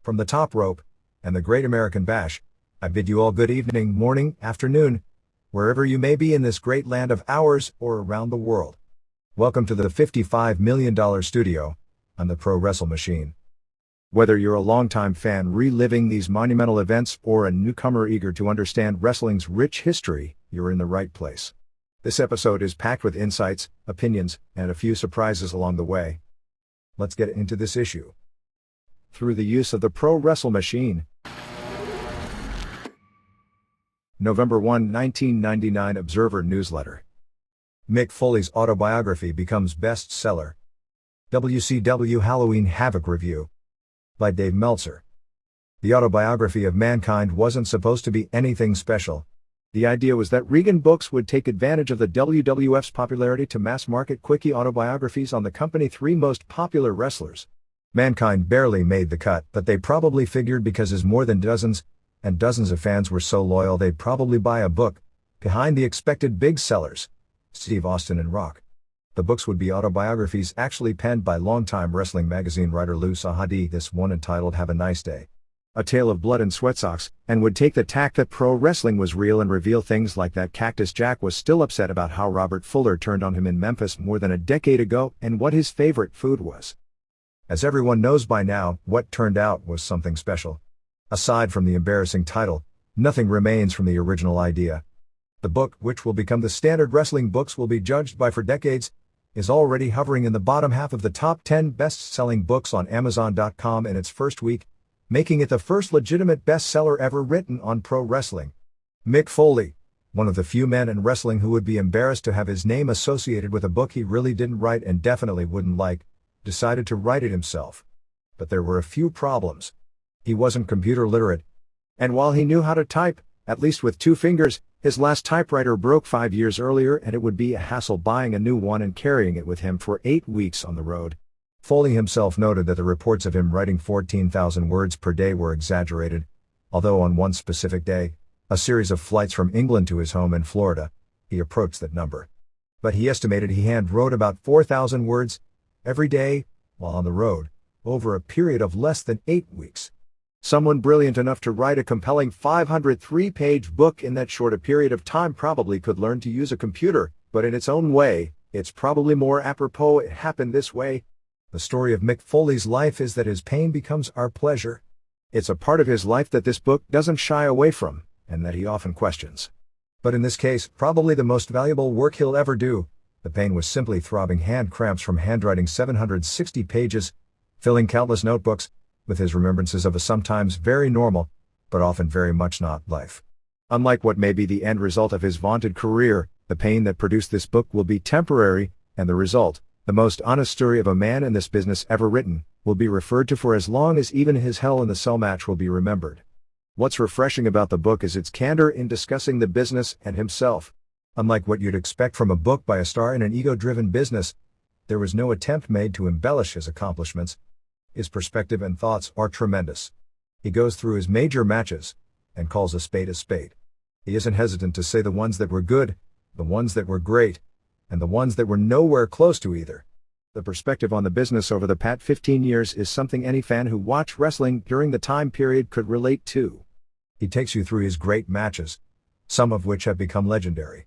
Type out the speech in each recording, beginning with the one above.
From the top rope and the Great American Bash, I bid you all good evening, morning, afternoon, wherever you may be in this great land of ours or around the world. Welcome to the $55 million studio on the Pro Wrestle Machine. Whether you're a longtime fan reliving these monumental events or a newcomer eager to understand wrestling's rich history, you're in the right place. This episode is packed with insights, opinions, and a few surprises along the way. Let's get into this issue. Through the use of the Pro Wrestle Machine. November 1, 1999 Observer Newsletter. Mick Foley's autobiography becomes bestseller. WCW Halloween Havoc Review. By Dave Meltzer. The autobiography of Mankind wasn't supposed to be anything special. The idea was that Regan Books would take advantage of the WWF's popularity to mass-market quickie autobiographies on the company's three most popular wrestlers. Mankind barely made the cut, but they probably figured because his more than dozens and dozens of fans were so loyal they'd probably buy a book, behind the expected big sellers, Steve Austin and Rock. The books would be autobiographies actually penned by longtime wrestling magazine writer Lou Sahadi, this one entitled Have a Nice Day. A tale of blood and sweat socks, and would take the tack that pro wrestling was real and reveal things like that Cactus Jack was still upset about how Robert Fuller turned on him in Memphis more than a decade ago and what his favorite food was. As everyone knows by now, what turned out was something special. Aside from the embarrassing title, nothing remains from the original idea. The book, which will become the standard wrestling books will be judged by for decades, is already hovering in the bottom half of the top 10 best-selling books on Amazon.com in its first week, making it the first legitimate bestseller ever written on pro wrestling. Mick Foley, one of the few men in wrestling who would be embarrassed to have his name associated with a book he really didn't write and definitely wouldn't like, decided to write it himself. But there were a few problems. He wasn't computer literate. And while he knew how to type, at least with two fingers, his last typewriter broke 5 years earlier and it would be a hassle buying a new one and carrying it with him for 8 weeks on the road. Foley himself noted that the reports of him writing 14,000 words per day were exaggerated, although on one specific day, a series of flights from England to his home in Florida, he approached that number. But he estimated he hand-wrote about 4,000 words every day, while on the road, over a period of less than 8 weeks. Someone brilliant enough to write a compelling 503-page book in that short a period of time probably could learn to use a computer, but in its own way, it's probably more apropos it happened this way. The story of Mick Foley's life is that his pain becomes our pleasure. It's a part of his life that this book doesn't shy away from, and that he often questions. But in this case, probably the most valuable work he'll ever do. The pain was simply throbbing hand cramps from handwriting 760 pages, filling countless notebooks, with his remembrances of a sometimes very normal, but often very much not, life. Unlike what may be the end result of his vaunted career, the pain that produced this book will be temporary, and the result, the most honest story of a man in this business ever written, will be referred to for as long as even his Hell in the Cell match will be remembered. What's refreshing about the book is its candor in discussing the business and himself. Unlike what you'd expect from a book by a star in an ego-driven business, there was no attempt made to embellish his accomplishments. His perspective and thoughts are tremendous. He goes through his major matches, and calls a spade a spade. He isn't hesitant to say the ones that were good, the ones that were great, and the ones that were nowhere close to either. The perspective on the business over the past 15 years is something any fan who watched wrestling during the time period could relate to. He takes you through his great matches, some of which have become legendary.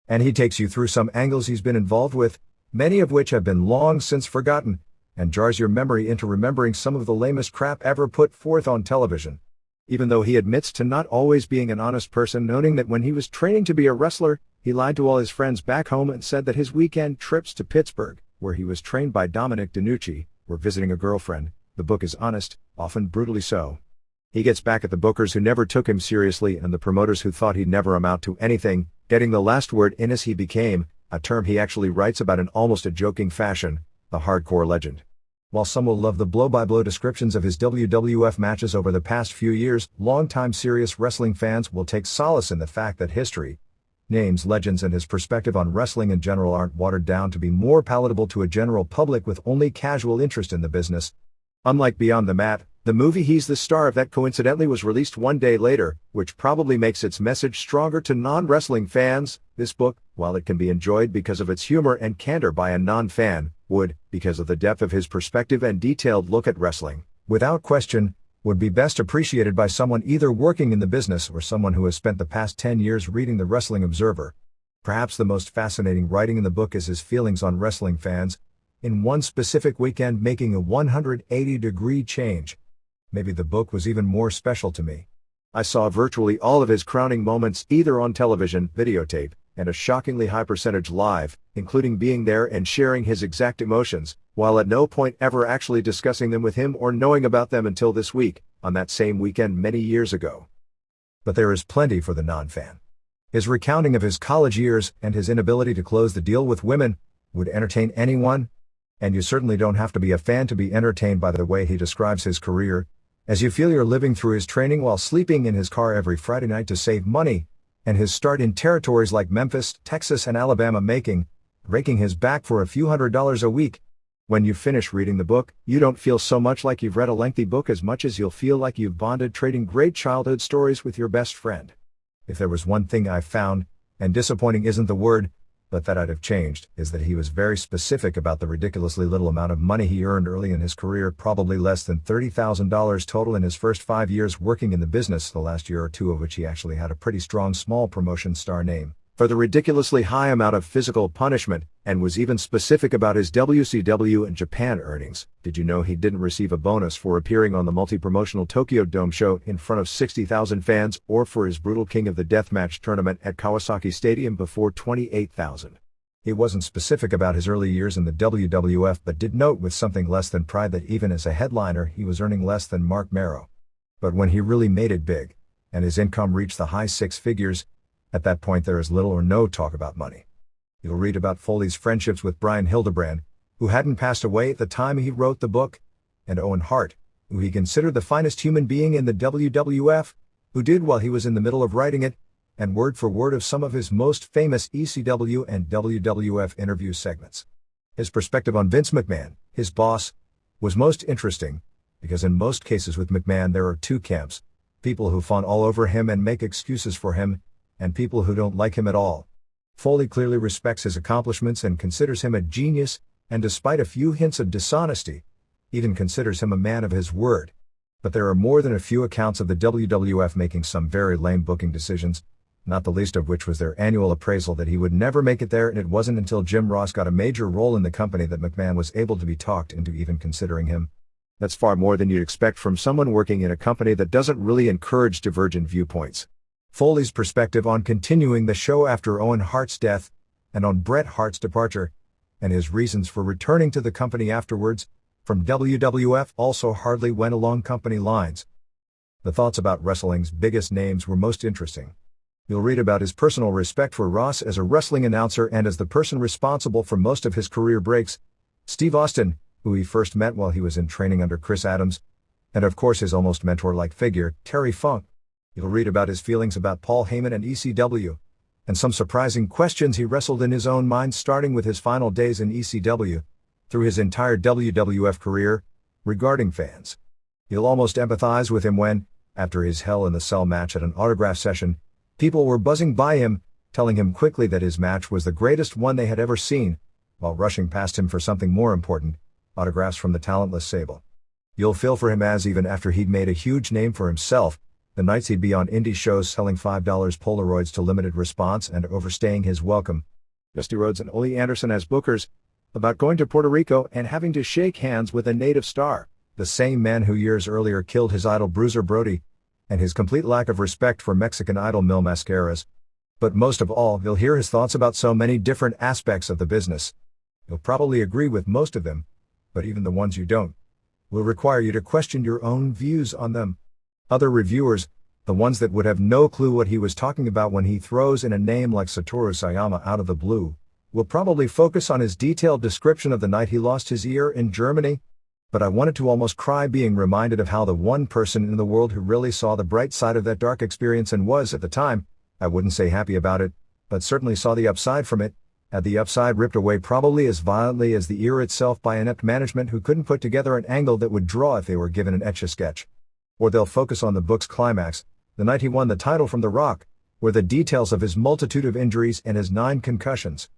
And he takes you through some angles he's been involved with, many of which have been long since forgotten, and jars your memory into remembering some of the lamest crap ever put forth on television. Even though he admits to not always being an honest person, noting that when he was training to be a wrestler, he lied to all his friends back home and said that his weekend trips to Pittsburgh, where he was trained by Dominic DeNucci, were visiting a girlfriend. The book is honest, often brutally so. He gets back at the bookers who never took him seriously and the promoters who thought he'd never amount to anything, getting the last word in as he became, a term he actually writes about in almost a joking fashion, the hardcore legend. While some will love the blow-by-blow descriptions of his WWF matches over the past few years, longtime serious wrestling fans will take solace in the fact that history, names, legends, and his perspective on wrestling in general aren't watered down to be more palatable to a general public with only casual interest in the business. Unlike Beyond the Mat, the movie he's the star of that coincidentally was released one day later, which probably makes its message stronger to non-wrestling fans. This book, while it can be enjoyed because of its humor and candor by a non-fan, would, because of the depth of his perspective and detailed look at wrestling, without question, would be best appreciated by someone either working in the business or someone who has spent the past 10 years reading the Wrestling Observer. Perhaps the most fascinating writing in the book is his feelings on wrestling fans, in one specific weekend making a 180-degree change. Maybe the book was even more special to me. I saw virtually all of his crowning moments either on television, videotape, and a shockingly high percentage live, including being there and sharing his exact emotions, while at no point ever actually discussing them with him or knowing about them until this week, on that same weekend many years ago. But there is plenty for the non-fan. His recounting of his college years and his inability to close the deal with women would entertain anyone, and you certainly don't have to be a fan to be entertained by the way he describes his career, as you feel you're living through his training while sleeping in his car every Friday night to save money, and his start in territories like Memphis, Texas and Alabama raking his back for a few $100s a week. When you finish reading the book, you don't feel so much like you've read a lengthy book as much as you'll feel like you've bonded trading great childhood stories with your best friend. If there was one thing I've found, and disappointing isn't the word, but that I'd have changed, is that he was very specific about the ridiculously little amount of money he earned early in his career, probably less than $30,000 total in his first 5 years working in the business, the last year or two of which he actually had a pretty strong small promotion star name, for the ridiculously high amount of physical punishment, and was even specific about his WCW and Japan earnings. Did you know he didn't receive a bonus for appearing on the multi-promotional Tokyo Dome show in front of 60,000 fans, or for his brutal King of the Deathmatch tournament at Kawasaki Stadium before 28,000? He wasn't specific about his early years in the WWF, but did note with something less than pride that even as a headliner he was earning less than Mark Marrow. But when he really made it big, and his income reached the high six figures, at that point there is little or no talk about money. You'll read about Foley's friendships with Brian Hildebrand, who hadn't passed away at the time he wrote the book, and Owen Hart, who he considered the finest human being in the WWF, who did while he was in the middle of writing it, and word for word of some of his most famous ECW and WWF interview segments. His perspective on Vince McMahon, his boss, was most interesting, because in most cases with McMahon there are two camps: people who fawn all over him and make excuses for him, and people who don't like him at all. Foley clearly respects his accomplishments and considers him a genius, and despite a few hints of dishonesty, even considers him a man of his word. But there are more than a few accounts of the WWF making some very lame booking decisions, not the least of which was their annual appraisal that he would never make it there, and it wasn't until Jim Ross got a major role in the company that McMahon was able to be talked into even considering him. That's far more than you'd expect from someone working in a company that doesn't really encourage divergent viewpoints. Foley's perspective on continuing the show after Owen Hart's death, and on Bret Hart's departure, and his reasons for returning to the company afterwards, from WWF also hardly went along company lines. The thoughts about wrestling's biggest names were most interesting. You'll read about his personal respect for Ross as a wrestling announcer and as the person responsible for most of his career breaks, Steve Austin, who he first met while he was in training under Chris Adams, and of course his almost mentor-like figure, Terry Funk. You'll read about his feelings about Paul Heyman and ECW, and some surprising questions he wrestled in his own mind starting with his final days in ECW, through his entire WWF career, regarding fans. You'll almost empathize with him when, after his Hell in the Cell match at an autograph session, people were buzzing by him, telling him quickly that his match was the greatest one they had ever seen, while rushing past him for something more important, autographs from the talentless Sable. You'll feel for him as even after he'd made a huge name for himself, the nights he'd be on indie shows selling $5 Polaroids to limited response and overstaying his welcome, Dusty Rhodes and Ole Anderson as bookers, about going to Puerto Rico and having to shake hands with a native star, the same man who years earlier killed his idol Bruiser Brody, and his complete lack of respect for Mexican Idol Mil Mascaras. But most of all, you'll hear his thoughts about so many different aspects of the business. You'll probably agree with most of them, but even the ones you don't, will require you to question your own views on them. Other reviewers, the ones that would have no clue what he was talking about when he throws in a name like Satoru Sayama out of the blue, will probably focus on his detailed description of the night he lost his ear in Germany. But I wanted to almost cry being reminded of how the one person in the world who really saw the bright side of that dark experience and was, at the time, I wouldn't say happy about it, but certainly saw the upside from it, had the upside ripped away probably as violently as the ear itself by inept management who couldn't put together an angle that would draw if they were given an etch-a-sketch. Or they'll focus on the book's climax, the night he won the title from The Rock, where the details of his multitude of injuries and his 9 concussions.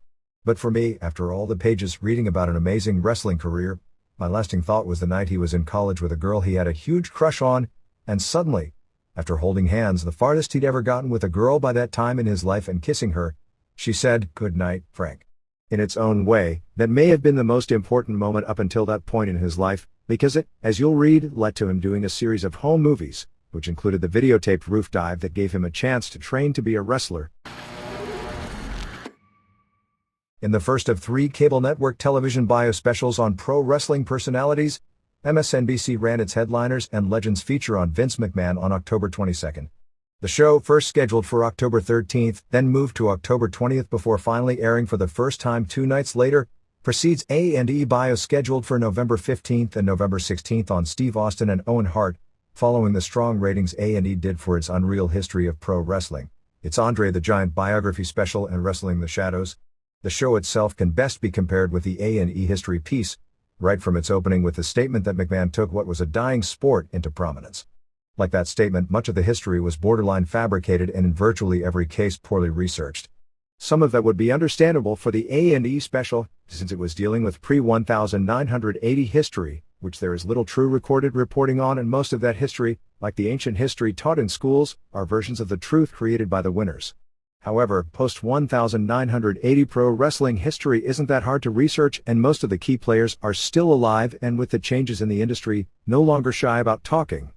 But for me, after all the pages reading about an amazing wrestling career, my lasting thought was the night he was in college with a girl he had a huge crush on, And suddenly, after holding hands the farthest he'd ever gotten with a girl by that time in his life and kissing her, she said, "Good night, Frank." In its own way, that may have been the most important moment up until that point in his life, because it, as you'll read, led to him doing a series of home movies, which included the videotaped roof dive that gave him a chance to train to be a wrestler. In the first of 3 cable network television bio specials on pro wrestling personalities, MSNBC ran its Headliners and Legends feature on Vince McMahon on October 22. The show, first scheduled for October 13th, then moved to October 20th before finally airing for the first time 2 nights later, precedes A&E bio scheduled for November 15th and November 16th on Steve Austin and Owen Hart, following the strong ratings A&E did for its Unreal History of Pro Wrestling, its Andre the Giant biography special and Wrestling the Shadows. The show itself can best be compared with the A&E history piece, right from its opening with the statement that McMahon took what was a dying sport into prominence. Like that statement, much of the history was borderline fabricated and in virtually every case poorly researched. Some of that would be understandable for the A&E special, since it was dealing with pre-1980 history, which there is little true recorded reporting on, and most of that history, like the ancient history taught in schools, are versions of the truth created by the winners. However, post-1980 pro wrestling history isn't that hard to research, and most of the key players are still alive and, with the changes in the industry, no longer shy about talking.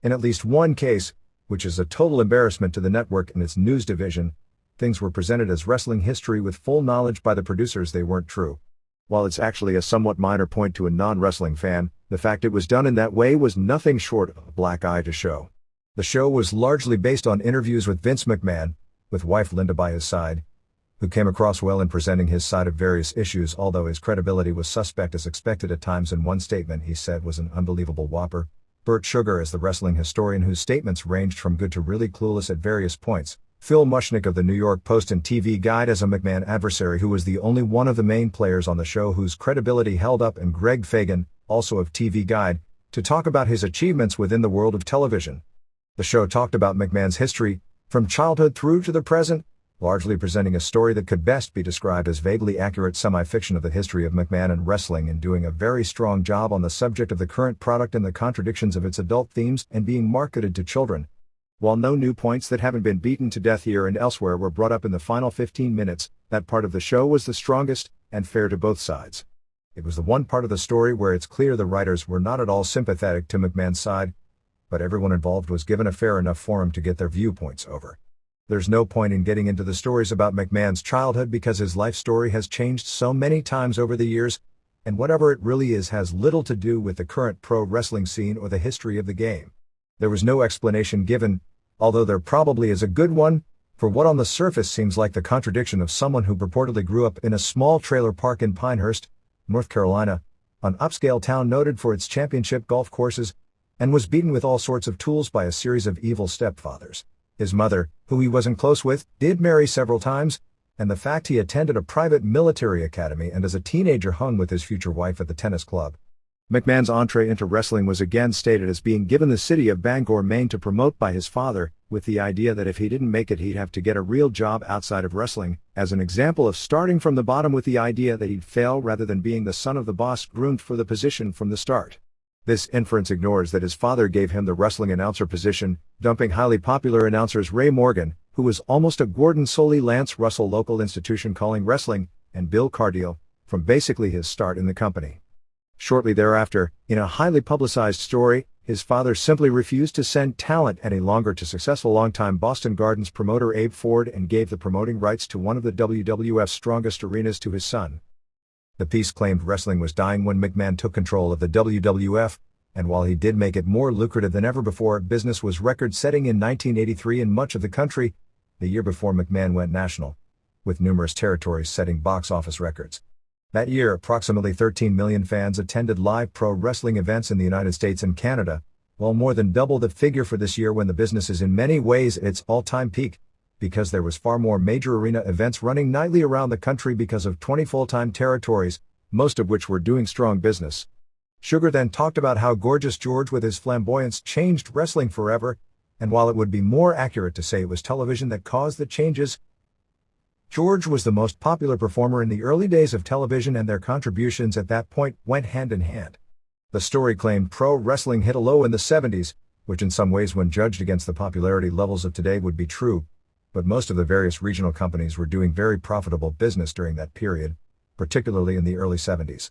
In at least one case, which is a total embarrassment to the network and its news division, things were presented as wrestling history with full knowledge by the producers they weren't true. While it's actually a somewhat minor point to a non-wrestling fan, the fact it was done in that way was nothing short of a black eye to show. The show was largely based on interviews with Vince McMahon, with wife Linda by his side, who came across well in presenting his side of various issues, although his credibility was suspect as expected at times. In one statement he said was an unbelievable whopper. Burt Sugar as the wrestling historian whose statements ranged from good to really clueless at various points. Phil Mushnick of the New York Post and TV Guide as a McMahon adversary who was the only one of the main players on the show whose credibility held up, and Greg Fagan, also of TV Guide, to talk about his achievements within the world of television. The show talked about McMahon's history, from childhood through to the present, largely presenting a story that could best be described as vaguely accurate semi-fiction of the history of McMahon and wrestling, and doing a very strong job on the subject of the current product and the contradictions of its adult themes and being marketed to children. While no new points that haven't been beaten to death here and elsewhere were brought up in the final 15 minutes, that part of the show was the strongest, and fair to both sides. It was the one part of the story where it's clear the writers were not at all sympathetic to McMahon's side, but everyone involved was given a fair enough forum to get their viewpoints over. There's no point in getting into the stories about McMahon's childhood because his life story has changed so many times over the years, and whatever it really is has little to do with the current pro wrestling scene or the history of the game. There was no explanation given, although there probably is a good one, for what on the surface seems like the contradiction of someone who purportedly grew up in a small trailer park in Pinehurst, North Carolina, an upscale town noted for its championship golf courses, and was beaten with all sorts of tools by a series of evil stepfathers. His mother, who he wasn't close with, did marry several times, and the fact he attended a private military academy and as a teenager hung with his future wife at the tennis club. McMahon's entree into wrestling was again stated as being given the city of Bangor, Maine to promote by his father, with the idea that if he didn't make it he'd have to get a real job outside of wrestling, as an example of starting from the bottom with the idea that he'd fail rather than being the son of the boss groomed for the position from the start. This inference ignores that his father gave him the wrestling announcer position, dumping highly popular announcers Ray Morgan, who was almost a Gordon Soley Lance Russell local institution calling wrestling, and Bill Cardiel, from basically his start in the company. Shortly thereafter, in a highly publicized story, his father simply refused to send talent any longer to successful longtime Boston Gardens promoter Abe Ford and gave the promoting rights to one of the WWF's strongest arenas to his son. The piece claimed wrestling was dying when McMahon took control of the WWF, and while he did make it more lucrative than ever before, business was record-setting in 1983 in much of the country, the year before McMahon went national, with numerous territories setting box office records. That year, approximately 13 million fans attended live pro wrestling events in the United States and Canada, while more than double the figure for this year when the business is in many ways at its all-time peak, because there was far more major arena events running nightly around the country because of 20 full-time territories, most of which were doing strong business. Sugar then talked about how Gorgeous George with his flamboyance changed wrestling forever, and while it would be more accurate to say it was television that caused the changes, George was the most popular performer in the early days of television, and their contributions at that point went hand in hand. The story claimed pro wrestling hit a low in the 70s, which in some ways when judged against the popularity levels of today would be true, but most of the various regional companies were doing very profitable business during that period, particularly in the early 70s.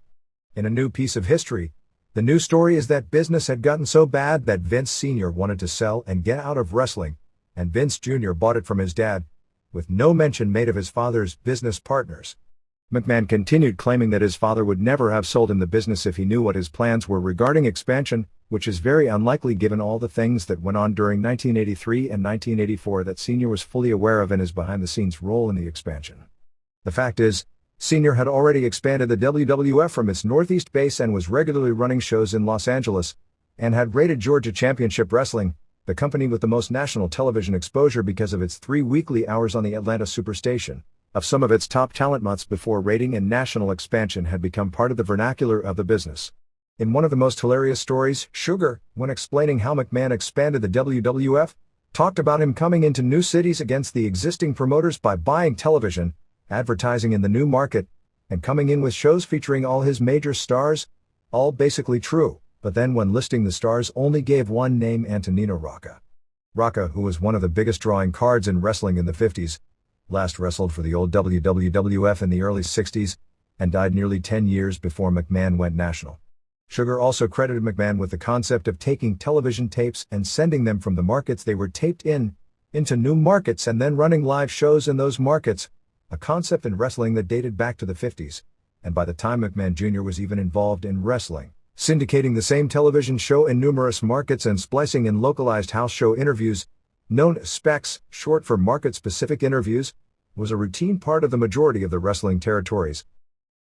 In a new piece of history, the new story is that business had gotten so bad that Vince Sr. wanted to sell and get out of wrestling, and Vince Jr. bought it from his dad, with no mention made of his father's business partners. McMahon continued claiming that his father would never have sold him the business if he knew what his plans were regarding expansion, which is very unlikely given all the things that went on during 1983 and 1984 that Sr. was fully aware of in his behind-the-scenes role in the expansion. The fact is, Sr. had already expanded the WWF from its Northeast base and was regularly running shows in Los Angeles, and had raided Georgia Championship Wrestling, the company with the most national television exposure because of its 3 weekly hours on the Atlanta Superstation, of some of its top talent months before raiding and national expansion had become part of the vernacular of the business. In one of the most hilarious stories, Sugar, when explaining how McMahon expanded the WWF, talked about him coming into new cities against the existing promoters by buying television, advertising in the new market, and coming in with shows featuring all his major stars, all basically true, but then when listing the stars only gave one name: Antonino Rocca. Rocca, who was one of the biggest drawing cards in wrestling in the 50s, last wrestled for the old WWF in the early 60s, and died nearly 10 years before McMahon went national. Sugar also credited McMahon with the concept of taking television tapes and sending them from the markets they were taped into new markets and then running live shows in those markets, a concept in wrestling that dated back to the 50s, and by the time McMahon Jr. was even involved in wrestling, syndicating the same television show in numerous markets and splicing in localized house show interviews, known as specs, short for market-specific interviews, was a routine part of the majority of the wrestling territories.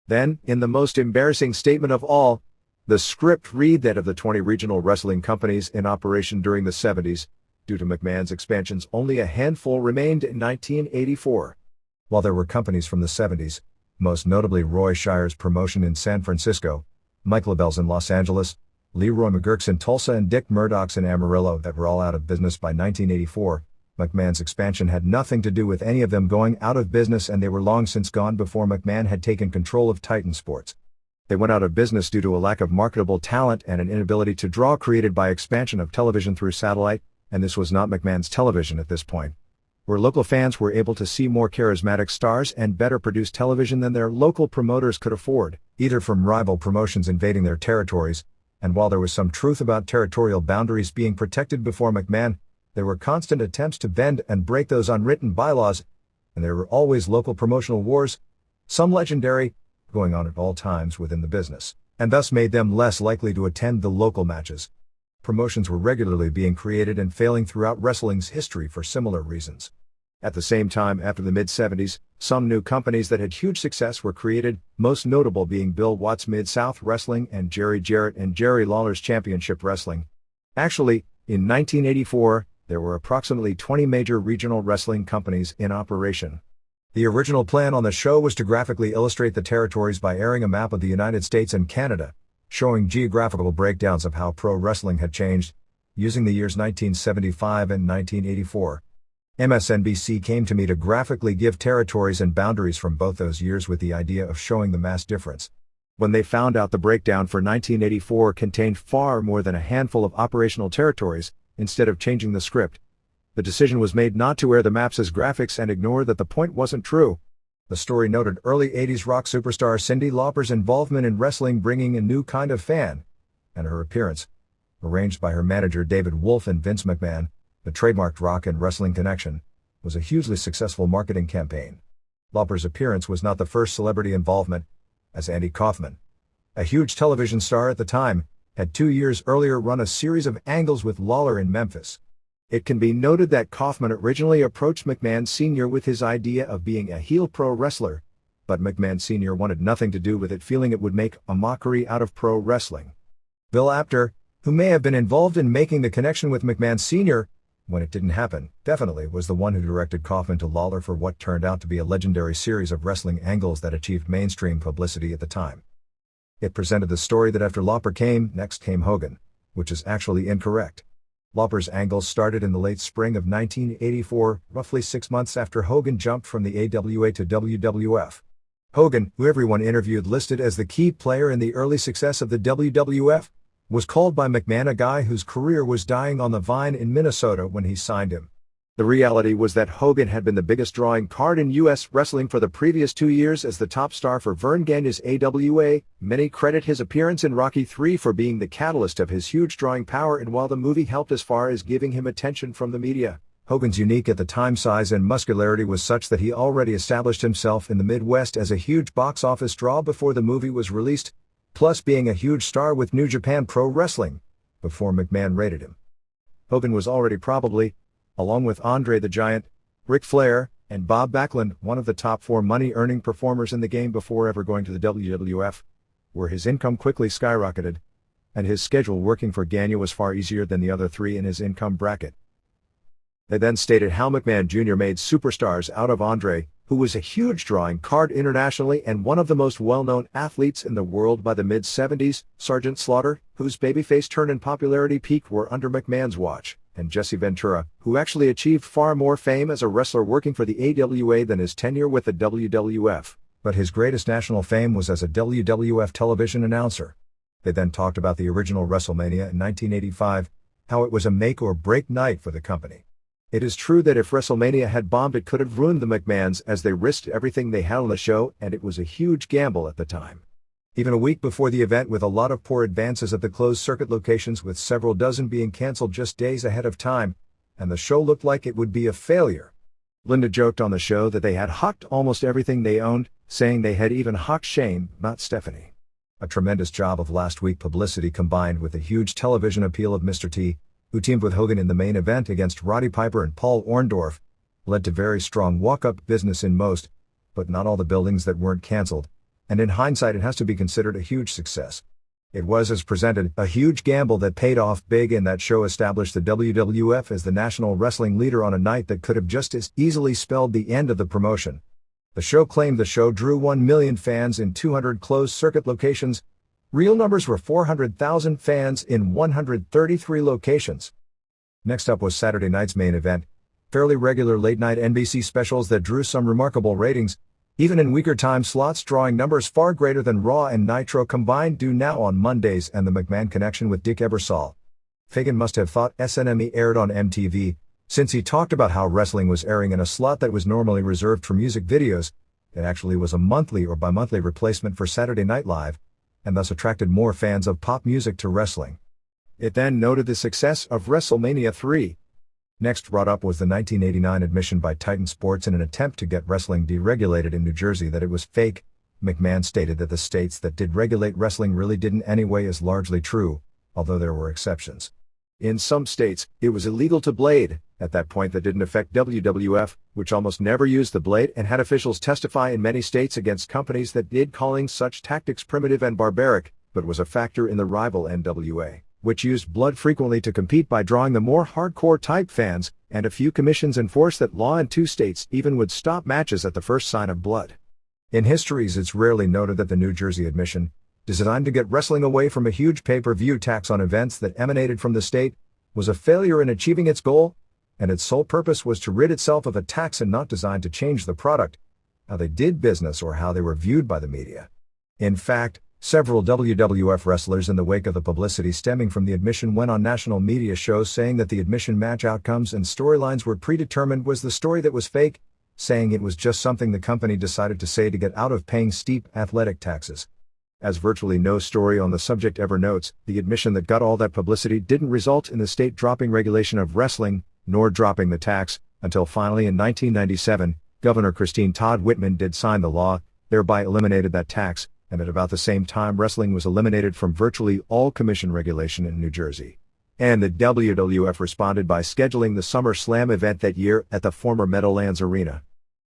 Then, in the most embarrassing statement of all, the script read that of the 20 regional wrestling companies in operation during the 70s, due to McMahon's expansions only a handful remained in 1984. While there were companies from the 70s, most notably Roy Shire's promotion in San Francisco, Mike LaBelle's in Los Angeles, Leroy McGurk's in Tulsa and Dick Murdoch's in Amarillo that were all out of business by 1984, McMahon's expansion had nothing to do with any of them going out of business, and they were long since gone before McMahon had taken control of Titan Sports. They went out of business due to a lack of marketable talent and an inability to draw created by expansion of television through satellite, and this was not McMahon's television at this point, where local fans were able to see more charismatic stars and better produced television than their local promoters could afford, either from rival promotions invading their territories, and while there was some truth about territorial boundaries being protected before McMahon, there were constant attempts to bend and break those unwritten bylaws, and there were always local promotional wars, some legendary, going on at all times within the business, and thus made them less likely to attend the local matches. Promotions were regularly being created and failing throughout wrestling's history for similar reasons. At the same time, after the mid-70s, some new companies that had huge success were created, most notable being Bill Watts' Mid-South Wrestling and Jerry Jarrett and Jerry Lawler's Championship Wrestling. Actually, in 1984, there were approximately 20 major regional wrestling companies in operation. The original plan on the show was to graphically illustrate the territories by airing a map of the United States and Canada, showing geographical breakdowns of how pro wrestling had changed, using the years 1975 and 1984. MSNBC came to me to graphically give territories and boundaries from both those years with the idea of showing the mass difference. When they found out the breakdown for 1984 contained far more than a handful of operational territories, instead of changing the script, the decision was made not to air the maps as graphics and ignore that the point wasn't true. The story noted early 80s rock superstar Cyndi Lauper's involvement in wrestling, bringing a new kind of fan, and her appearance, arranged by her manager David Wolf and Vince McMahon, the trademarked rock and wrestling connection, was a hugely successful marketing campaign. Lauper's appearance was not the first celebrity involvement, as Andy Kaufman, a huge television star at the time, had 2 years earlier run a series of angles with Lawler in Memphis. It can be noted that Kaufman originally approached McMahon Sr. with his idea of being a heel pro wrestler, but McMahon Sr. wanted nothing to do with it, feeling it would make a mockery out of pro wrestling. Bill Apter, who may have been involved in making the connection with McMahon Sr., when it didn't happen, definitely was the one who directed Kaufman to Lawler for what turned out to be a legendary series of wrestling angles that achieved mainstream publicity at the time. It presented the story that after Lauper next came Hogan, which is actually incorrect. Lauper's angles started in the late spring of 1984, roughly 6 months after Hogan jumped from the AWA to WWF. Hogan, who everyone interviewed listed as the key player in the early success of the WWF, was called by McMahon a guy whose career was dying on the vine in Minnesota when he signed him. The reality was that Hogan had been the biggest drawing card in U.S. wrestling for the previous 2 years as the top star for Vern Gagne's AWA. Many credit his appearance in Rocky III for being the catalyst of his huge drawing power, and while the movie helped as far as giving him attention from the media, Hogan's unique at the time size and muscularity was such that he already established himself in the Midwest as a huge box office draw before the movie was released, plus being a huge star with New Japan Pro Wrestling before McMahon rated him. Hogan was already probably, along with Andre the Giant, Ric Flair, and Bob Backlund, one of the top 4 money-earning performers in the game before ever going to the WWF, where his income quickly skyrocketed, and his schedule working for Gagne was far easier than the other 3 in his income bracket. They then stated how McMahon Jr. made superstars out of Andre, who was a huge drawing card internationally and one of the most well-known athletes in the world by the mid-70s, Sergeant Slaughter, whose babyface turn and popularity peak were under McMahon's watch, and Jesse Ventura, who actually achieved far more fame as a wrestler working for the AWA than his tenure with the WWF, but his greatest national fame was as a WWF television announcer. They then talked about the original WrestleMania in 1985, how it was a make-or-break night for the company. It is true that if WrestleMania had bombed, it could have ruined the McMahons as they risked everything they had on the show, and it was a huge gamble at the time. Even a week before the event, with a lot of poor advances at the closed circuit locations, with several dozen being canceled just days ahead of time, and the show looked like it would be a failure. Linda joked on the show that they had hawked almost everything they owned, saying they had even hawked Shane, not Stephanie. A tremendous job of last week publicity combined with the huge television appeal of Mr. T, who teamed with Hogan in the main event against Roddy Piper and Paul Orndorff, led to very strong walk-up business in most, but not all the buildings that weren't canceled, and in hindsight it has to be considered a huge success. It was, as presented, a huge gamble that paid off big, and that show established the WWF as the national wrestling leader on a night that could have just as easily spelled the end of the promotion. The show claimed the show drew 1 million fans in 200 closed-circuit locations. Real numbers were 400,000 fans in 133 locations. Next up was Saturday night's main event, fairly regular late-night NBC specials that drew some remarkable ratings, even in weaker time slots, drawing numbers far greater than Raw and Nitro combined do now on Mondays, and the McMahon Connection with Dick Ebersol. Fagan must have thought SNME aired on MTV, since he talked about how wrestling was airing in a slot that was normally reserved for music videos. It actually was a monthly or bi-monthly replacement for Saturday Night Live, and thus attracted more fans of pop music to wrestling. It then noted the success of WrestleMania 3. Next brought up was the 1989 admission by Titan Sports in an attempt to get wrestling deregulated in New Jersey that it was fake. McMahon stated that the states that did regulate wrestling really didn't anyway is largely true, although there were exceptions. In some states, it was illegal to blade. At that point that didn't affect WWF, which almost never used the blade and had officials testify in many states against companies that did, calling such tactics primitive and barbaric, but was a factor in the rival NWA, which used blood frequently to compete by drawing the more hardcore type fans, and a few commissions enforced that law in 2 states even would stop matches at the first sign of blood. In histories, it's rarely noted that the New Jersey admission, designed to get wrestling away from a huge pay-per-view tax on events that emanated from the state, was a failure in achieving its goal, and its sole purpose was to rid itself of a tax and not designed to change the product, how they did business or how they were viewed by the media. In fact, several WWF wrestlers in the wake of the publicity stemming from the admission went on national media shows saying that the admission match outcomes and storylines were predetermined was the story that was fake, saying it was just something the company decided to say to get out of paying steep athletic taxes. As virtually no story on the subject ever notes, the admission that got all that publicity didn't result in the state dropping regulation of wrestling, nor dropping the tax, until finally in 1997, Governor Christine Todd Whitman did sign the law, thereby eliminated that tax, and at about the same time wrestling was eliminated from virtually all commission regulation in New Jersey. And the WWF responded by scheduling the Summer Slam event that year at the former Meadowlands Arena.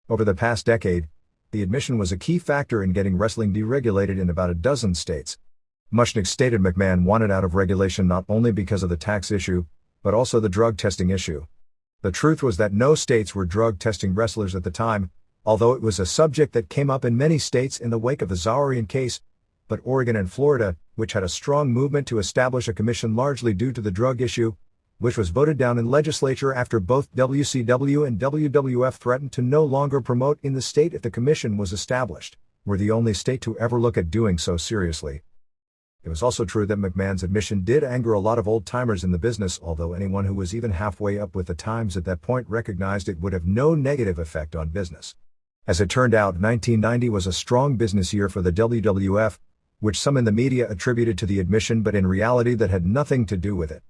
Over the past decade, the admission was a key factor in getting wrestling deregulated in about a dozen states. Mushnick stated McMahon wanted out of regulation not only because of the tax issue, but also the drug testing issue. The truth was that no states were drug testing wrestlers at the time, although it was a subject that came up in many states in the wake of the Zawarian case, but Oregon and Florida, which had a strong movement to establish a commission largely due to the drug issue, which was voted down in legislature after both WCW and WWF threatened to no longer promote in the state if the commission was established, were the only state to ever look at doing so seriously. It was also true that McMahon's admission did anger a lot of old-timers in the business, although anyone who was even halfway up with the times at that point recognized it would have no negative effect on business. As it turned out, 1990 was a strong business year for the WWF, which some in the media attributed to the admission, but in reality that had nothing to do with it.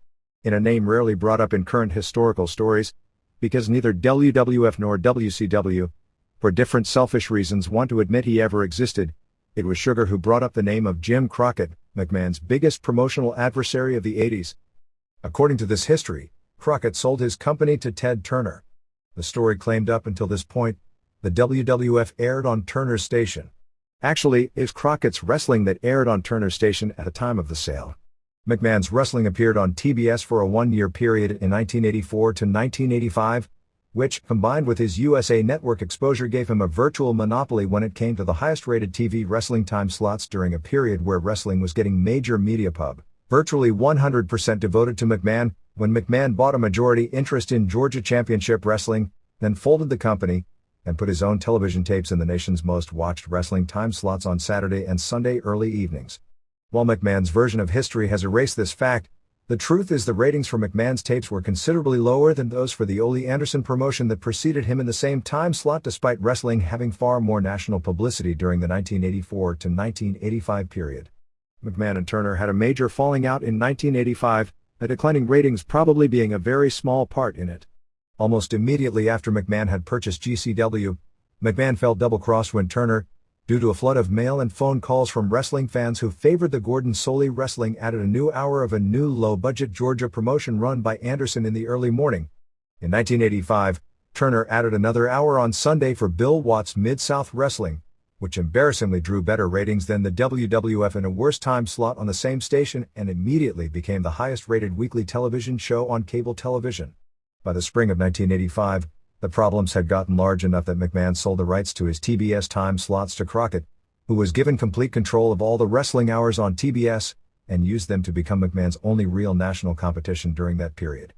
In a name rarely brought up in current historical stories, because neither WWF nor WCW, for different selfish reasons, want to admit he ever existed, it was Sugar who brought up the name of Jim Crockett, McMahon's biggest promotional adversary of the 80s. According to this history, Crockett sold his company to Ted Turner. The story claimed up until this point, the WWF aired on Turner's station. Actually, it was Crockett's wrestling that aired on Turner's station at the time of the sale. McMahon's wrestling appeared on TBS for a one-year period in 1984 to 1985, which, combined with his USA Network exposure, gave him a virtual monopoly when it came to the highest-rated TV wrestling time slots during a period where wrestling was getting major media pub, virtually 100% devoted to McMahon. When McMahon bought a majority interest in Georgia Championship Wrestling, then folded the company, and put his own television tapes in the nation's most watched wrestling time slots on Saturday and Sunday early evenings. While McMahon's version of history has erased this fact, the truth is the ratings for McMahon's tapes were considerably lower than those for the Ole Anderson promotion that preceded him in the same time slot, despite wrestling having far more national publicity during the 1984 to 1985 period. McMahon and Turner had a major falling out in 1985, the declining ratings probably being a very small part in it. Almost immediately after McMahon had purchased GCW, McMahon felt double-crossed when Turner, due to a flood of mail and phone calls from wrestling fans who favored the Gordon Soley Wrestling, added a new hour of a new low-budget Georgia promotion run by Anderson in the early morning. In 1985, Turner added another hour on Sunday for Bill Watts Mid-South Wrestling, which embarrassingly drew better ratings than the WWF in a worse time slot on the same station, and immediately became the highest-rated weekly television show on cable television. By the spring of 1985, the problems had gotten large enough that McMahon sold the rights to his TBS time slots to Crockett, who was given complete control of all the wrestling hours on TBS, and used them to become McMahon's only real national competition during that period.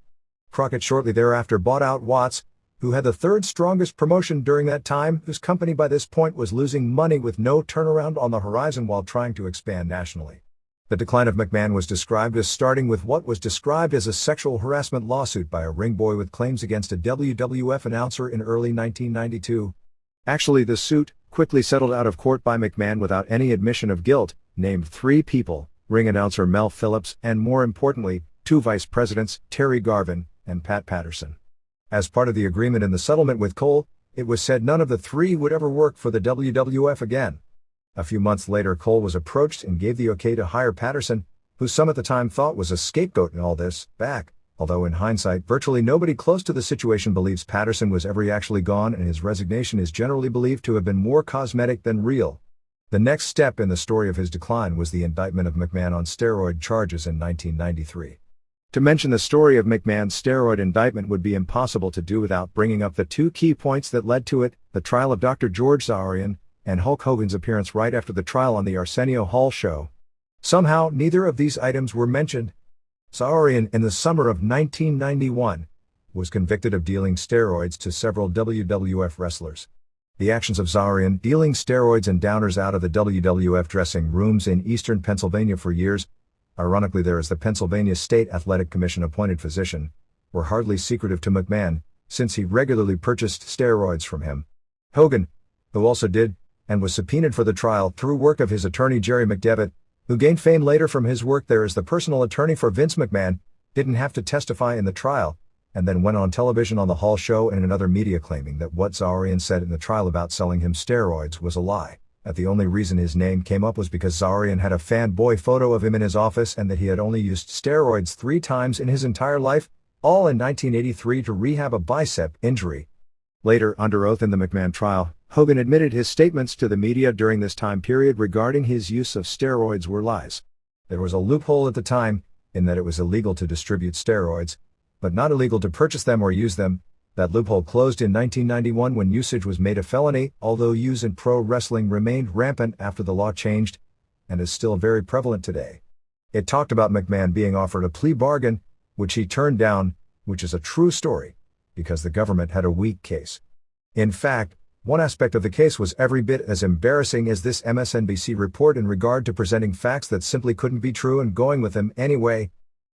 Crockett shortly thereafter bought out Watts, who had the third strongest promotion during that time, whose company by this point was losing money with no turnaround on the horizon while trying to expand nationally. The decline of McMahon was described as starting with what was described as a sexual harassment lawsuit by a ring boy with claims against a WWF announcer in early 1992. Actually, the suit, quickly settled out of court by McMahon without any admission of guilt, named 3 people, ring announcer Mel Phillips and, more importantly, 2 vice presidents, Terry Garvin and Pat Patterson. As part of the agreement in the settlement with Cole, it was said none of the 3 would ever work for the WWF again. A few months later, Cole was approached and gave the okay to hire Patterson, who some at the time thought was a scapegoat in all this, back, although in hindsight virtually nobody close to the situation believes Patterson was ever actually gone, and his resignation is generally believed to have been more cosmetic than real. The next step in the story of his decline was the indictment of McMahon on steroid charges in 1993. To mention the story of McMahon's steroid indictment would be impossible to do without bringing up the 2 key points that led to it: the trial of Dr. George Zarian, and Hulk Hogan's appearance right after the trial on the Arsenio Hall show. Somehow, neither of these items were mentioned. Zarian, in the summer of 1991, was convicted of dealing steroids to several WWF wrestlers. The actions of Zarian, dealing steroids and downers out of the WWF dressing rooms in eastern Pennsylvania for years, ironically there as the Pennsylvania State Athletic Commission appointed physician, were hardly secretive to McMahon, since he regularly purchased steroids from him. Hogan, who also did, and was subpoenaed for the trial through work of his attorney Jerry McDevitt, who gained fame later from his work there as the personal attorney for Vince McMahon, didn't have to testify in the trial, and then went on television on the Hall show and in another media claiming that what Zarian said in the trial about selling him steroids was a lie, that the only reason his name came up was because Zarian had a fanboy photo of him in his office and that he had only used steroids 3 times in his entire life, all in 1983 to rehab a bicep injury. Later, under oath in the McMahon trial, Hogan admitted his statements to the media during this time period regarding his use of steroids were lies. There was a loophole at the time, in that it was illegal to distribute steroids, but not illegal to purchase them or use them. That loophole closed in 1991 when usage was made a felony, although use in pro wrestling remained rampant after the law changed, and is still very prevalent today. It talked about McMahon being offered a plea bargain, which he turned down, which is a true story, because the government had a weak case. In fact, One aspect of the case was every bit as embarrassing as this MSNBC report in regard to presenting facts that simply couldn't be true and going with them anyway.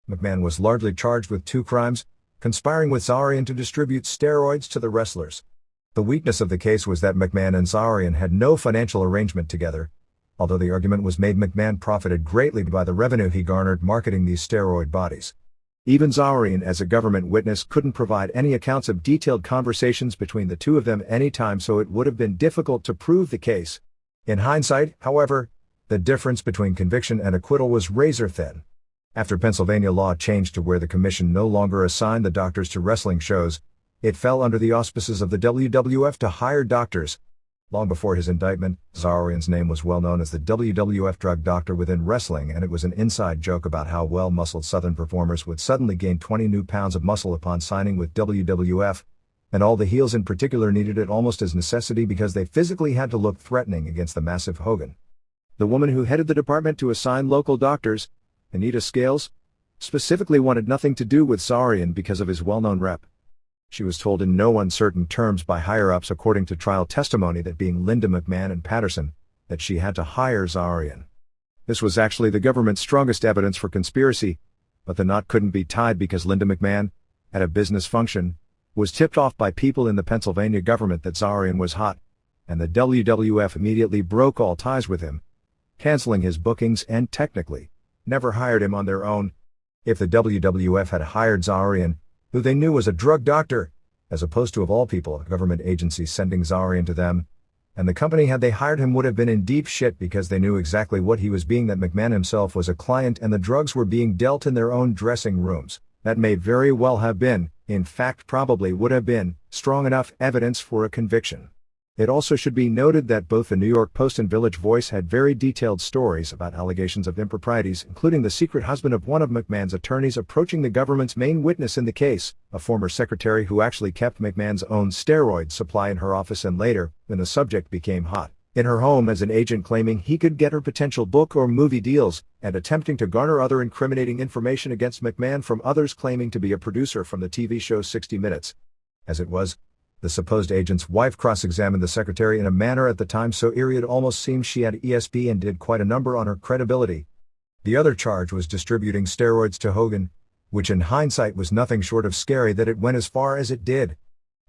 McMahon was largely charged with two crimes: conspiring with Zarian to distribute steroids to the wrestlers. The weakness of the case was that McMahon and Zarian had no financial arrangement together. Although the argument was made, McMahon profited greatly by the revenue he garnered marketing these steroid bodies. Even Zarian, as a government witness, couldn't provide any accounts of detailed conversations between the two of them any time, so it would have been difficult to prove the case. In hindsight, however, the difference between conviction and acquittal was razor thin. After Pennsylvania law changed to where the commission no longer assigned the doctors to wrestling shows, it fell under the auspices of the WWF to hire doctors. Long before his indictment, Zarian's name was well known as the WWF drug doctor within wrestling, and it was an inside joke about how well-muscled Southern performers would suddenly gain 20 new pounds of muscle upon signing with WWF, and all the heels in particular needed it almost as necessity because they physically had to look threatening against the massive Hogan. The woman who headed the department to assign local doctors, Anita Scales, specifically wanted nothing to do with Zarian because of his well-known rep. She was told in no uncertain terms by higher-ups, according to trial testimony, that being Linda McMahon and Patterson, that she had to hire Zarian. This was actually the government's strongest evidence for conspiracy, but the knot couldn't be tied because Linda McMahon, at a business function, was tipped off by people in the Pennsylvania government that Zarian was hot, and the WWF immediately broke all ties with him, canceling his bookings and, technically, never hired him on their own. If the WWF had hired Zarian, who they knew was a drug doctor, as opposed to, of all people, a government agency sending Zarian to them, and the company had they hired him would have been in deep shit because they knew exactly what he was being, that McMahon himself was a client and the drugs were being dealt in their own dressing rooms. That may very well have been, in fact probably would have been, strong enough evidence for a conviction. It also should be noted that both the New York Post and Village Voice had very detailed stories about allegations of improprieties, including the secret husband of one of McMahon's attorneys approaching the government's main witness in the case, a former secretary who actually kept McMahon's own steroid supply in her office and later, when the subject became hot, in her home as an agent, claiming he could get her potential book or movie deals, and attempting to garner other incriminating information against McMahon from others claiming to be a producer from the TV show 60 Minutes. As it was, the supposed agent's wife cross-examined the secretary in a manner at the time so eerie it almost seemed she had ESP and did quite a number on her credibility. The other charge was distributing steroids to Hogan, which in hindsight was nothing short of scary that it went as far as it did.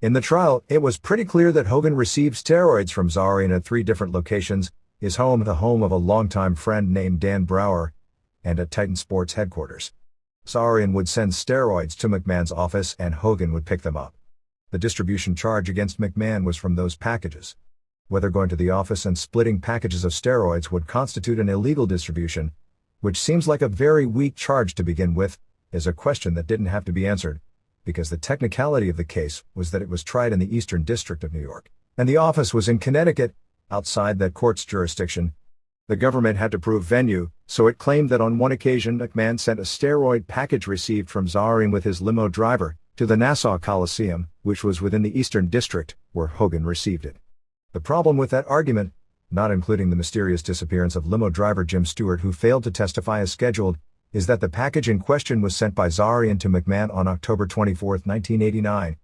In the trial, it was pretty clear that Hogan received steroids from Zarian at 3 different locations: his home, the home of a longtime friend named Dan Brower, and at Titan Sports headquarters. Zarian would send steroids to McMahon's office and Hogan would pick them up. The distribution charge against McMahon was from those packages. Whether going to the office and splitting packages of steroids would constitute an illegal distribution, which seems like a very weak charge to begin with, is a question that didn't have to be answered, because the technicality of the case was that it was tried in the Eastern District of New York, and the office was in Connecticut, outside that court's jurisdiction. The government had to prove venue, so it claimed that on one occasion McMahon sent a steroid package received from Zarian with his limo driver to the Nassau Coliseum, which was within the Eastern District, where Hogan received it. The problem with that argument, not including the mysterious disappearance of limo driver Jim Stewart, who failed to testify as scheduled, is that the package in question was sent by Zarian to McMahon on October 24, 1989.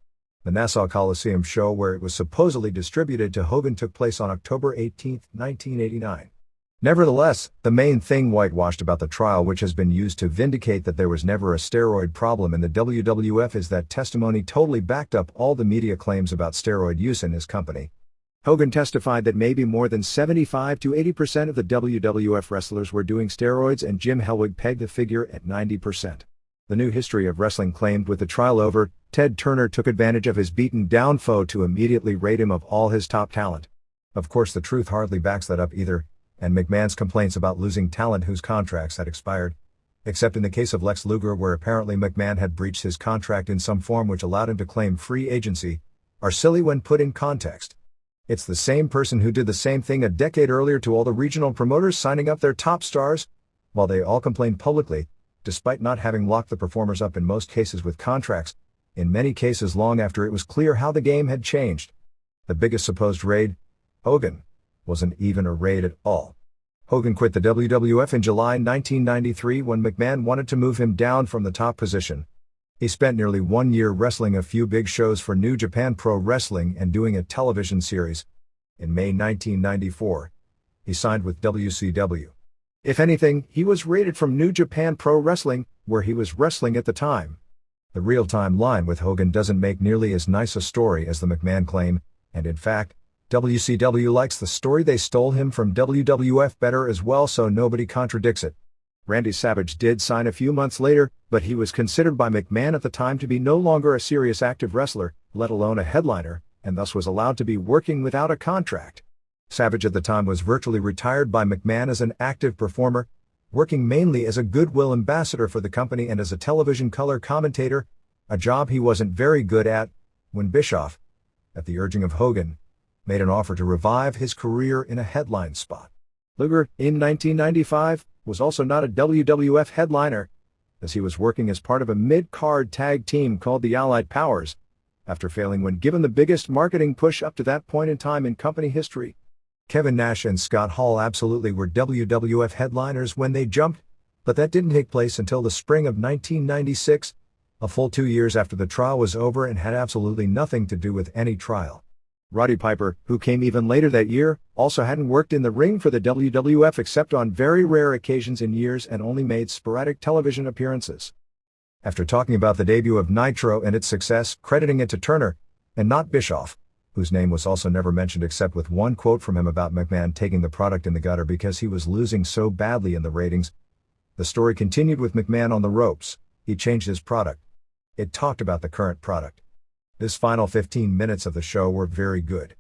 The Nassau Coliseum show where it was supposedly distributed to Hogan took place on October 18, 1989. Nevertheless, the main thing whitewashed about the trial, which has been used to vindicate that there was never a steroid problem in the WWF, is that testimony totally backed up all the media claims about steroid use in his company. Hogan testified that maybe more than 75 to 80% of the WWF wrestlers were doing steroids, and Jim Hellwig pegged the figure at 90%. The New History of Wrestling claimed with the trial over, Ted Turner took advantage of his beaten down foe to immediately rate him of all his top talent. Of course, the truth hardly backs that up either, and McMahon's complaints about losing talent whose contracts had expired, except in the case of Lex Luger, where apparently McMahon had breached his contract in some form which allowed him to claim free agency, are silly when put in context. It's the same person who did the same thing a decade earlier to all the regional promoters signing up their top stars, while they all complained publicly, despite not having locked the performers up in most cases with contracts, in many cases long after it was clear how the game had changed. The biggest supposed raid, Hogan, wasn't even a raid at all. Hogan quit the WWF in July 1993 when McMahon wanted to move him down from the top position. He spent nearly 1 year wrestling a few big shows for New Japan Pro Wrestling and doing a television series. In May 1994, he signed with WCW. If anything, he was rated from New Japan Pro Wrestling, where he was wrestling at the time. The real-time line with Hogan doesn't make nearly as nice a story as the McMahon claim, and in fact, WCW likes the story they stole him from WWF better as well, so nobody contradicts it. Randy Savage did sign a few months later, but he was considered by McMahon at the time to be no longer a serious active wrestler, let alone a headliner, and thus was allowed to be working without a contract. Savage at the time was virtually retired by McMahon as an active performer, working mainly as a goodwill ambassador for the company and as a television color commentator, a job he wasn't very good at, when Bischoff, at the urging of Hogan, made an offer to revive his career in a headline spot. Luger, in 1995, was also not a WWF headliner, as he was working as part of a mid-card tag team called the Allied Powers, after failing when given the biggest marketing push up to that point in time in company history. Kevin Nash and Scott Hall absolutely were WWF headliners when they jumped, but that didn't take place until the spring of 1996, a full 2 years after the trial was over and had absolutely nothing to do with any trial. Roddy Piper, who came even later that year, also hadn't worked in the ring for the WWF except on very rare occasions in years and only made sporadic television appearances. After talking about the debut of Nitro and its success, crediting it to Turner, and not Bischoff, whose name was also never mentioned except with one quote from him about McMahon taking the product in the gutter because he was losing so badly in the ratings, the story continued with McMahon on the ropes. He changed his product. It talked about the current product. This final 15 minutes of the show were very good.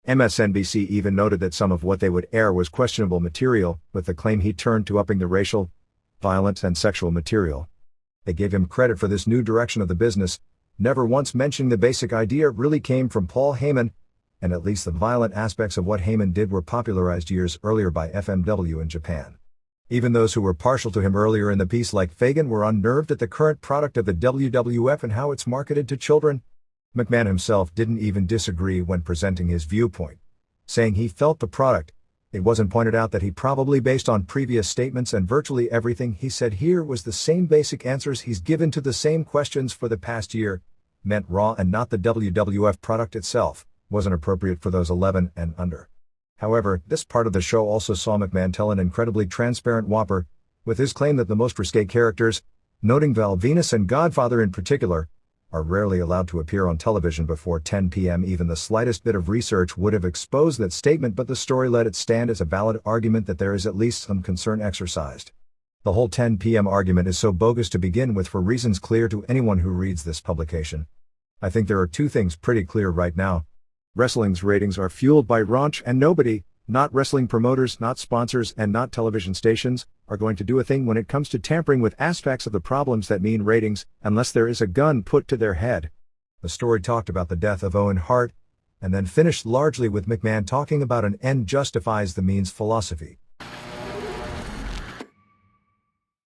MSNBC even noted that some of what they would air was questionable material, with the claim he turned to upping the racial, violent and sexual material. They gave him credit for this new direction of the business, never once mentioning the basic idea really came from Paul Heyman, and at least the violent aspects of what Heyman did were popularized years earlier by FMW in Japan. Even those who were partial to him earlier in the piece like Fagan were unnerved at the current product of the WWF and how it's marketed to children. McMahon himself didn't even disagree when presenting his viewpoint, saying he felt the product. It wasn't pointed out that he probably based on previous statements and virtually everything he said here was the same basic answers he's given to the same questions for the past year, meant Raw and not the WWF product itself, wasn't appropriate for those 11 and under. However, this part of the show also saw McMahon tell an incredibly transparent whopper, with his claim that the most risque characters, noting Val Venus and Godfather in particular, are rarely allowed to appear on television before 10 p.m. Even the slightest bit of research would have exposed that statement, but the story let it stand as a valid argument that there is at least some concern exercised. The whole 10 p.m. argument is so bogus to begin with for reasons clear to anyone who reads this publication. I think there are two things pretty clear right now. Wrestling's ratings are fueled by raunch, and nobody, not wrestling promoters, not sponsors, and not television stations, are going to do a thing when it comes to tampering with aspects of the problems that mean ratings, unless there is a gun put to their head. The story talked about the death of Owen Hart, and then finished largely with McMahon talking about an end justifies the means philosophy.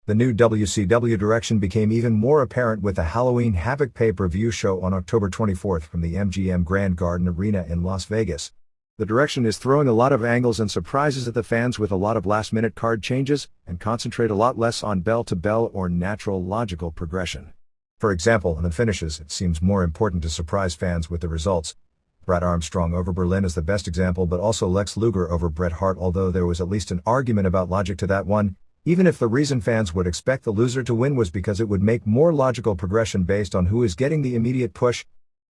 The new WCW direction became even more apparent with the Halloween Havoc pay-per-view show on October 24th from the MGM Grand Garden Arena in Las Vegas. The direction is throwing a lot of angles and surprises at the fans with a lot of last-minute card changes, and concentrate a lot less on bell-to-bell or natural logical progression. For example, in the finishes, it seems more important to surprise fans with the results. Brad Armstrong over Berlin is the best example, but also Lex Luger over Bret Hart, although there was at least an argument about logic to that one, even if the reason fans would expect the loser to win was because it would make more logical progression based on who is getting the immediate push.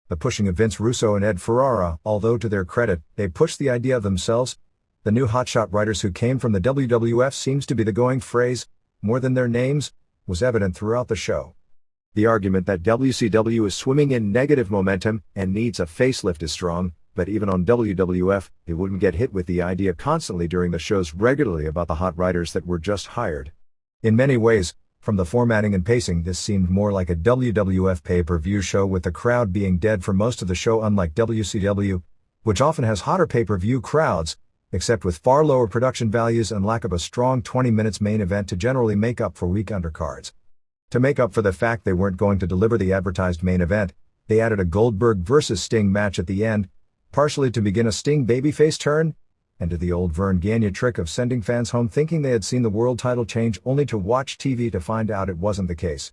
The pushing of Vince Russo and Ed Ferrara, although to their credit, they pushed the idea of themselves. The new hotshot writers who came from the WWF seems to be the going phrase, more than their names, was evident throughout the show. The argument that WCW is swimming in negative momentum and needs a facelift is strong, but even on WWF, it wouldn't get hit with the idea constantly during the shows regularly about the hot writers that were just hired. In many ways, from the formatting and pacing, this seemed more like a WWF pay-per-view show with the crowd being dead for most of the show, unlike WCW, which often has hotter pay-per-view crowds, except with far lower production values and lack of a strong 20 minutes main event to generally make up for weak undercards. To make up for the fact they weren't going to deliver the advertised main event, they added a Goldberg vs. Sting match at the end, partially to begin a Sting babyface turn, and to the old Vern Gagne trick of sending fans home thinking they had seen the world title change only to watch TV to find out it wasn't the case.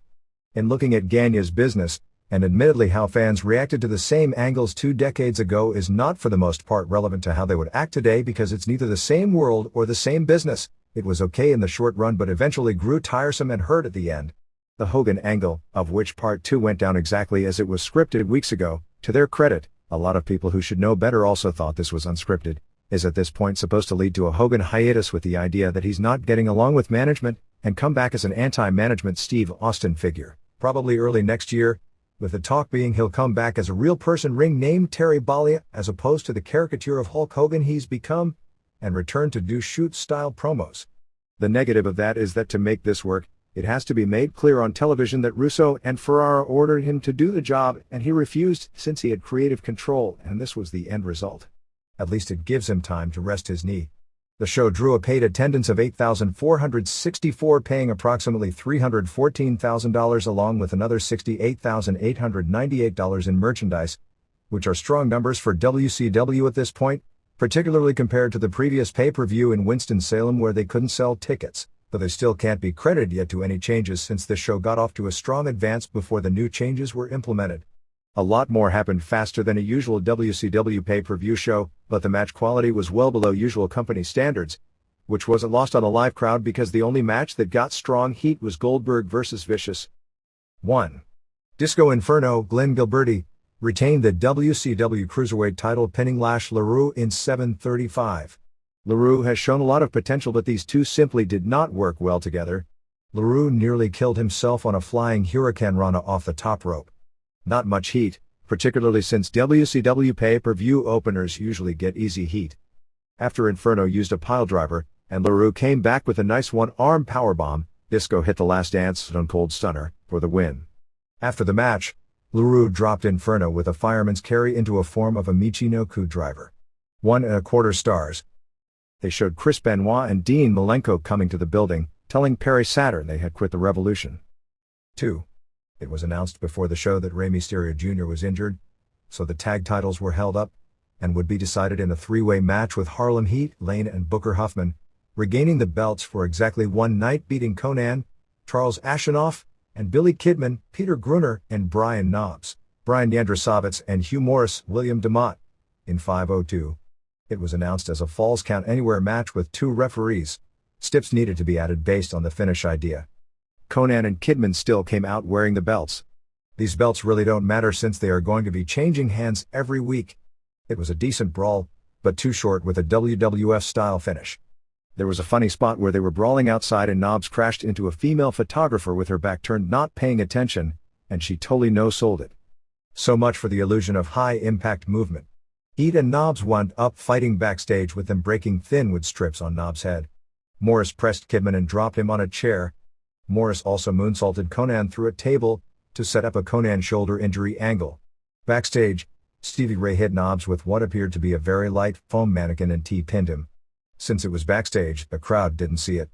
In looking at Gagne's business, and admittedly how fans reacted to the same angles 2 decades ago is not for the most part relevant to how they would act today because it's neither the same world or the same business. It was okay in the short run but eventually grew tiresome and hurt at the end. The Hogan angle, of which part 2 went down exactly as it was scripted weeks ago, to their credit, a lot of people who should know better also thought this was unscripted, is at this point supposed to lead to a Hogan hiatus with the idea that he's not getting along with management, and come back as an anti-management Steve Austin figure, probably early next year, with the talk being he'll come back as a real person ring named Terry Bollea as opposed to the caricature of Hulk Hogan he's become, and return to do shoot-style promos. The negative of that is that to make this work, it has to be made clear on television that Russo and Ferrara ordered him to do the job and he refused since he had creative control and this was the end result. At least it gives him time to rest his knee. The show drew a paid attendance of 8,464 paying approximately $314,000 along with another $68,898 in merchandise, which are strong numbers for WCW at this point, particularly compared to the previous pay-per-view in Winston-Salem where they couldn't sell tickets, though they still can't be credited yet to any changes since the show got off to a strong advance before the new changes were implemented. A lot more happened faster than a usual WCW pay-per-view show, but the match quality was well below usual company standards, which wasn't lost on the live crowd because the only match that got strong heat was Goldberg vs. Vicious. 1. Disco Inferno. Glenn Gilberti retained the WCW Cruiserweight title pinning Lash LaRue in 7:35. LaRue has shown a lot of potential but these two simply did not work well together. LaRue nearly killed himself on a flying Hurricane Rana off the top rope. Not much heat, particularly since WCW pay-per-view openers usually get easy heat. After Inferno used a piledriver, and LaRue came back with a nice one-arm powerbomb, Disco hit the Last Dance Stone Cold Stunner for the win. After the match, LaRue dropped Inferno with a fireman's carry into a form of a Michinoku driver. 1.25 stars. They showed Chris Benoit and Dean Malenko coming to the building, telling Perry Saturn they had quit the Revolution. 2. It was announced before the show that Rey Mysterio Jr. was injured, so the tag titles were held up, and would be decided in a 3-way match with Harlem Heat, Lane and Booker Huffman, regaining the belts for exactly one night beating Conan, Charles Ashenoff, and Billy Kidman, Peter Gruner, and Brian Knobbs, Brian Yandrasovitz and Hugh Morris, William DeMott, in 5:02. It was announced as a Falls Count Anywhere match with 2 referees. Steps needed to be added based on the finish idea. Conan and Kidman still came out wearing the belts. These belts really don't matter since they are going to be changing hands every week. It was a decent brawl, but too short with a WWF-style finish. There was a funny spot where they were brawling outside and Knobbs crashed into a female photographer with her back turned not paying attention, and she totally no-sold it. So much for the illusion of high-impact movement. Heat and Knobbs wound up fighting backstage with them breaking thin wood strips on Knobbs' head. Morris pressed Kidman and dropped him on a chair. Morris also moonsaulted Conan through a table to set up a Conan shoulder injury angle. Backstage, Stevie Ray hit Knobbs with what appeared to be a very light foam mannequin and T-pinned him. Since it was backstage, the crowd didn't see it.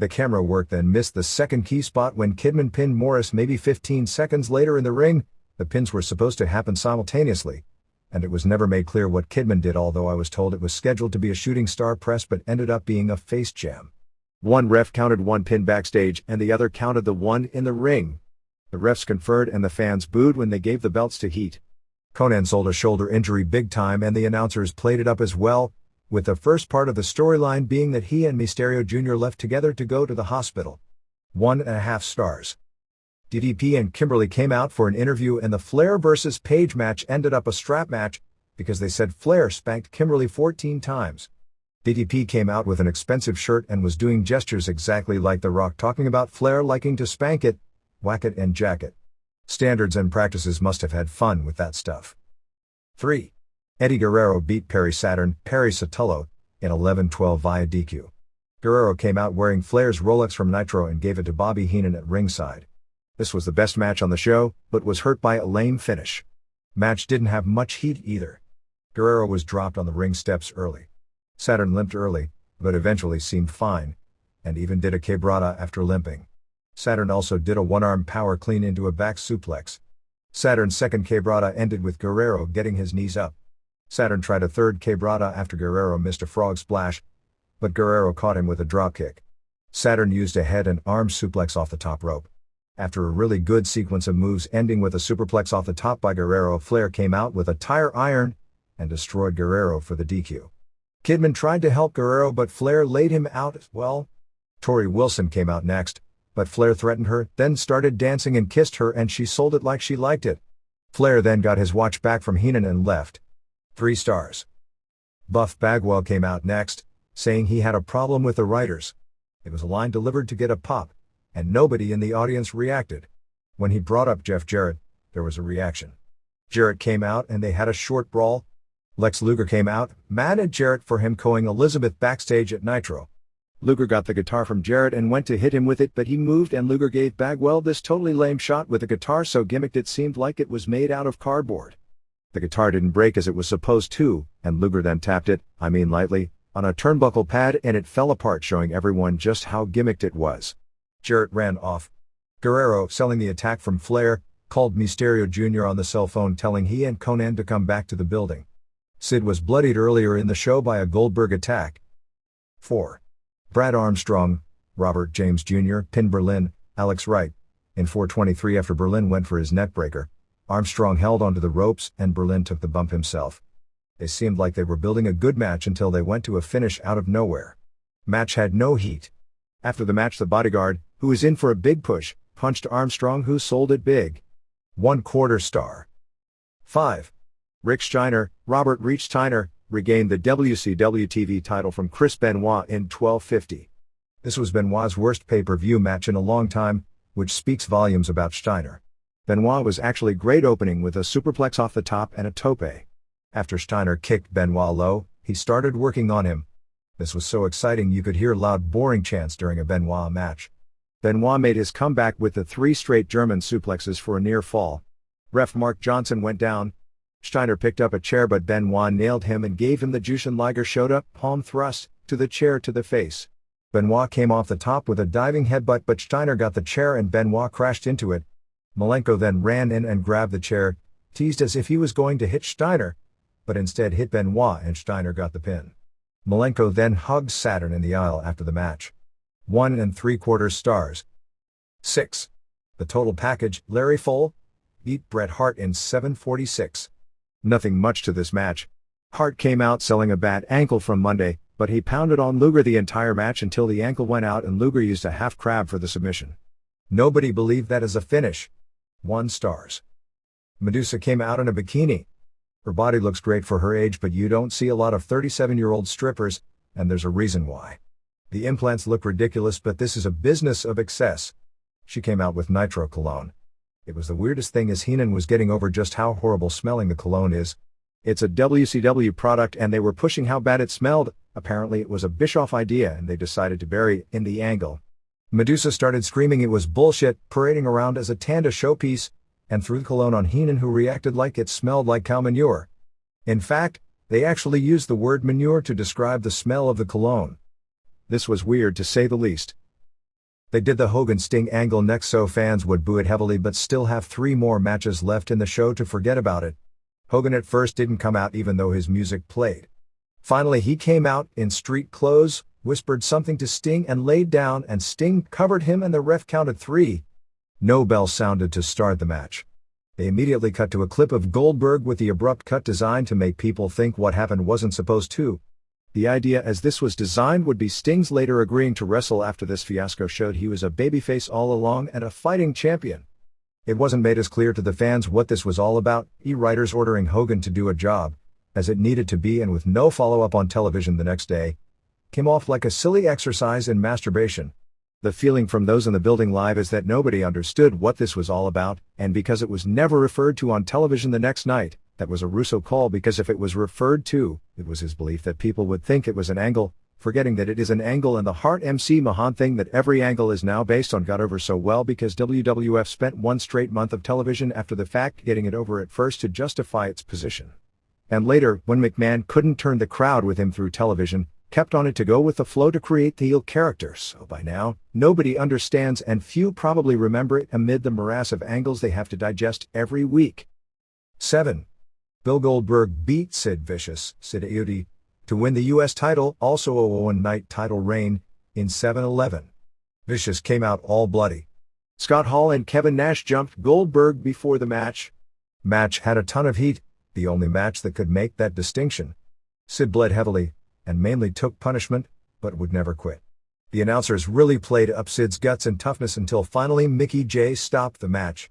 The camera work then missed the second key spot when Kidman pinned Morris maybe 15 seconds later in the ring. The pins were supposed to happen simultaneously, and it was never made clear what Kidman did, although I was told it was scheduled to be a shooting star press but ended up being a face jam. One ref counted one pin backstage and the other counted the one in the ring. The refs conferred and the fans booed when they gave the belts to Heat. Conan sold a shoulder injury big time and the announcers played it up as well, with the first part of the storyline being that he and Mysterio Jr. left together to go to the hospital. 1.5 stars. DDP and Kimberly came out for an interview and the Flair vs. Page match ended up a strap match because they said Flair spanked Kimberly 14 times. DDP came out with an expensive shirt and was doing gestures exactly like The Rock talking about Flair liking to spank it, whack it and jack it. Standards and practices must have had fun with that stuff. 3. Eddie Guerrero beat Perry Saturn, Perry Sotelo, in 11-12 via DQ. Guerrero came out wearing Flair's Rolex from Nitro and gave it to Bobby Heenan at ringside. This was the best match on the show, but was hurt by a lame finish. Match didn't have much heat either. Guerrero was dropped on the ring steps early. Saturn limped early, but eventually seemed fine, and even did a quebrada after limping. Saturn also did a one-arm power clean into a back suplex. Saturn's second quebrada ended with Guerrero getting his knees up. Saturn tried a third quebrada after Guerrero missed a frog splash, but Guerrero caught him with a dropkick. Saturn used a head and arm suplex off the top rope. After a really good sequence of moves ending with a superplex off the top by Guerrero, Flair came out with a tire iron and destroyed Guerrero for the DQ. Kidman tried to help Guerrero but Flair laid him out as well. Tori Wilson came out next, but Flair threatened her, then started dancing and kissed her and she sold it like she liked it. Flair then got his watch back from Heenan and left. 3 stars. Buff Bagwell came out next, saying he had a problem with the writers. It was a line delivered to get a pop, and nobody in the audience reacted. When he brought up Jeff Jarrett, there was a reaction. Jarrett came out and they had a short brawl. Lex Luger came out, mad at Jarrett for him calling Elizabeth backstage at Nitro. Luger got the guitar from Jarrett and went to hit him with it, but he moved and Luger gave Bagwell this totally lame shot with a guitar so gimmicked it seemed like it was made out of cardboard. The guitar didn't break as it was supposed to, and Luger then tapped it, lightly, on a turnbuckle pad and it fell apart, showing everyone just how gimmicked it was. Jarrett ran off. Guerrero, selling the attack from Flair, called Mysterio Jr. on the cell phone telling he and Conan to come back to the building. Sid was bloodied earlier in the show by a Goldberg attack. 4. Brad Armstrong, Robert James Jr., pinned Berlin, Alex Wright. In 4:23 after Berlin went for his neckbreaker, Armstrong held onto the ropes and Berlin took the bump himself. They seemed like they were building a good match until they went to a finish out of nowhere. Match had no heat. After the match the bodyguard, who was in for a big push, punched Armstrong who sold it big. 1/4 star. 5. Rick Steiner, Robert Reach Steiner, regained the WCW TV title from Chris Benoit in 12:50. This was Benoit's worst pay-per-view match in a long time, which speaks volumes about Steiner. Benoit was actually great opening with a superplex off the top and a tope. After Steiner kicked Benoit low, he started working on him. This was so exciting you could hear loud boring chants during a Benoit match. Benoit made his comeback with the 3 straight German suplexes for a near fall. Ref Mark Johnson went down. Steiner picked up a chair but Benoit nailed him and gave him the Jushin Liger Shota palm thrust to the chair to the face. Benoit came off the top with a diving headbutt but Steiner got the chair and Benoit crashed into it. Malenko then ran in and grabbed the chair, teased as if he was going to hit Steiner, but instead hit Benoit and Steiner got the pin. Malenko then hugged Saturn in the aisle after the match. 1 3/4 stars. 6. The Total Package, Larry Fole, beat Bret Hart in 7:46. Nothing much to this match. Hart came out selling a bad ankle from Monday, but he pounded on Luger the entire match until the ankle went out and Luger used a half crab for the submission. Nobody believed that as a finish. 1 stars. Medusa came out in a bikini. Her body looks great for her age but you don't see a lot of 37-year-old strippers, and there's a reason why. The implants look ridiculous but this is a business of excess. She came out with nitro cologne. It was the weirdest thing as Heenan was getting over just how horrible smelling the cologne is. It's a WCW product and they were pushing how bad it smelled. Apparently it was a Bischoff idea and they decided to bury it in the angle. Medusa started screaming it was bullshit, parading around as a Tanda showpiece, and threw the cologne on Heenan who reacted like it smelled like cow manure. In fact, they actually used the word manure to describe the smell of the cologne. This was weird to say the least. They did the Hogan Sting angle next so fans would boo it heavily but still have 3 more matches left in the show to forget about it. Hogan at first didn't come out even though his music played. Finally he came out in street clothes, whispered something to Sting and laid down and Sting covered him and the ref counted 3. No bell sounded to start the match. They immediately cut to a clip of Goldberg with the abrupt cut designed to make people think what happened wasn't supposed to. The idea as this was designed would be Sting's later agreeing to wrestle after this fiasco showed he was a babyface all along and a fighting champion. It wasn't made as clear to the fans what this was all about, writers ordering Hogan to do a job, as it needed to be and with no follow-up on television the next day, came off like a silly exercise in masturbation. The feeling from those in the building live is that nobody understood what this was all about, and because it was never referred to on television the next night, that was a Russo call because if it was referred to, it was his belief that people would think it was an angle, forgetting that it is an angle and the Hart MC Mahan thing that every angle is now based on got over so well because WWF spent 1 straight month of television after the fact getting it over at first to justify its position. And later, when McMahon couldn't turn the crowd with him through television, kept on it to go with the flow to create the heel character, so by now, nobody understands and few probably remember it amid the morass of angles they have to digest every week. 7. Bill Goldberg beat Sid Vicious, Sid Audi, to win the US title, also a one-night title reign, in 7-11. Vicious came out all bloody. Scott Hall and Kevin Nash jumped Goldberg before the match. Match had a ton of heat, the only match that could make that distinction. Sid bled heavily, and mainly took punishment, but would never quit. The announcers really played up Sid's guts and toughness until finally Mickey J stopped the match.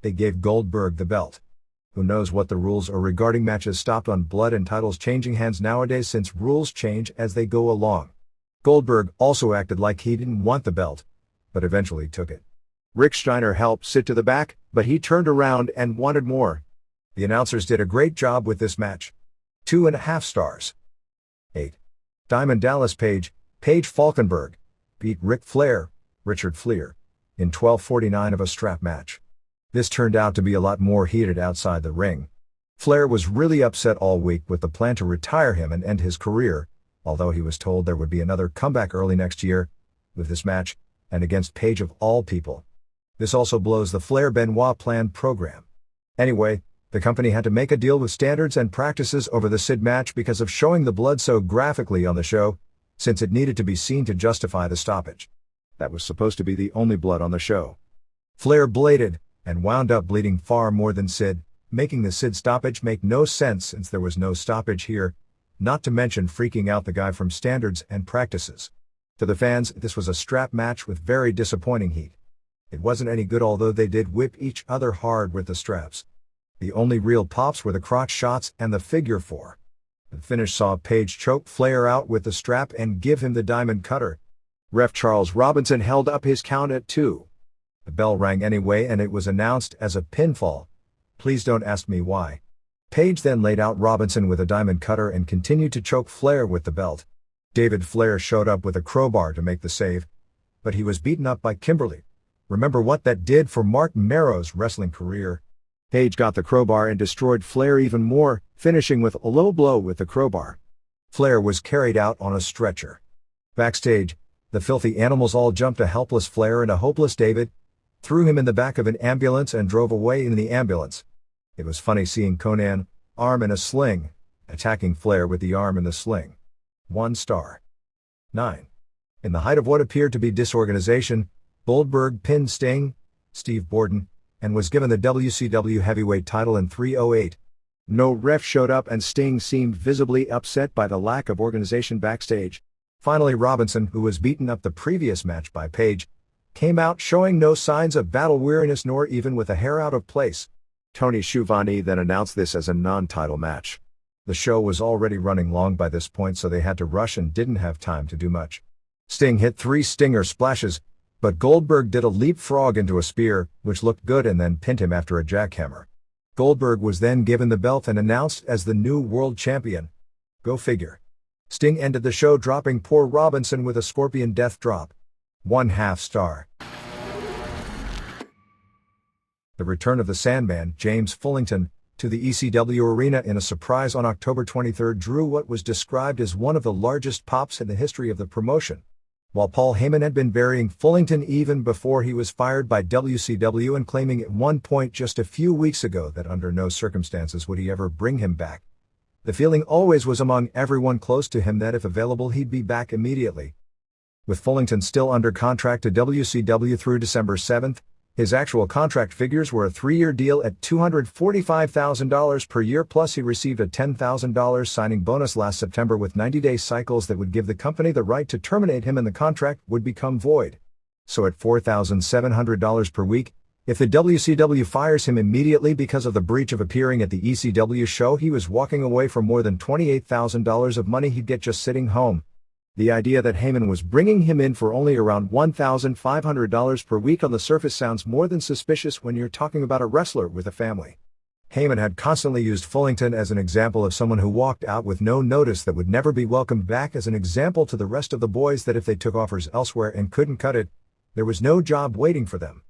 They gave Goldberg the belt. Who knows what the rules are regarding matches stopped on blood and titles changing hands nowadays, since rules change as they go along. Goldberg also acted like he didn't want the belt, but eventually took it. Rick Steiner helped Sid to the back, but he turned around and wanted more. The announcers did a great job with this match. 2.5 stars. 8. Diamond Dallas Page, Paige Falkenberg, beat Ric Flair, Richard Fliehr, in 12:49 of a strap match. This turned out to be a lot more heated outside the ring. Flair was really upset all week with the plan to retire him and end his career, although he was told there would be another comeback early next year, with this match, and against Page of all people. This also blows the Flair-Benoit planned program. Anyway, the company had to make a deal with standards and practices over the Sid match because of showing the blood so graphically on the show, since it needed to be seen to justify the stoppage. That was supposed to be the only blood on the show. Flair bladed, and wound up bleeding far more than Sid, making the Sid stoppage make no sense since there was no stoppage here, not to mention freaking out the guy from standards and practices. To the fans, this was a strap match with very disappointing heat. It wasn't any good, although they did whip each other hard with the straps. The only real pops were the crotch shots and the figure four. The finish saw Page choke Flair out with the strap and give him the diamond cutter. Ref Charles Robinson held up his count at 2. The bell rang anyway and it was announced as a pinfall. Please don't ask me why. Page then laid out Robinson with a diamond cutter and continued to choke Flair with the belt. David Flair showed up with a crowbar to make the save, but he was beaten up by Kimberly. Remember what that did for Mark Merrow's wrestling career. Page got the crowbar and destroyed Flair even more, finishing with a low blow with the crowbar. Flair was carried out on a stretcher. Backstage, the filthy animals all jumped a helpless Flair and a hopeless David, threw him in the back of an ambulance and drove away in the ambulance. It was funny seeing Conan, arm in a sling, attacking Flair with the arm in the sling. 1 star. 9. In the height of what appeared to be disorganization, Goldberg pinned Sting, Steve Borden, and was given the WCW heavyweight title in 3:08. No ref showed up and Sting seemed visibly upset by the lack of organization backstage. Finally, Robinson, who was beaten up the previous match by Page, came out showing no signs of battle weariness nor even with a hair out of place. Tony Schiavone then announced this as a non-title match. The show was already running long by this point, so they had to rush and didn't have time to do much. Sting hit 3 stinger splashes, but Goldberg did a leapfrog into a spear, which looked good, and then pinned him after a jackhammer. Goldberg was then given the belt and announced as the new world champion. Go figure. Sting ended the show dropping poor Robinson with a scorpion death drop. 1/2 star. The return of the Sandman, James Fullington, to the ECW arena in a surprise on October 23 drew what was described as one of the largest pops in the history of the promotion. While Paul Heyman had been burying Fullington even before he was fired by WCW and claiming at one point just a few weeks ago that under no circumstances would he ever bring him back, the feeling always was among everyone close to him that if available he'd be back immediately. With Fullington still under contract to WCW through December 7, his actual contract figures were a 3-year deal at $245,000 per year, plus he received a $10,000 signing bonus last September with 90-day cycles that would give the company the right to terminate him and the contract would become void. So at $4,700 per week, if the WCW fires him immediately because of the breach of appearing at the ECW show, he was walking away from more than $28,000 of money he'd get just sitting home. The idea that Heyman was bringing him in for only around $1,500 per week on the surface sounds more than suspicious when you're talking about a wrestler with a family. Heyman had constantly used Fullington as an example of someone who walked out with no notice that would never be welcomed back, as an example to the rest of the boys that if they took offers elsewhere and couldn't cut it, there was no job waiting for them.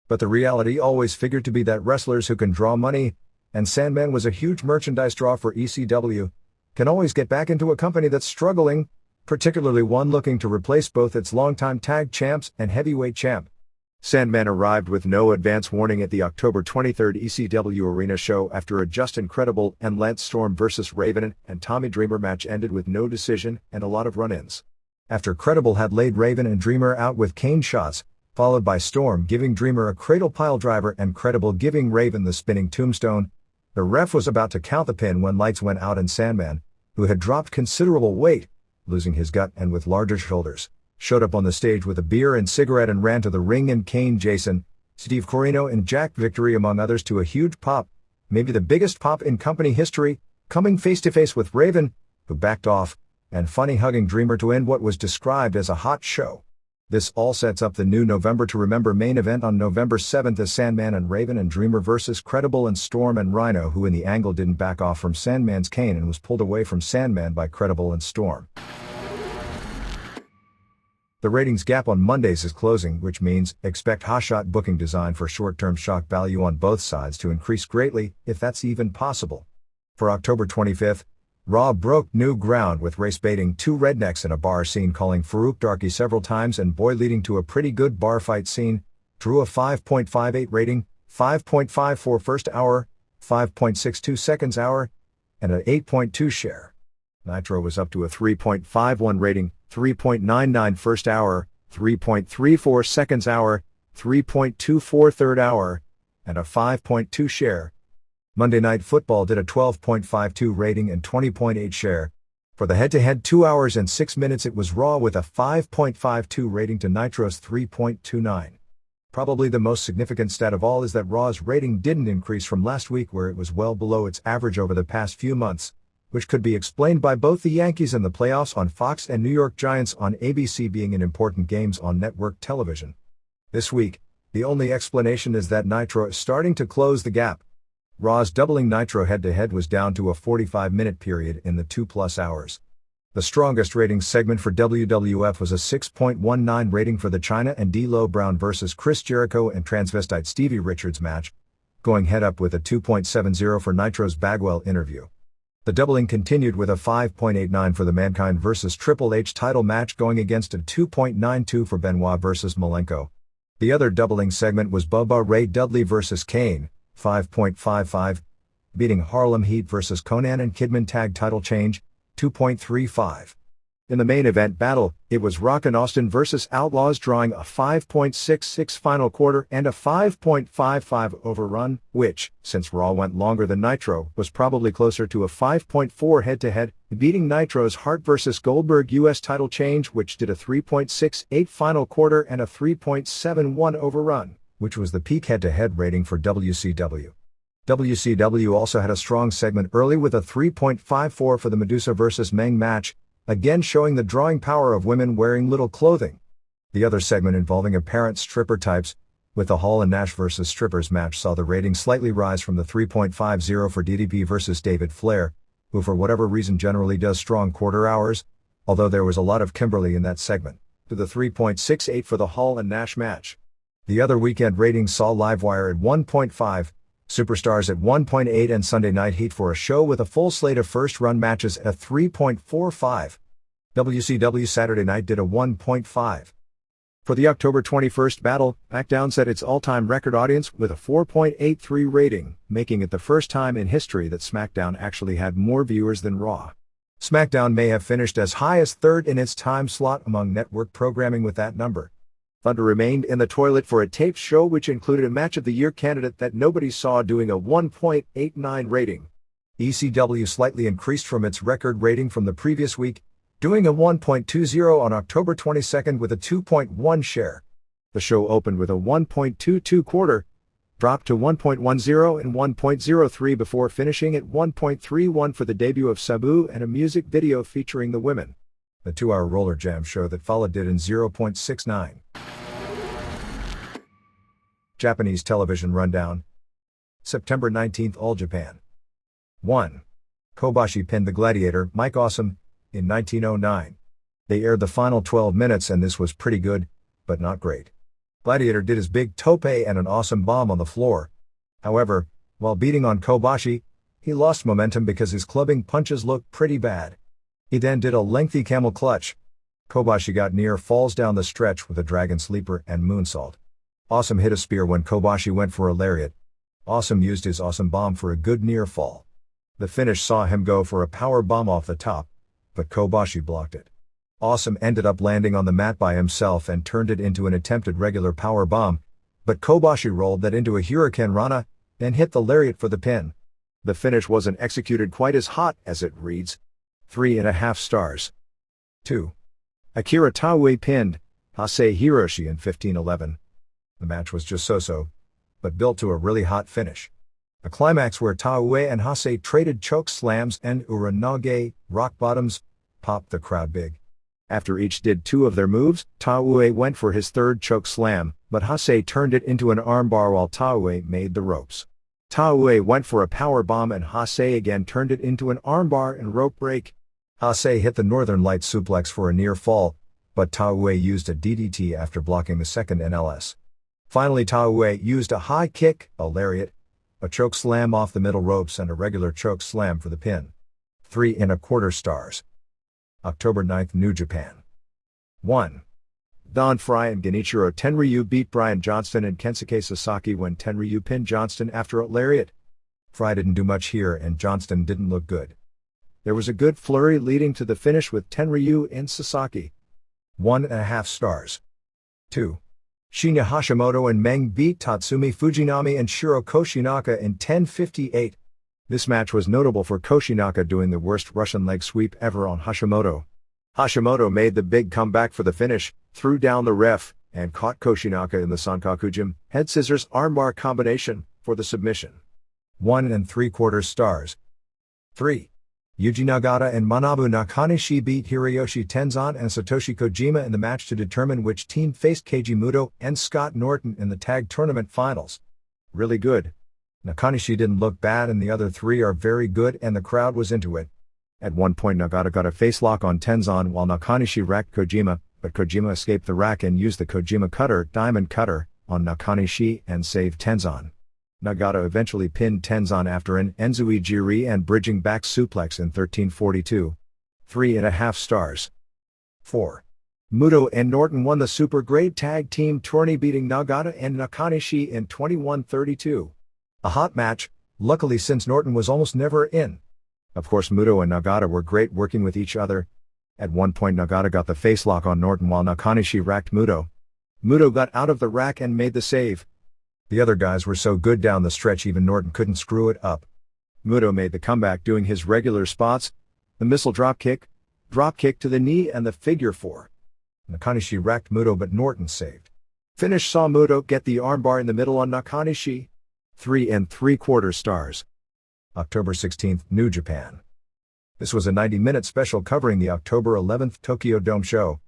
But the reality always figured to be that wrestlers who can draw money, and Sandman was a huge merchandise draw for ECW, can always get back into a company that's struggling, particularly one looking to replace both its longtime tag champs and heavyweight champ. Sandman arrived with no advance warning at the October 23 ECW Arena show after a just incredible and Lance Storm vs. Raven and Tommy Dreamer match ended with no decision and a lot of run-ins. After Credible had laid Raven and Dreamer out with cane shots, followed by Storm giving Dreamer a cradle pile driver and Credible giving Raven the spinning tombstone. The ref was about to count the pin when lights went out and SANDMAN, who had dropped considerable weight, losing his gut and with larger shoulders, showed up on the stage with a beer and cigarette and ran to the ring, and Kane, Jason, Steve Corino and Jack Victory among others to a huge pop, maybe the biggest pop in company history, coming face to face with Raven, who backed off, and funny hugging Dreamer to end what was described as a hot show. This all sets up the new November to Remember main event on November 7th as SANDMAN and Raven and Dreamer versus Credible and Storm and Rhino, who in the angle didn't back off from SANDMAN's cane and was pulled away from SANDMAN by Credible and Storm. The ratings gap on Mondays is closing, which means expect hotshot booking design for short-term shock value on both sides to increase greatly, if that's even possible. For October 25th, Raw broke new ground with race baiting two rednecks in a bar scene calling Farouk Darky several times and Boy leading to a pretty good bar fight scene, drew a 5.58 rating, 5.54 first hour, 5.62 seconds hour, and an 8.2 share. Nitro was up to a 3.51 rating, 3.99 first hour, 3.34 seconds hour, 3.24 third hour, and a 5.2 share. Monday Night Football did a 12.52 rating and 20.8 share. For the head-to-head 2 hours and 6 minutes it was Raw with a 5.52 rating to Nitro's 3.29. Probably the most significant stat of all is that Raw's rating didn't increase from last week, where it was well below its average over the past few months, which could be explained by both the Yankees and the playoffs on Fox and New York Giants on ABC being in important games on network television. This week, the only explanation is that Nitro is starting to close the gap. Raw's doubling Nitro head-to-head was down to a 45-minute period in the 2+ hours. The strongest ratings segment for WWF was a 6.19 rating for the Chyna and D'Lo Brown vs. Chris Jericho and transvestite Stevie Richards match, going head-up with a 2.70 for Nitro's Bagwell interview. The doubling continued with a 5.89 for the Mankind vs. Triple H title match, going against a 2.92 for Benoit vs. Malenko. The other doubling segment was Bubba Ray Dudley vs. Kane, 5.55, beating Harlem Heat vs. Conan and Kidman tag title change, 2.35. In the main event battle, it was Rockin' Austin vs. Outlaws, drawing a 5.66 final quarter and a 5.55 overrun, which, since Raw went longer than Nitro, was probably closer to a 5.4 head-to-head, beating Nitro's Hart vs. Goldberg US title change, which did a 3.68 final quarter and a 3.71 overrun, which was the peak head-to-head rating for WCW. WCW also had a strong segment early with a 3.54 for the Medusa vs. Meng match, again showing the drawing power of women wearing little clothing. The other segment, involving apparent stripper types, with the Hall and Nash vs. Strippers match, saw the rating slightly rise from the 3.50 for DDP vs. David Flair, who for whatever reason generally does strong quarter hours, although there was a lot of Kimberly in that segment, to the 3.68 for the Hall and Nash match. The other weekend ratings saw Livewire at 1.5, Superstars at 1.8 and Sunday Night Heat for a show with a full slate of first-run matches at 3.45. WCW Saturday Night did a 1.5. For the October 21st battle, SmackDown set its all-time record audience with a 4.83 rating, making it the first time in history that SmackDown actually had more viewers than Raw. SmackDown may have finished as high as third in its time slot among network programming with that number. Thunder remained in the toilet for a taped show which included a Match of the Year candidate that nobody saw, doing a 1.89 rating. ECW slightly increased from its record rating from the previous week, doing a 1.20 on October 22nd with a 2.1 share. The show opened with a 1.22 quarter, dropped to 1.10 and 1.03 before finishing at 1.31 for the debut of Sabu and a music video featuring the women. The 2-hour Roller Jam show that followed did in 0.69. Japanese television rundown. September 19th, All Japan. 1. Kobashi pinned the Gladiator, Mike Awesome, in 1909. They aired the final 12 minutes and this was pretty good, but not great. Gladiator did his big tope and an awesome bomb on the floor. However, while beating on Kobashi, he lost momentum because his clubbing punches looked pretty bad. He then did a lengthy camel clutch. Kobashi got near falls down the stretch with a dragon sleeper and moonsault. Awesome hit a spear when Kobashi went for a lariat. Awesome used his awesome bomb for a good near fall. The finish saw him go for a power bomb off the top, but Kobashi blocked it. Awesome ended up landing on the mat by himself and turned it into an attempted regular power bomb, but Kobashi rolled that into a Hurricane Rana, then hit the lariat for the pin. The finish wasn't executed quite as hot as it reads. 3.5 stars. 2. Akira Taue pinned Hasei Hiroshi in 15-11. The match was just so-so, but built to a really hot finish. A climax where Taue and Hasei traded choke slams and uranage, rock bottoms, popped the crowd big. After each did 2 of their moves, Taue went for his 3rd choke slam, but Hasei turned it into an armbar while Taue made the ropes. Taue went for a power bomb and Hasei again turned it into an armbar and rope break. Hasei hit the Northern Light suplex for a near fall, but Taue used a DDT after blocking the 2nd NLS. Finally Taue used a high kick, a lariat, a choke slam off the middle ropes and a regular choke slam for the pin. 3.25 stars. October 9th, New Japan. 1. Don Frye and Genichiro Tenryu beat Brian Johnston and Kensuke Sasaki when Tenryu pinned Johnston after a lariat. Frye didn't do much here and Johnston didn't look good. There was a good flurry leading to the finish with Tenryu and Sasaki. 1.5 stars. 2. Shinya Hashimoto and Meng beat Tatsumi Fujinami and Shiro Koshinaka in 10:58. This match was notable for Koshinaka doing the worst Russian leg sweep ever on Hashimoto. Hashimoto made the big comeback for the finish, threw down the ref, and caught Koshinaka in the Sankakujin head scissors armbar combination for the submission. 1.75 stars. 3. Yuji Nagata and Manabu Nakanishi beat Hiroyoshi Tenzan and Satoshi Kojima in the match to determine which team faced Keiji Muto and Scott Norton in the tag tournament finals. Really good. Nakanishi didn't look bad and the other 3 are very good and the crowd was into it. At one point Nagata got a face lock on Tenzan while Nakanishi racked Kojima, but Kojima escaped the rack and used the Kojima cutter, diamond cutter, on Nakanishi and saved Tenzan. Nagata eventually pinned Tenzan after an Enzui Jiri and bridging back suplex in 13:42. 3.5 stars. 4. Muto and Norton won the Super Grade Tag Team tourney beating Nagata and Nakanishi in 21:32. A hot match, luckily since Norton was almost never in. Of course Muto and Nagata were great working with each other. At one point Nagata got the face lock on Norton while Nakanishi racked Muto. Muto got out of the rack and made the save. The other guys were so good down the stretch even Norton couldn't screw it up. Muto made the comeback doing his regular spots, the missile drop kick to the knee and the figure 4. Nakanishi racked Muto but Norton saved. Finish saw Muto get the armbar in the middle on Nakanishi. 3.75 stars. October 16th, New Japan. This was a 90-minute special covering the October 11th Tokyo Dome show.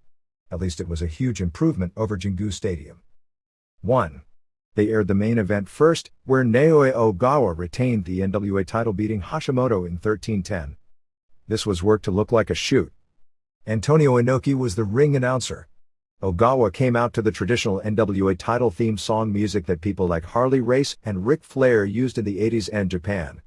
At least it was a huge improvement over Jingu Stadium. 1. They aired the main event first, where Naoya Ogawa retained the NWA title beating Hashimoto in 13:10. This was worked to look like a shoot. Antonio Inoki was the ring announcer. Ogawa came out to the traditional NWA title theme song music that people like Harley Race and Ric Flair used in the 80s and Japan.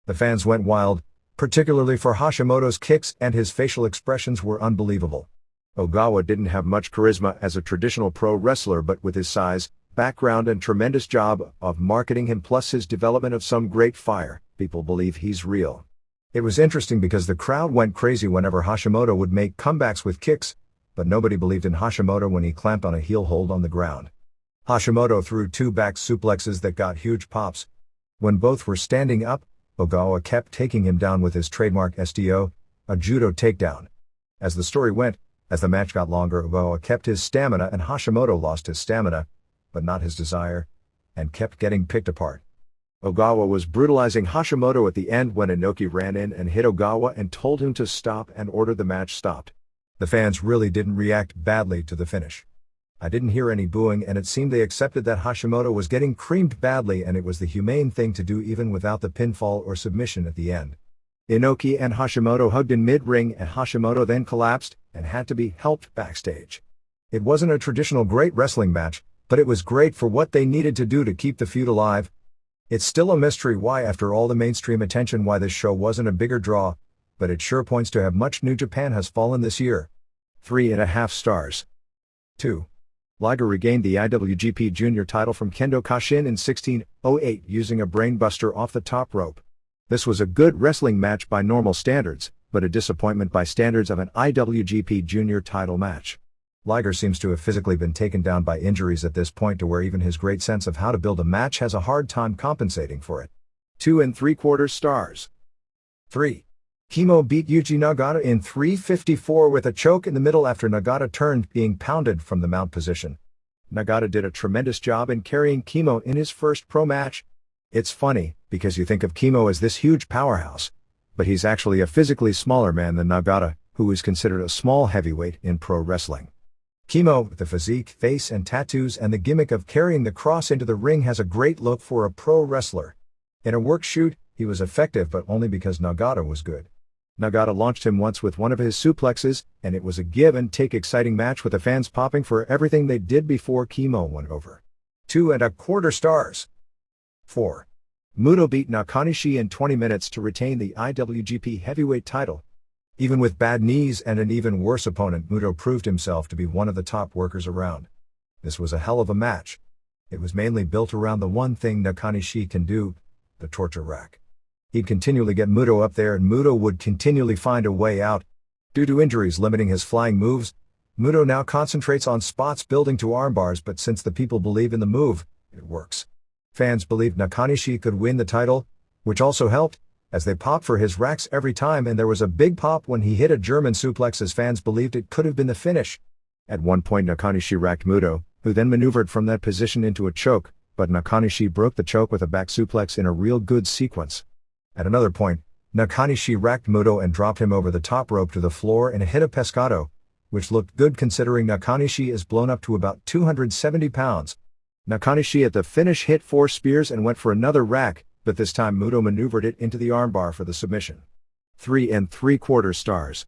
The fans went wild, particularly for Hashimoto's kicks, and his facial expressions were unbelievable. Ogawa didn't have much charisma as a traditional pro wrestler, but with his size, background and tremendous job of marketing him plus his development of some great fire, people believe he's real. It was interesting because the crowd went crazy whenever Hashimoto would make comebacks with kicks, but nobody believed in Hashimoto when he clamped on a heel hold on the ground. Hashimoto threw 2 back suplexes that got huge pops. When both were standing up, Ogawa kept taking him down with his trademark SDO, a judo takedown. As the story went, as the match got longer, Ogawa kept his stamina and Hashimoto lost his stamina, but not his desire, and kept getting picked apart. Ogawa was brutalizing Hashimoto at the end when Inoki ran in and hit Ogawa and told him to stop and ordered the match stopped. The fans really didn't react badly to the finish. I didn't hear any booing and it seemed they accepted that Hashimoto was getting creamed badly and it was the humane thing to do even without the pinfall or submission at the end. Inoki and Hashimoto hugged in mid-ring and Hashimoto then collapsed and had to be helped backstage. It wasn't a traditional great wrestling match, but it was great for what they needed to do to keep the feud alive. It's still a mystery why after all the mainstream attention why this show wasn't a bigger draw, but it sure points to how much New Japan has fallen this year. 3.5 stars. 2. Liger regained the IWGP Junior title from Kendo Kashin in 1608 using a brainbuster off the top rope. This was a good wrestling match by normal standards, but a disappointment by standards of an IWGP Junior title match. Liger seems to have physically been taken down by injuries at this point to where even his great sense of how to build a match has a hard time compensating for it. 2 3/4 stars. 3. Kimo beat Yuji Nagata in 3:54 with a choke in the middle after Nagata turned, being pounded from the mount position. Nagata did a tremendous job in carrying Kimo in his first pro match. It's funny, because you think of Kimo as this huge powerhouse, but he's actually a physically smaller man than Nagata, who is considered a small heavyweight in pro wrestling. Kimo, with the physique, face and tattoos and the gimmick of carrying the cross into the ring, has a great look for a pro wrestler. In a work shoot, he was effective but only because Nagata was good. Nagata launched him once with one of his suplexes, and it was a give-and-take exciting match with the fans popping for everything they did before Kimo went over. 2 1/4 stars. 4. Muto beat Nakanishi in 20 minutes to retain the IWGP Heavyweight title. Even with bad knees and an even worse opponent, Muto proved himself to be one of the top workers around. This was a hell of a match. It was mainly built around the one thing Nakanishi can do, the torture rack. He'd continually get Muto up there and Muto would continually find a way out. Due to injuries limiting his flying moves, Muto now concentrates on spots building to armbars, but since the people believe in the move, it works. Fans believed Nakanishi could win the title, which also helped, as they popped for his racks every time, and there was a big pop when he hit a German suplex as fans believed it could have been the finish. At one point Nakanishi racked Muto, who then maneuvered from that position into a choke, but Nakanishi broke the choke with a back suplex in a real good sequence. At another point, Nakanishi racked Muto and dropped him over the top rope to the floor in a hit of pescado, which looked good considering Nakanishi is blown up to about 270 pounds. Nakanishi at the finish hit 4 spears and went for another rack, but this time Muto maneuvered it into the armbar for the submission. 3 3/4 stars.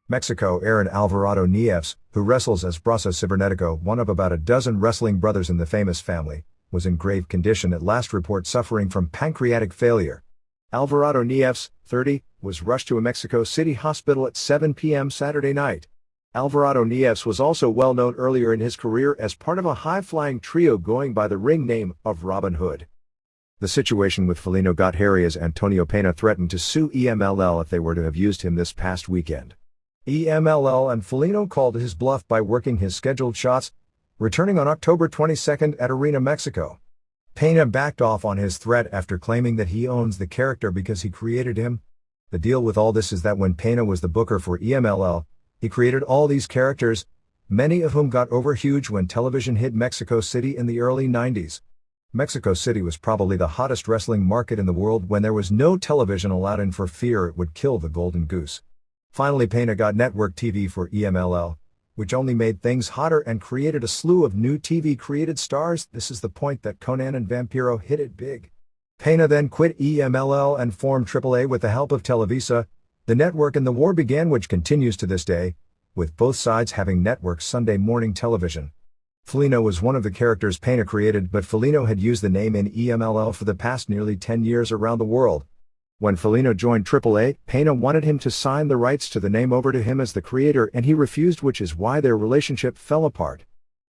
Mexico. Aaron Alvarado Nieves, who wrestles as Brazo Cibernetico, one of about a dozen wrestling brothers in the famous family, was in grave condition at last report, suffering from pancreatic failure. Alvarado Nieves, 30, was rushed to a Mexico City hospital at 7 p.m. Saturday night. Alvarado Nieves was also well known earlier in his career as part of a high-flying trio going by the ring name of Robin Hood. The situation with Felino got hairy as Antonio Pena threatened to sue EMLL if they were to have used him this past weekend. EMLL and Felino called his bluff by working his scheduled shots, returning on October 22 at Arena Mexico. Pena backed off on his threat after claiming that he owns the character because he created him. The deal with all this is that when Pena was the booker for EMLL, he created all these characters, many of whom got over huge when television hit Mexico City in the early 90s. Mexico City was probably the hottest wrestling market in the world when there was no television allowed in for fear it would kill the golden goose. Finally Pena got network TV for EMLL, which only made things hotter and created a slew of new TV-created stars. This is the point that Conan and Vampiro hit it big. Pena then quit EMLL and formed AAA with the help of Televisa, the network, and the war began, which continues to this day, with both sides having network Sunday morning television. Felino was one of the characters Pena created, but Felino had used the name in EMLL for the past nearly 10 years around the world. When Felino joined AAA, Pena wanted him to sign the rights to the name over to him as the creator, and he refused, which is why their relationship fell apart.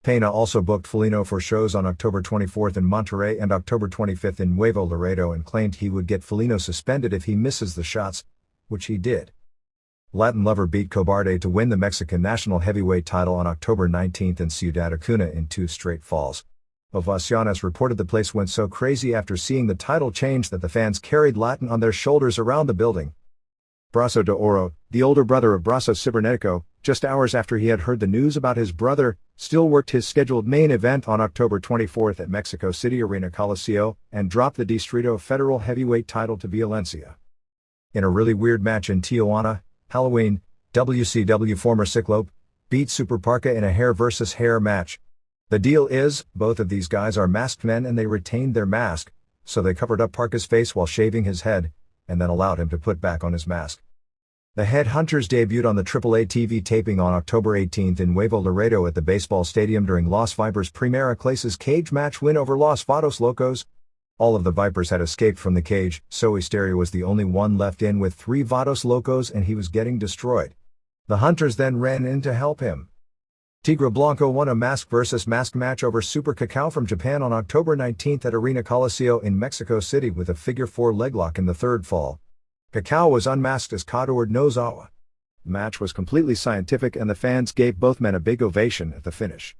Pena also booked Felino for shows on October 24 in Monterrey and October 25 in Nuevo Laredo and claimed he would get Felino suspended if he misses the shots, which he did. Latin Lover beat Cobarde to win the Mexican national heavyweight title on October 19 in Ciudad Acuna in 2 straight falls. Ovaciones reported the place went so crazy after seeing the title change that the fans carried Latin on their shoulders around the building. Brazo de Oro, the older brother of Brazo Cibernetico, just hours after he had heard the news about his brother, still worked his scheduled main event on October 24 at Mexico City Arena Coliseo and dropped the Distrito Federal heavyweight title to Violencia. In a really weird match in Tijuana, Halloween, WCW former Cyclope beat Super Parka in a hair versus hair match. The deal is, both of these guys are masked men and they retained their mask, so they covered up Parka's face while shaving his head, and then allowed him to put back on his mask. The Headhunters debuted on the AAA TV taping on October 18 in Nuevo Laredo at the baseball stadium during Los Vipers' Primera Clase's cage match win over Los Vados Locos. All of the Vipers had escaped from the cage, so Hysteria was the only one left in with 3 Vados Locos and he was getting destroyed. The Hunters then ran in to help him. Tigre Blanco won a mask versus mask match over Super Cacao from Japan on October 19 at Arena Coliseo in Mexico City with a figure 4 leglock in the 3rd fall, Kakao was unmasked as Kadour Nozawa. The match was completely scientific and the fans gave both men a big ovation at the finish.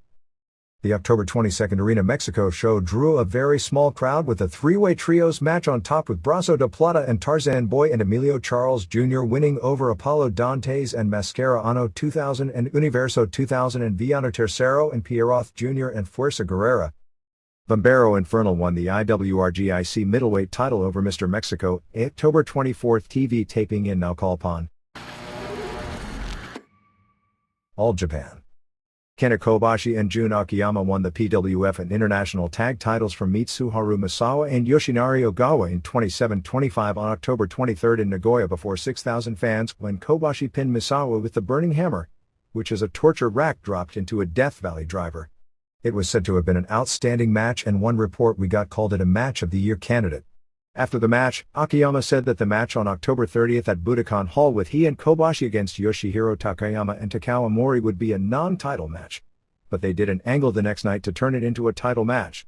The October 22nd Arena Mexico show drew a very small crowd with a three-way trios match on top with Brazo de Plata and Tarzan Boy and Emilio Charles Jr. winning over Apollo Dantes and Mascara Ano 2000 and Universo 2000 and Villano Tercero and Pierroth Jr. and Fuerza Guerrera. Bombero Infernal won the IWRGIC middleweight title over Mr. Mexico, October 24th TV taping in Naucalpan. All Japan. Kenta Kobashi and Jun Akiyama won the PWF and International Tag titles from Mitsuharu Misawa and Yoshinari Ogawa in 27-25 on October 23 in Nagoya before 6,000 fans when Kobashi pinned Misawa with the Burning Hammer, which is a torture rack dropped into a Death Valley driver. It was said to have been an outstanding match and one report we got called it a Match of the Year candidate. After the match, Akiyama said that the match on October 30th at Budokan Hall with he and Kobashi against Yoshihiro Takayama and Takao Mori would be a non-title match. But they did an angle the next night to turn it into a title match.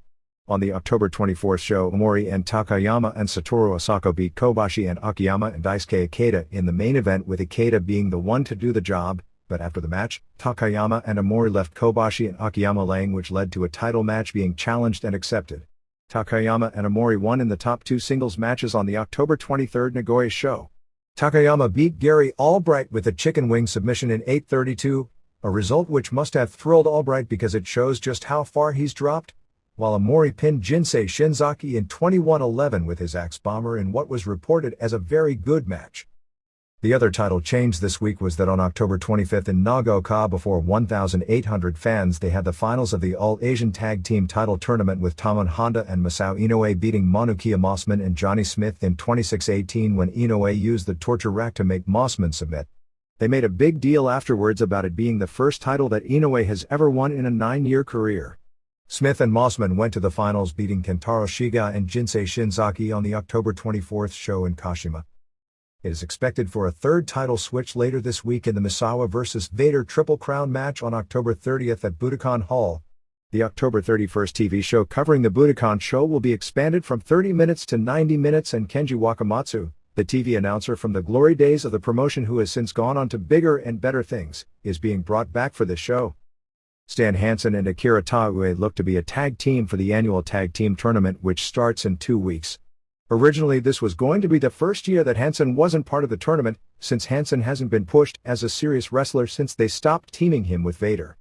On the October 24th show, Mori and Takayama and Satoru Asako beat Kobashi and Akiyama and Daisuke Ikeda in the main event with Ikeda being the one to do the job, but after the match, Takayama and Mori left Kobashi and Akiyama laying which led to a title match being challenged and accepted. Takayama and Mori won in the top two singles matches on the October 23rd Nagoya show. Takayama beat Gary Albright with a chicken wing submission in 8:32, a result which must have thrilled Albright because it shows just how far he's dropped, while Mori pinned Jinsei Shinzaki in 21:11 with his axe bomber in what was reported as a very good match. The other title change this week was that on October 25th in Nagaoka before 1,800 fans they had the finals of the All-Asian Tag Team title tournament with Tamon Honda and Masao Inoue beating Manukia Mossman and Johnny Smith in 26:18 when Inoue used the torture rack to make Mossman submit. They made a big deal afterwards about it being the first title that Inoue has ever won in a 9-year career. Smith and Mossman went to the finals beating Kentaro Shiga and Jinsei Shinzaki on the October 24th show in Kashima. It is expected for a third title switch later this week in the Misawa vs. Vader Triple Crown match on October 30th at Budokan Hall. The October 31st TV show covering the Budokan show will be expanded from 30 minutes to 90 minutes and Kenji Wakamatsu, the TV announcer from the glory days of the promotion who has since gone on to bigger and better things, is being brought back for this show. Stan Hansen and Akira Taue look to be a tag team for the annual tag team tournament which starts in 2 weeks. Originally this was going to be the first year that Hansen wasn't part of the tournament, since Hansen hasn't been pushed as a serious wrestler since they stopped teaming him with Vader.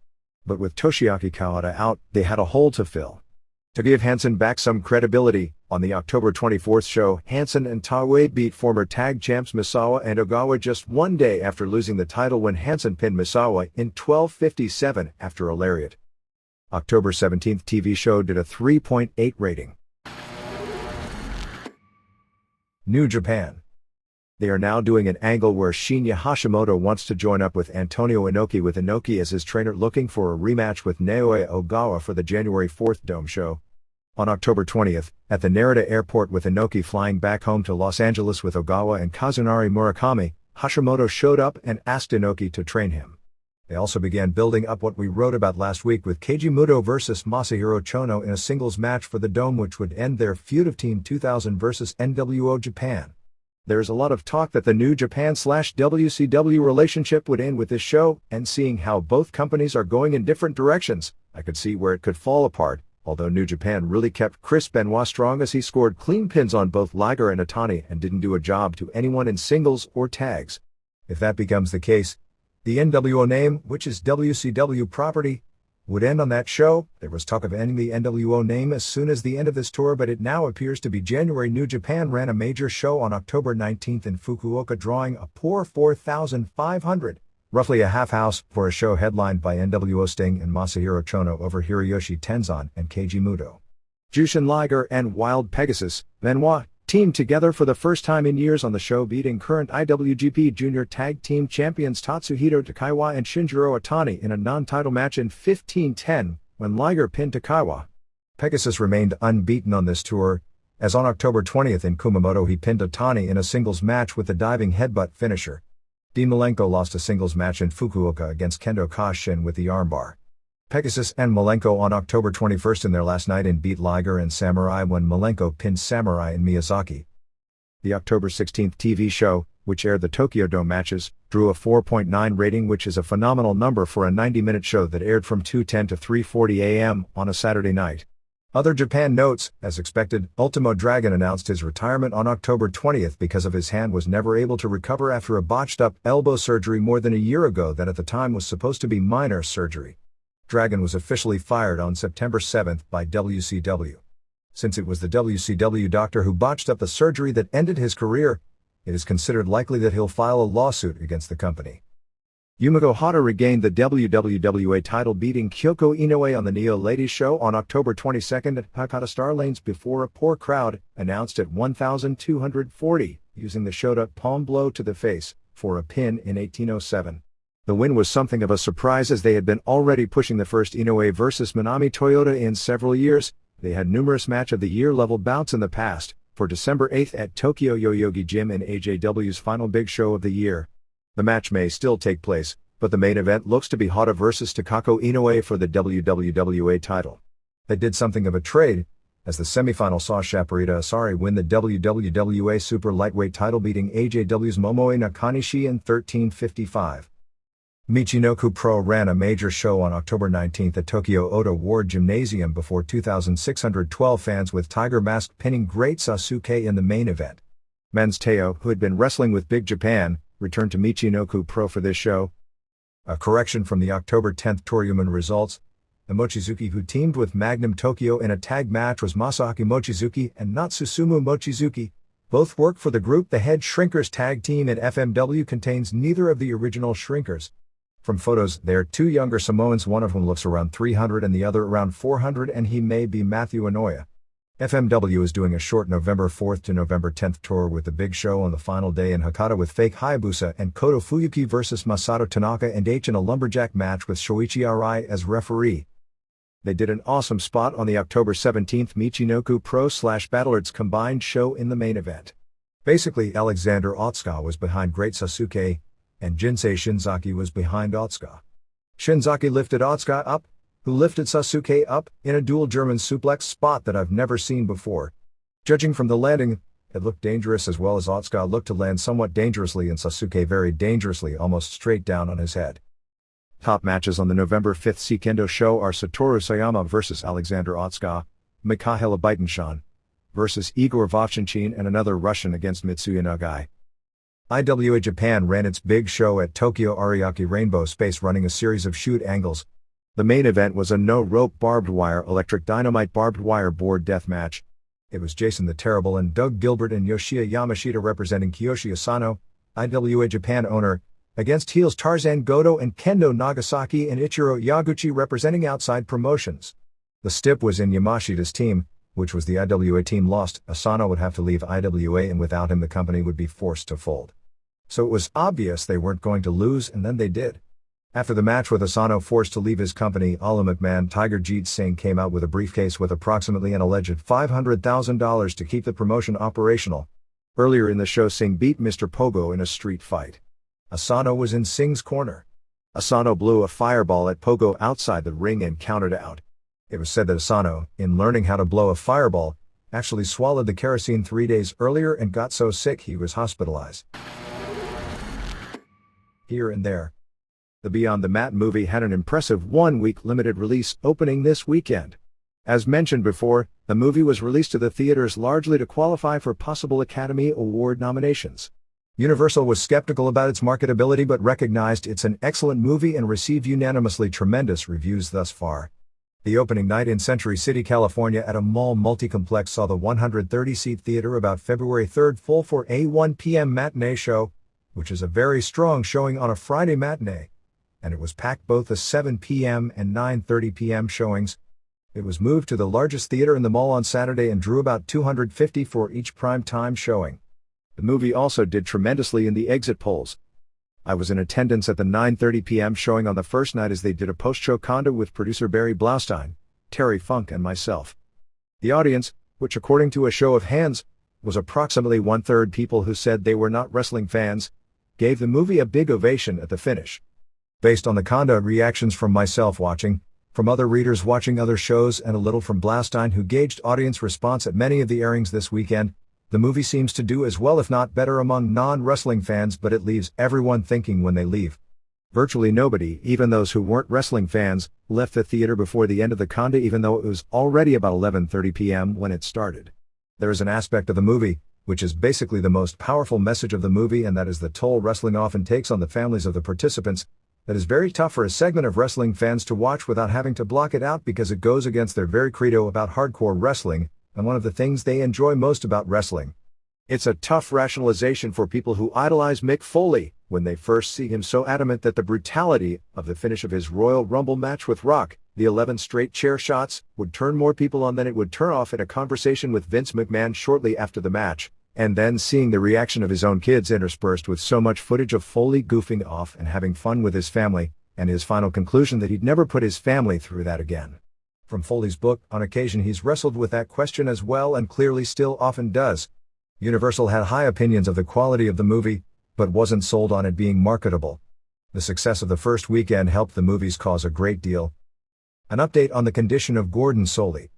But with Toshiaki Kawada out, they had a hole to fill. To give Hansen back some credibility, on the October 24th show, Hansen and Taue beat former tag champs Misawa and Ogawa just one day after losing the title when Hansen pinned Misawa in 12:57 after a lariat. October 17th TV show did a 3.8 rating. New Japan. They are now doing an angle where Shinya Hashimoto wants to join up with Antonio Inoki with Inoki as his trainer looking for a rematch with Naoya Ogawa for the January 4th Dome show. On October 20th, at the Narita airport with Inoki flying back home to Los Angeles with Ogawa and Kazunari Murakami, Hashimoto showed up and asked Inoki to train him. They also began building up what we wrote about last week with Keiji Muto vs. Masahiro Chono in a singles match for the Dome which would end their feud of Team 2000 vs. NWO Japan. There is a lot of talk that the New Japan/WCW relationship would end with this show, and seeing how both companies are going in different directions, I could see where it could fall apart, although New Japan really kept Chris Benoit strong as he scored clean pins on both Liger and Otani and didn't do a job to anyone in singles or tags. If that becomes the case, the NWO name, which is WCW property, would end on that show. There was talk of ending the NWO name as soon as the end of this tour, but it now appears to be January. New Japan ran a major show on October 19th in Fukuoka drawing a poor 4,500, roughly a half house, for a show headlined by NWO Sting and Masahiro Chono over Hiroyoshi Tenzan and Keiji Muto. Jushin Liger and Wild Pegasus, Benoit, teamed together for the first time in years on the show, beating current IWGP Junior Tag Team Champions Tatsuhito Takaiwa and Shinjiro Otani in a non-title match in 15:10 when Liger pinned Takaiwa. Pegasus remained unbeaten on this tour, as on October 20th in Kumamoto he pinned Otani in a singles match with a diving headbutt finisher. Dean Malenko lost a singles match in Fukuoka against Kendo Kashin with the armbar. Pegasus and Malenko on October 21st in their last night in beat Liger and Samurai when Malenko pinned Samurai in Miyazaki. The October 16th TV show, which aired the Tokyo Dome matches, drew a 4.9 rating, which is a phenomenal number for a 90-minute show that aired from 2:10 to 3:40 a.m. on a Saturday night. Other Japan notes: as expected, Ultimo Dragon announced his retirement on October 20th because of his hand was never able to recover after a botched-up elbow surgery more than a year ago that at the time was supposed to be minor surgery. Dragon was officially fired on September 7th by WCW. Since it was the WCW doctor who botched up the surgery that ended his career, it is considered likely that he'll file a lawsuit against the company. Yumiko Hata regained the WWA title, beating Kyoko Inoue on the Neo Ladies show on October 22nd at Hakata Star Lanes before a poor crowd, announced at 1,240, using the Shota palm blow to the face for a pin in 1807. The win was something of a surprise as they had been already pushing the first Inoue vs Manami Toyota in several years. They had numerous match of the year level bouts in the past, for December 8th at Tokyo Yoyogi Gym in AJW's final big show of the year. The match may still take place, but the main event looks to be Hata vs Takako Inoue for the WWA title. They did something of a trade, as the semifinal saw Shaparita Asari win the WWA Super Lightweight title, beating AJW's Momoe Nakanishi in 13:55. Michinoku Pro ran a major show on October 19th at Tokyo Ota Ward Gymnasium before 2,612 fans, with Tiger Mask pinning Great Sasuke in the main event. Men's Teo, who had been wrestling with Big Japan, returned to Michinoku Pro for this show. A correction from the October 10th Toryuman results: the Mochizuki who teamed with Magnum Tokyo in a tag match was Masaki Mochizuki and not Susumu Mochizuki. Both work for the group. The Head Shrinkers tag team in FMW contains neither of the original Shrinkers. From photos, they are two younger Samoans, one of whom looks around 300 and the other around 400, and he may be Matthew Inoue. FMW is doing a short November 4th to November 10th tour with the big show on the final day in Hakata with Fake Hayabusa and Koto Fuyuki vs Masato Tanaka and H in a lumberjack match with Shoichi Arai as referee. They did an awesome spot on the October 17th Michinoku Pro/Battlerds combined show in the main event. Basically, Alexander Otsuka was behind Great Sasuke, and Jinsei Shinzaki was behind Otsuka. Shinzaki lifted Otsuka up, who lifted Sasuke up, in a dual German suplex spot that I've never seen before. Judging from the landing, it looked dangerous, as well as Otsuka looked to land somewhat dangerously and Sasuke very dangerously, almost straight down on his head. Top matches on the November 5th Seikendo show are Satoru Sayama vs Alexander Otsuka, Mikhail Baitenshan vs Igor Vovchinchin, and another Russian against Mitsuya Nagai. IWA Japan ran its big show at Tokyo Ariake Rainbow Space, running a series of shoot angles. The main event was a no-rope barbed wire electric dynamite barbed wire board death match. It was Jason the Terrible and Doug Gilbert and Yoshia Yamashita representing Kiyoshi Asano, IWA Japan owner, against heels Tarzan Goto and Kendo Nagasaki and Ichiro Yaguchi representing Outside Promotions. The stip was in Yamashita's team, which was the IWA team, lost. Asano would have to leave IWA, and without him the company would be forced to fold. So it was obvious they weren't going to lose, and then they did. After the match with Asano forced to leave his company, Ala McMahon Tiger Jeet Singh came out with a briefcase with approximately an alleged $500,000 to keep the promotion operational. Earlier in the show, Singh beat Mr. Pogo in a street fight. Asano was in Singh's corner. Asano blew a fireball at Pogo outside the ring and countered out. It was said that Asano, in learning how to blow a fireball, actually swallowed the kerosene 3 days earlier and got so sick he was hospitalized. Here and there. The Beyond the Mat movie had an impressive one-week limited release opening this weekend. As mentioned before, the movie was released to the theaters largely to qualify for possible Academy Award nominations. Universal was skeptical about its marketability but recognized it's an excellent movie and received unanimously tremendous reviews thus far. The opening night in Century City, California at a mall multi-complex saw the 130-seat theater about February 3rd full for a 1 p.m. matinee show, which is a very strong showing on a Friday matinee, and it was packed both the 7 p.m. and 9:30 p.m. showings. It was moved to the largest theater in the mall on Saturday and drew about 250 for each prime-time showing. The movie also did tremendously in the exit polls. I was in attendance at the 9:30 p.m. showing on the first night as they did a post-show condo with producer Barry Blaustein, Terry Funk and myself. The audience, which according to a show of hands, was approximately 1/3 people who said they were not wrestling fans, gave the movie a big ovation at the finish. Based on the condo reactions from myself watching, from other readers watching other shows, and a little from Blaustein who gauged audience response at many of the airings this weekend, The movie seems to do as well if not better among non-wrestling fans, but it leaves everyone thinking when they leave. Virtually nobody, even those who weren't wrestling fans, left the theater before the end of the conda, even though it was already about 11:30 p.m. when it started. There is an aspect of the movie, which is basically the most powerful message of the movie, and that is the toll wrestling often takes on the families of the participants. That is very tough for a segment of wrestling fans to watch without having to block it out, because it goes against their very credo about hardcore wrestling, and one of the things they enjoy most about wrestling. It's a tough rationalization for people who idolize Mick Foley, when they first see him so adamant that the brutality of the finish of his Royal Rumble match with Rock, the 11 straight chair shots, would turn more people on than it would turn off in a conversation with Vince McMahon shortly after the match, and then seeing the reaction of his own kids interspersed with so much footage of Foley goofing off and having fun with his family, and his final conclusion that he'd never put his family through that again. From Foley's book, on occasion he's wrestled with that question as well, and clearly still often does. Universal had high opinions of the quality of the movie, but wasn't sold on it being marketable. The success of the first weekend helped the movie's cause a great deal. An update on the condition of Gordon Solie.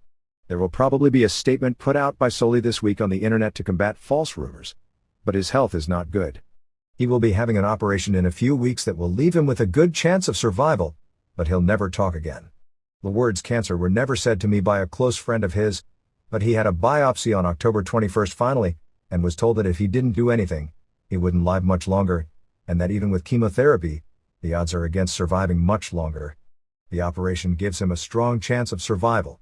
There will probably be a statement put out by Solie this week on the internet to combat false rumors. But his health is not good. He will be having an operation in a few weeks that will leave him with a good chance of survival, but he'll never talk again. The words cancer were never said to me by a close friend of his, but he had a biopsy on October 21st finally, and was told that if he didn't do anything, he wouldn't live much longer, and that even with chemotherapy, the odds are against surviving much longer. The operation gives him a strong chance of survival.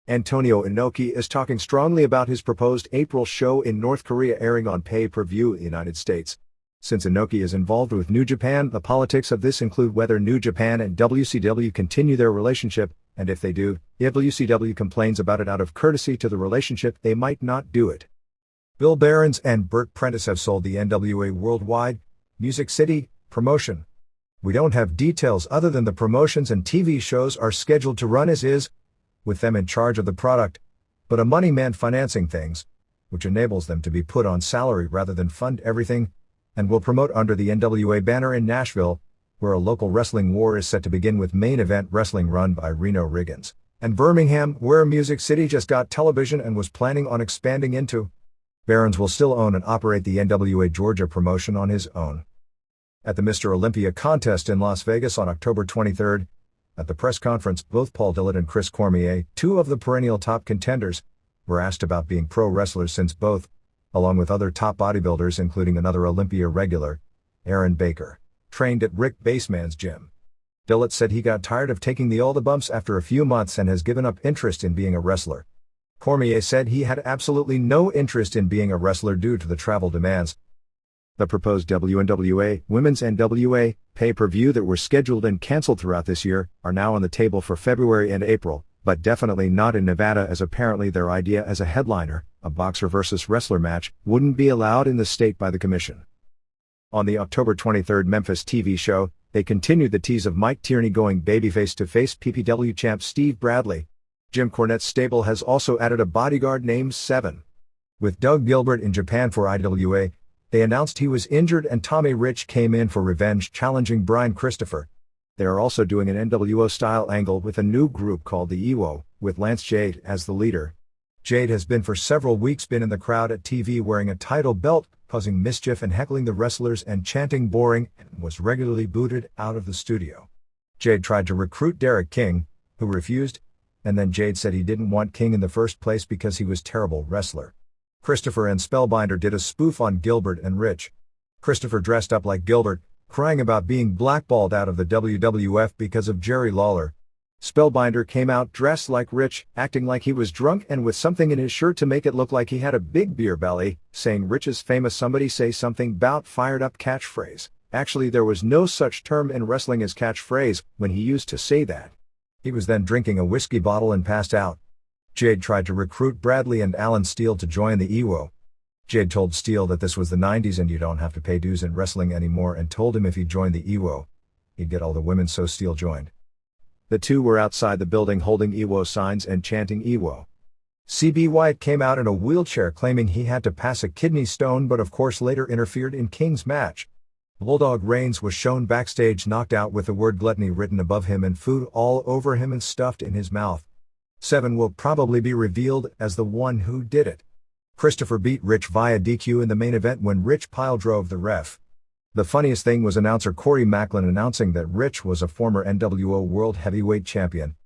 Antonio Inoki is talking strongly about his proposed April show in North Korea airing on pay-per-view in the United States. Since Inoki is involved with New Japan, the politics of this include whether New Japan and WCW continue their relationship, and if they do, if WCW complains about it out of courtesy to the relationship, they might not do it. Bill Behrens and Burt Prentice have sold the NWA Worldwide Music City promotion. We don't have details other than the promotions and TV shows are scheduled to run as is, with them in charge of the product, but a money man financing things, which enables them to be put on salary rather than fund everything, and will promote under the NWA banner in Nashville, where a local wrestling war is set to begin with Main Event Wrestling run by Reno Riggins, and Birmingham, where Music City just got television and was planning on expanding into. Behrens will still own and operate the NWA Georgia promotion on his own. At the Mr. Olympia contest in Las Vegas on October 23rd, at the press conference, both Paul Dillett and Chris Cormier, two of the perennial top contenders, were asked about being pro wrestlers, since both, along with other top bodybuilders including another Olympia regular, Aaron Baker, trained at Rick Baseman's gym. Dillett said he got tired of taking all the bumps after a few months and has given up interest in being a wrestler. Cormier said he had absolutely no interest in being a wrestler due to the travel demands. The proposed WNWA, Women's NWA, pay-per-view that were scheduled and canceled throughout this year are now on the table for February and April, but definitely not in Nevada, as apparently their idea as a headliner, a boxer versus wrestler match, wouldn't be allowed in the state by the commission. On the October 23rd Memphis TV show, they continued the tease of Mike Tierney going babyface to face PPW champ Steve Bradley. Jim Cornette's stable has also added a bodyguard named Seven. With Doug Gilbert in Japan for IWA, they announced he was injured and Tommy Rich came in for revenge, challenging Brian Christopher. They are also doing an NWO-style angle with a new group called the EWO, with Lance Jade as the leader. Jade has been for several weeks in the crowd at TV wearing a title belt, causing mischief and heckling the wrestlers and chanting boring, and was regularly booted out of the studio. Jade tried to recruit Derek King, who refused, and then Jade said he didn't want King in the first place because he was a terrible wrestler. Christopher and Spellbinder did a spoof on Gilbert and Rich. Christopher dressed up like Gilbert, crying about being blackballed out of the WWF because of Jerry Lawler. Spellbinder came out dressed like Rich, acting like he was drunk and with something in his shirt to make it look like he had a big beer belly, saying Rich's famous "somebody say something 'bout fired up" catchphrase. Actually, there was no such term in wrestling as catchphrase when he used to say that. He was then drinking a whiskey bottle and passed out. Jade tried to recruit Bradley and Alan Steele to join the EWO. Jade told Steele that this was the 90s and you don't have to pay dues in wrestling anymore, and told him if he joined the EWO, he'd get all the women, so Steele joined. The two were outside the building holding EWO signs and chanting EWO. CB White came out in a wheelchair claiming he had to pass a kidney stone, but of course later interfered in King's match. Bulldog Reigns was shown backstage knocked out with the word gluttony written above him and food all over him and stuffed in his mouth. Seven will probably be revealed as the one who did it. Christopher beat Rich via DQ in the main event when Rich piledrove the ref. The funniest thing was announcer Corey Macklin announcing that Rich was a former NWO World Heavyweight Champion.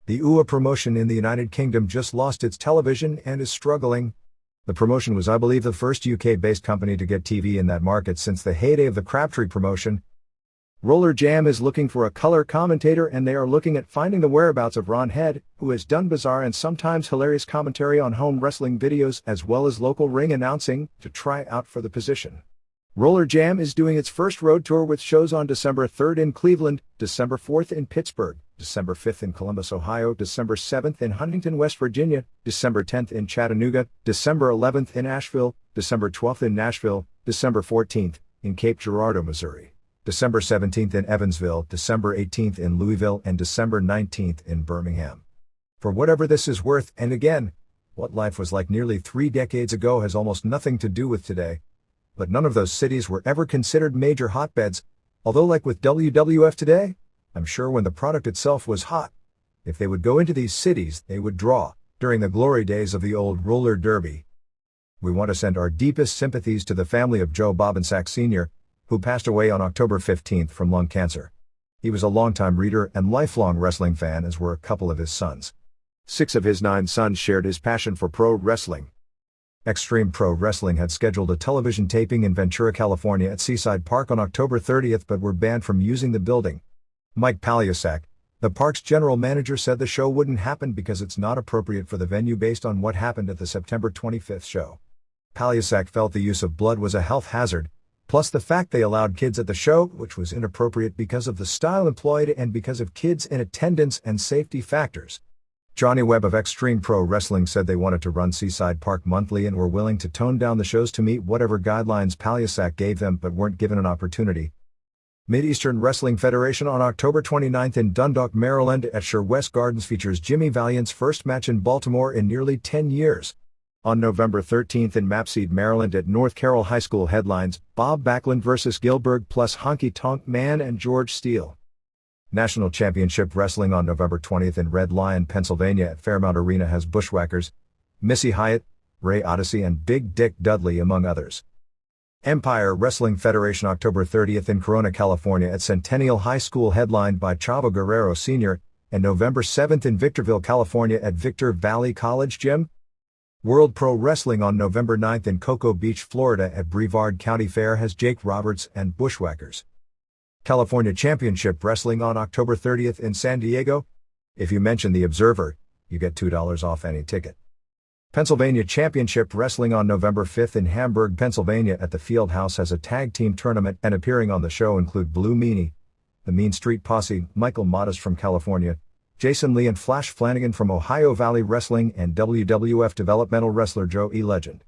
The OUTTRO promotion in the United Kingdom just lost its television and is struggling. The promotion was, I believe, the first UK-based company to get TV in that market since the heyday of the Crabtree promotion. Roller Jam is looking for a color commentator, and they are looking at finding the whereabouts of Ron Head, who has done bizarre and sometimes hilarious commentary on home wrestling videos as well as local ring announcing, to try out for the position. Roller Jam is doing its first road tour with shows on December 3rd in Cleveland, December 4th in Pittsburgh, December 5th in Columbus, Ohio, December 7th in Huntington, West Virginia, December 10th in Chattanooga, December 11th in Asheville, December 12th in Nashville, December 14th in Cape Girardeau, Missouri, December 17th in Evansville, December 18th in Louisville, and December 19th in Birmingham. For whatever this is worth, and again, what life was like nearly 3 decades ago has almost nothing to do with today. But none of those cities were ever considered major hotbeds, although like with WWF today, I'm sure when the product itself was hot, if they would go into these cities, they would draw, during the glory days of the old roller derby. We want to send our deepest sympathies to the family of Joe Bobensack Sr., who passed away on October 15th from lung cancer. He was a longtime reader and lifelong wrestling fan, as were a couple of his sons. 6 of his 9 sons shared his passion for pro wrestling. Extreme Pro Wrestling had scheduled a television taping in Ventura, California at Seaside Park on October 30th but were banned from using the building. Mike Paliasak, the park's general manager, said the show wouldn't happen because it's not appropriate for the venue based on what happened at the September 25th show. Paliasak felt the use of blood was a health hazard, plus the fact they allowed kids at the show, which was inappropriate because of the style employed and because of kids in attendance and safety factors. Johnny Webb of Extreme Pro Wrestling said they wanted to run Seaside Park monthly and were willing to tone down the shows to meet whatever guidelines Paliasak gave them but weren't given an opportunity. Mid-Eastern Wrestling Federation on October 29th in Dundalk, Maryland at Sure West Gardens features Jimmy Valiant's first match in Baltimore in nearly 10 years. On November 13th in Mapseed, Maryland at North Carroll High School headlines Bob Backlund vs. Gilbert plus Honky Tonk Man and George Steele. National Championship Wrestling on November 20th in Red Lion, Pennsylvania at Fairmount Arena has Bushwhackers, Missy Hyatt, Ray Odyssey and Big Dick Dudley among others. Empire Wrestling Federation October 30th in Corona, California at Centennial High School headlined by Chavo Guerrero Sr., and November 7th in Victorville, California at Victor Valley College Gym. World Pro Wrestling on November 9th in Cocoa Beach, Florida at Brevard County Fair has Jake Roberts and Bushwhackers. California Championship Wrestling on October 30th in San Diego. If you mention the Observer, you get $2 off any ticket. Pennsylvania Championship Wrestling on November 5th in Hamburg, Pennsylvania at the Field House has a tag team tournament, and appearing on the show include Blue Meanie, the Mean Street Posse, Michael Modest from California, Jason Lee and Flash Flanagan from Ohio Valley Wrestling, and WWF developmental wrestler Joe E. Legend.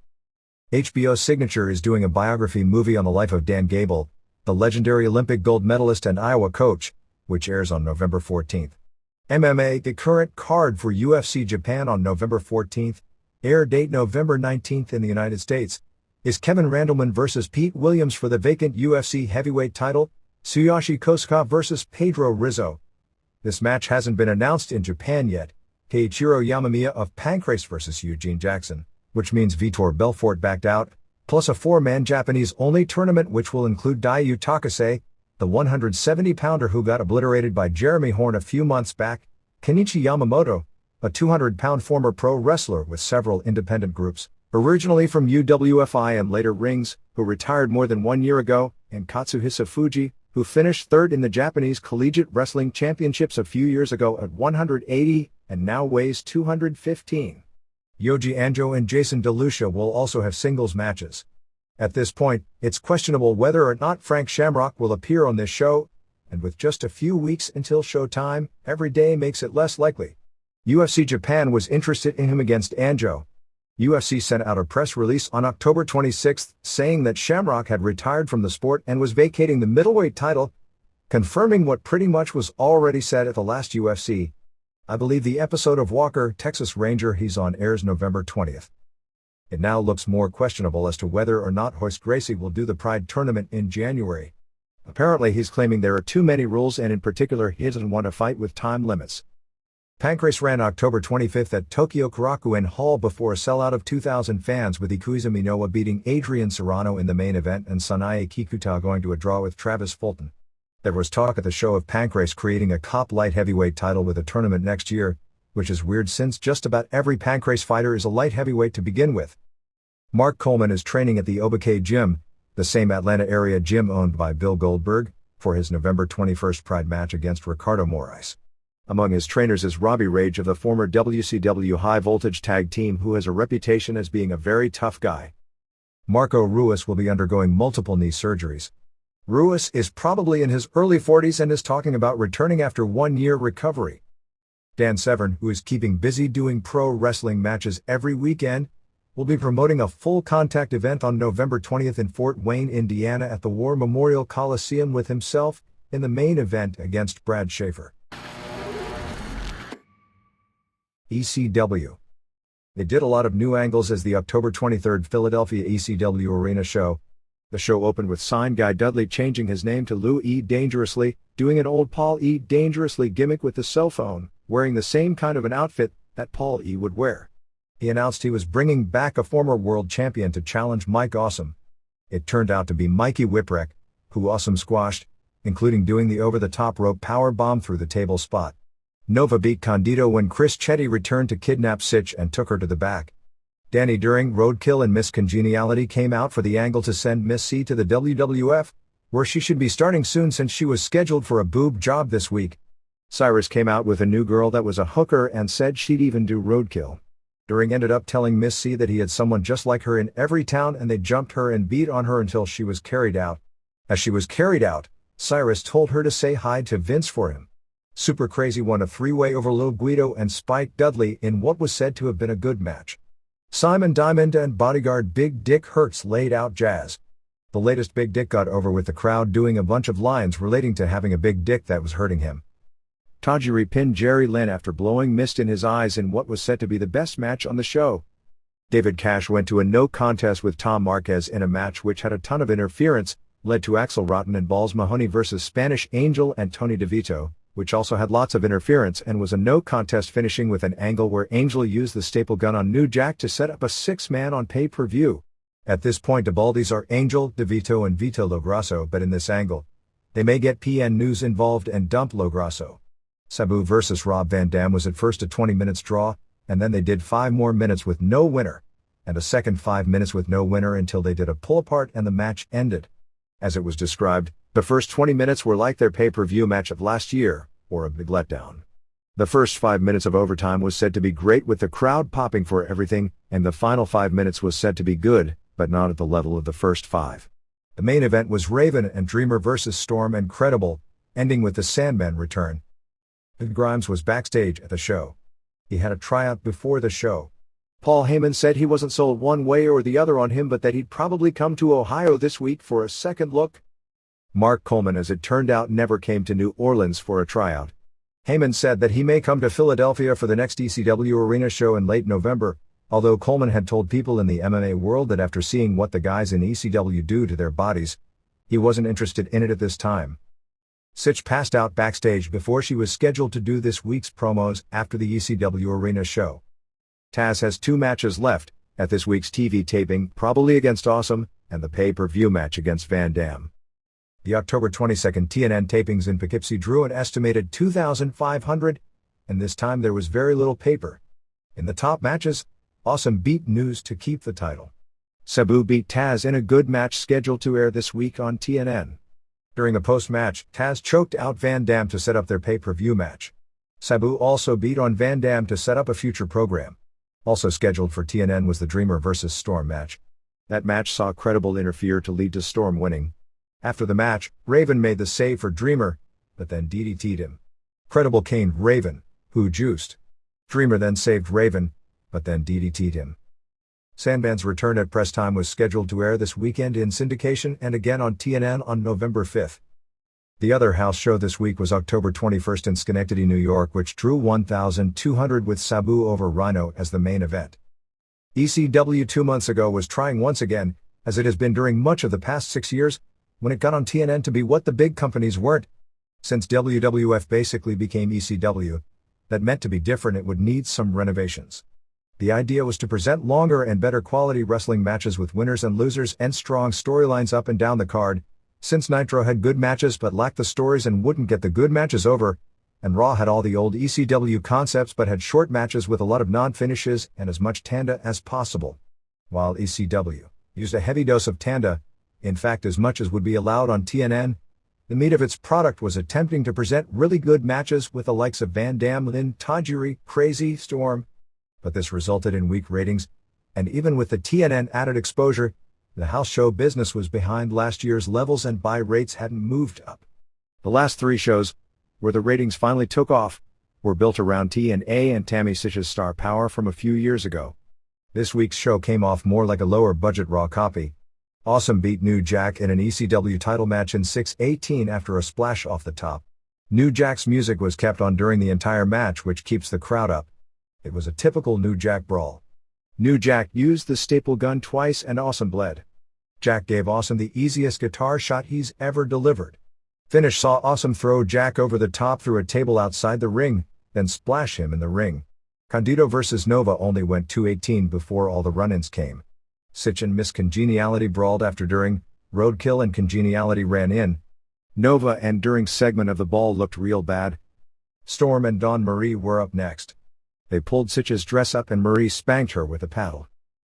HBO Signature is doing a biography movie on the life of Dan Gable, the legendary Olympic gold medalist and Iowa coach, which airs on November 14th. MMA, the current card for UFC Japan on November 14th, air date November 19th in the United States, is Kevin Randleman vs. Pete Williams for the vacant UFC heavyweight title, Tsuyoshi Kosuka vs. Pedro Rizzo. This match hasn't been announced in Japan yet. Keiichiro Yamamiya of Pancrase vs. Eugene Jackson, which means Vitor Belfort backed out, plus a 4-man Japanese-only tournament which will include Daiju Takase, the 170-pounder who got obliterated by Jeremy Horn a few months back, Kenichi Yamamoto, a 200-pound former pro wrestler with several independent groups, originally from UWFI and later Rings, who retired more than 1 year ago, and Katsuhisa Fuji, who finished 3rd in the Japanese Collegiate Wrestling Championships a few years ago at 180 and now weighs 215. Yoji Anjo and Jason DeLucia will also have singles matches. At this point, it's questionable whether or not Frank Shamrock will appear on this show, and with just a few weeks until showtime, every day makes it less likely. UFC Japan was interested in him against Anjo. UFC sent out a press release on October 26 saying that Shamrock had retired from the sport and was vacating the middleweight title, confirming what pretty much was already said at the last UFC. I believe the episode of Walker, Texas Ranger he's on airs November 20th. It now looks more questionable as to whether or not Hoist Gracie will do the Pride tournament in January. Apparently he's claiming there are too many rules and in particular he doesn't want to fight with time limits. Pancrase ran October 25 at Tokyo Korakuen Hall before a sellout of 2,000 fans, with Ikuiza Minowa beating Adrian Serrano in the main event and Sanae Kikuta going to a draw with Travis Fulton. There was talk at the show of Pancrase creating a Cop light heavyweight title with a tournament next year, which is weird since just about every Pancrase fighter is a light heavyweight to begin with. Mark Coleman is training at the Obake Gym, the same Atlanta area gym owned by Bill Goldberg, for his November 21 Pride match against Ricardo Moraes. Among his trainers is Robbie Rage of the former WCW High Voltage Tag Team, who has a reputation as being a very tough guy. Marco Ruiz will be undergoing multiple knee surgeries. Ruiz is probably in his early 40s and is talking about returning after 1 year recovery. Dan Severn, who is keeping busy doing pro wrestling matches every weekend, will be promoting a full contact event on November 20th in Fort Wayne, Indiana at the War Memorial Coliseum with himself in the main event against Brad Schaefer. ECW. They did a lot of new angles as the October 23 Philadelphia ECW Arena show. The show opened with Sign Guy Dudley changing his name to Lou E. Dangerously, doing an old Paul E. Dangerously gimmick with the cell phone, wearing the same kind of an outfit that Paul E. would wear. He announced he was bringing back a former world champion to challenge Mike Awesome. It turned out to be Mikey Whipwreck, who Awesome squashed, including doing the over-the-top rope power bomb through the table spot. Nova beat Condito when Chris Chetty returned to kidnap Sitch and took her to the back. Danny During, Roadkill and Miss Congeniality came out for the angle to send Miss C to the WWF, where she should be starting soon since she was scheduled for a boob job this week. Cyrus came out with a new girl that was a hooker and said she'd even do Roadkill. During ended up telling Miss C that he had someone just like her in every town, and they jumped her and beat on her until she was carried out. As she was carried out, Cyrus told her to say hi to Vince for him. Super Crazy won a three-way over Lil Guido and Spike Dudley in what was said to have been a good match. Simon Diamond and bodyguard Big Dick Hertz laid out Jazz. The latest Big Dick got over with the crowd doing a bunch of lines relating to having a big dick that was hurting him. Tajiri pinned Jerry Lynn after blowing mist in his eyes in what was said to be the best match on the show. David Cash went to a no contest with Tom Marquez in a match which had a ton of interference, led to Axel Rotten and Balls Mahoney versus Spanish Angel and Tony DeVito, which also had lots of interference and was a no contest, finishing with an angle where Angel used the staple gun on New Jack to set up a six-man on pay-per-view. At this point the Baldies are Angel, DeVito and Vito Lograsso, but in this angle, they may get PN News involved and dump Lograsso. Sabu versus Rob Van Dam was at first a 20 minutes draw, and then they did 5 more minutes with no winner, and a second 5 minutes with no winner until they did a pull-apart and the match ended. As it was described, the first 20 minutes were like their pay-per-view match of last year, or a big letdown. The first 5 minutes of overtime was said to be great with the crowd popping for everything, and the final 5 minutes was said to be good, but not at the level of the first 5. The main event was Raven and Dreamer versus Storm and Credible, ending with the Sandman return. Ed Grimes was backstage at the show. He had a tryout before the show. Paul Heyman said he wasn't sold one way or the other on him, but that he'd probably come to Ohio this week for a second look. Mark Coleman, as it turned out, never came to New Orleans for a tryout. Heyman said that he may come to Philadelphia for the next ECW Arena show in late November, although Coleman had told people in the MMA world that after seeing what the guys in ECW do to their bodies, he wasn't interested in it at this time. Sitch passed out backstage before she was scheduled to do this week's promos after the ECW Arena show. Taz has 2 matches left at this week's TV taping, probably against Awesome, and the pay-per-view match against Van Dam. The October 22nd TNN tapings in Poughkeepsie drew an estimated 2,500, and this time there was very little paper. In the top matches, Awesome beat News to keep the title. Sabu beat Taz in a good match scheduled to air this week on TNN. During the post-match, Taz choked out Van Dam to set up their pay-per-view match. Sabu also beat on Van Dam to set up a future program. Also scheduled for TNN was the Dreamer vs. Storm match. That match saw Credible interfere to lead to Storm winning. After the match, Raven made the save for Dreamer, but then DDT'd him. Credible caned Raven, who juiced. Dreamer then saved Raven, but then DDT'd him. Sandman's return at press time was scheduled to air this weekend in syndication and again on TNN on November 5th. The other house show this week was October 21st in Schenectady, New York, which drew 1,200 with Sabu over Rhino as the main event. ECW 2 months ago was trying once again, as it has been during much of the past 6 years, when it got on TNN, to be what the big companies weren't. Since WWF basically became ECW, That meant to be different it would need some renovations. The idea was to present longer and better quality wrestling matches with winners and losers and strong storylines up and down the card, since Nitro had good matches but lacked the stories and wouldn't get the good matches over, and Raw had all the old ECW concepts but had short matches with a lot of non-finishes and as much Tanda as possible. While ECW used a heavy dose of Tanda, in fact as much as would be allowed on TNN, the meat of its product was attempting to present really good matches with the likes of Van Dam, Lynn, Tajiri, Crazy, Storm. But this resulted in weak ratings, and even with the TNN added exposure, the house show business was behind last year's levels and buy rates hadn't moved up. The last 3 shows, where the ratings finally took off, were built around TNA and Tammy Sytch's star power from a few years ago. This week's show came off more like a lower-budget Raw copy. Awesome beat New Jack in an ECW title match in 6:18 after a splash off the top. New Jack's music was kept on during the entire match, which keeps the crowd up. It was a typical New Jack brawl. New Jack used the staple gun twice and Awesome bled. Jack gave Awesome the easiest guitar shot he's ever delivered. Finish saw Awesome throw Jack over the top through a table outside the ring, then splash him in the ring. Condito vs. Nova only went 2:18 before all the run-ins came. Sytch and Miss Congeniality brawled after during, Roadkill and Congeniality ran in. Nova and during segment of the ball looked real bad. Storm and Dawn Marie were up next. They pulled Sytch's dress up and Marie spanked her with a paddle.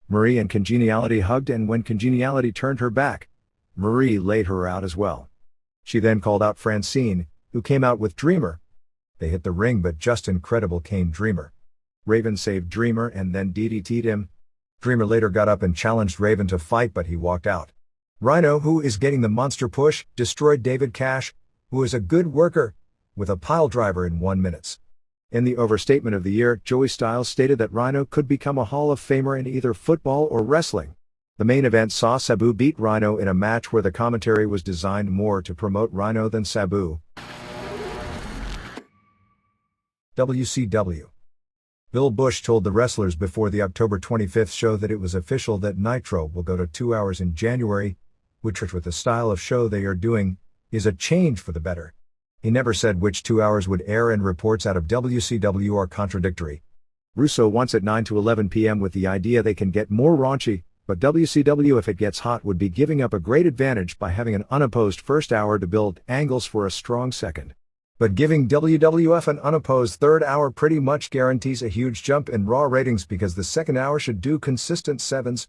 Marie and Congeniality hugged, and when Congeniality turned her back, Marie laid her out as well. She then called out Francine, who came out with Dreamer. They hit the ring but just Incredible came Dreamer. Raven saved Dreamer and then DDT'd him. Dreamer later got up and challenged Raven to fight but he walked out. Rhino, who is getting the monster push, destroyed David Cash, who is a good worker, with a pile driver in 1 minute. In the overstatement of the year, Joey Styles stated that Rhino could become a Hall of Famer in either football or wrestling. The main event saw Sabu beat Rhino in a match where the commentary was designed more to promote Rhino than Sabu. WCW. Bill Bush told the wrestlers before the October 25th show that it was official that Nitro will go to 2 hours in January, which with the style of show they are doing, is a change for the better. He never said which 2 hours would air, and reports out of WCW are contradictory. Russo wants at 9 to 11 p.m. with the idea they can get more raunchy, but WCW, if it gets hot, would be giving up a great advantage by having an unopposed first hour to build angles for a strong second. But giving WWF an unopposed third hour pretty much guarantees a huge jump in Raw ratings because the second hour should do consistent 7s.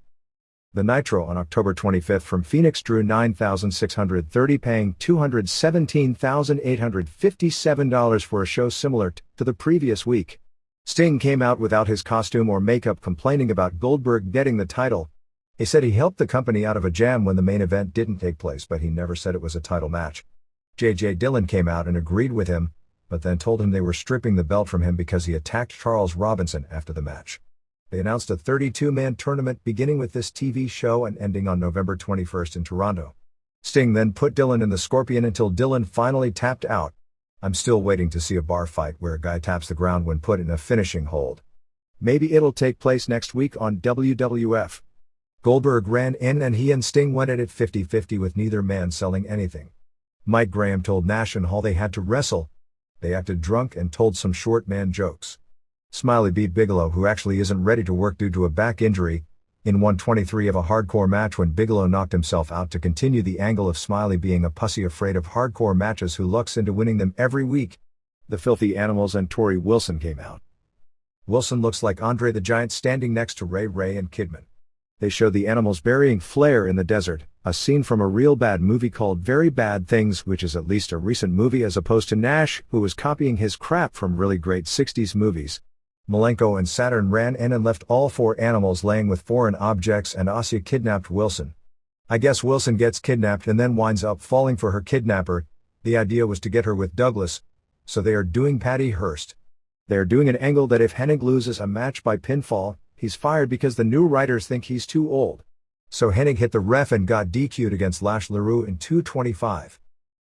The Nitro on October 25th from Phoenix drew 9,630, paying $217,857 for a show similar to the previous week. Sting came out without his costume or makeup, complaining about Goldberg getting the title. He said he helped the company out of a jam when the main event didn't take place, but he never said it was a title match. J.J. Dillon came out and agreed with him, but then told him they were stripping the belt from him because he attacked Charles Robinson after the match. They announced a 32-man tournament beginning with this TV show and ending on November 21st in Toronto. Sting then put Dillon in the Scorpion until Dillon finally tapped out. I'm still waiting to see a bar fight where a guy taps the ground when put in a finishing hold. Maybe it'll take place next week on WWF. Goldberg ran in and he and Sting went at it 50-50 with neither man selling anything. Mike Graham told Nash and Hall they had to wrestle. They acted drunk and told some short man jokes. Smiley beat Bigelow, who actually isn't ready to work due to a back injury, in 123 of a hardcore match when Bigelow knocked himself out to continue the angle of Smiley being a pussy afraid of hardcore matches who lucks into winning them every week. The Filthy Animals and Tori Wilson came out. Wilson looks like Andre the Giant standing next to Ray Ray and Kidman. They show the Animals burying Flair in the desert, a scene from a real bad movie called Very Bad Things, which is at least a recent movie as opposed to Nash, who was copying his crap from really great 60s movies. Malenko and Saturn ran in and left all 4 animals laying with foreign objects, and Asya kidnapped Wilson. I guess Wilson gets kidnapped and then winds up falling for her kidnapper. The idea was to get her with Douglas, so they are doing Patty Hearst. They are doing an angle that if Hennig loses a match by pinfall, he's fired because the new writers think he's too old. So Hennig hit the ref and got DQ'd against Lash LaRue in 225.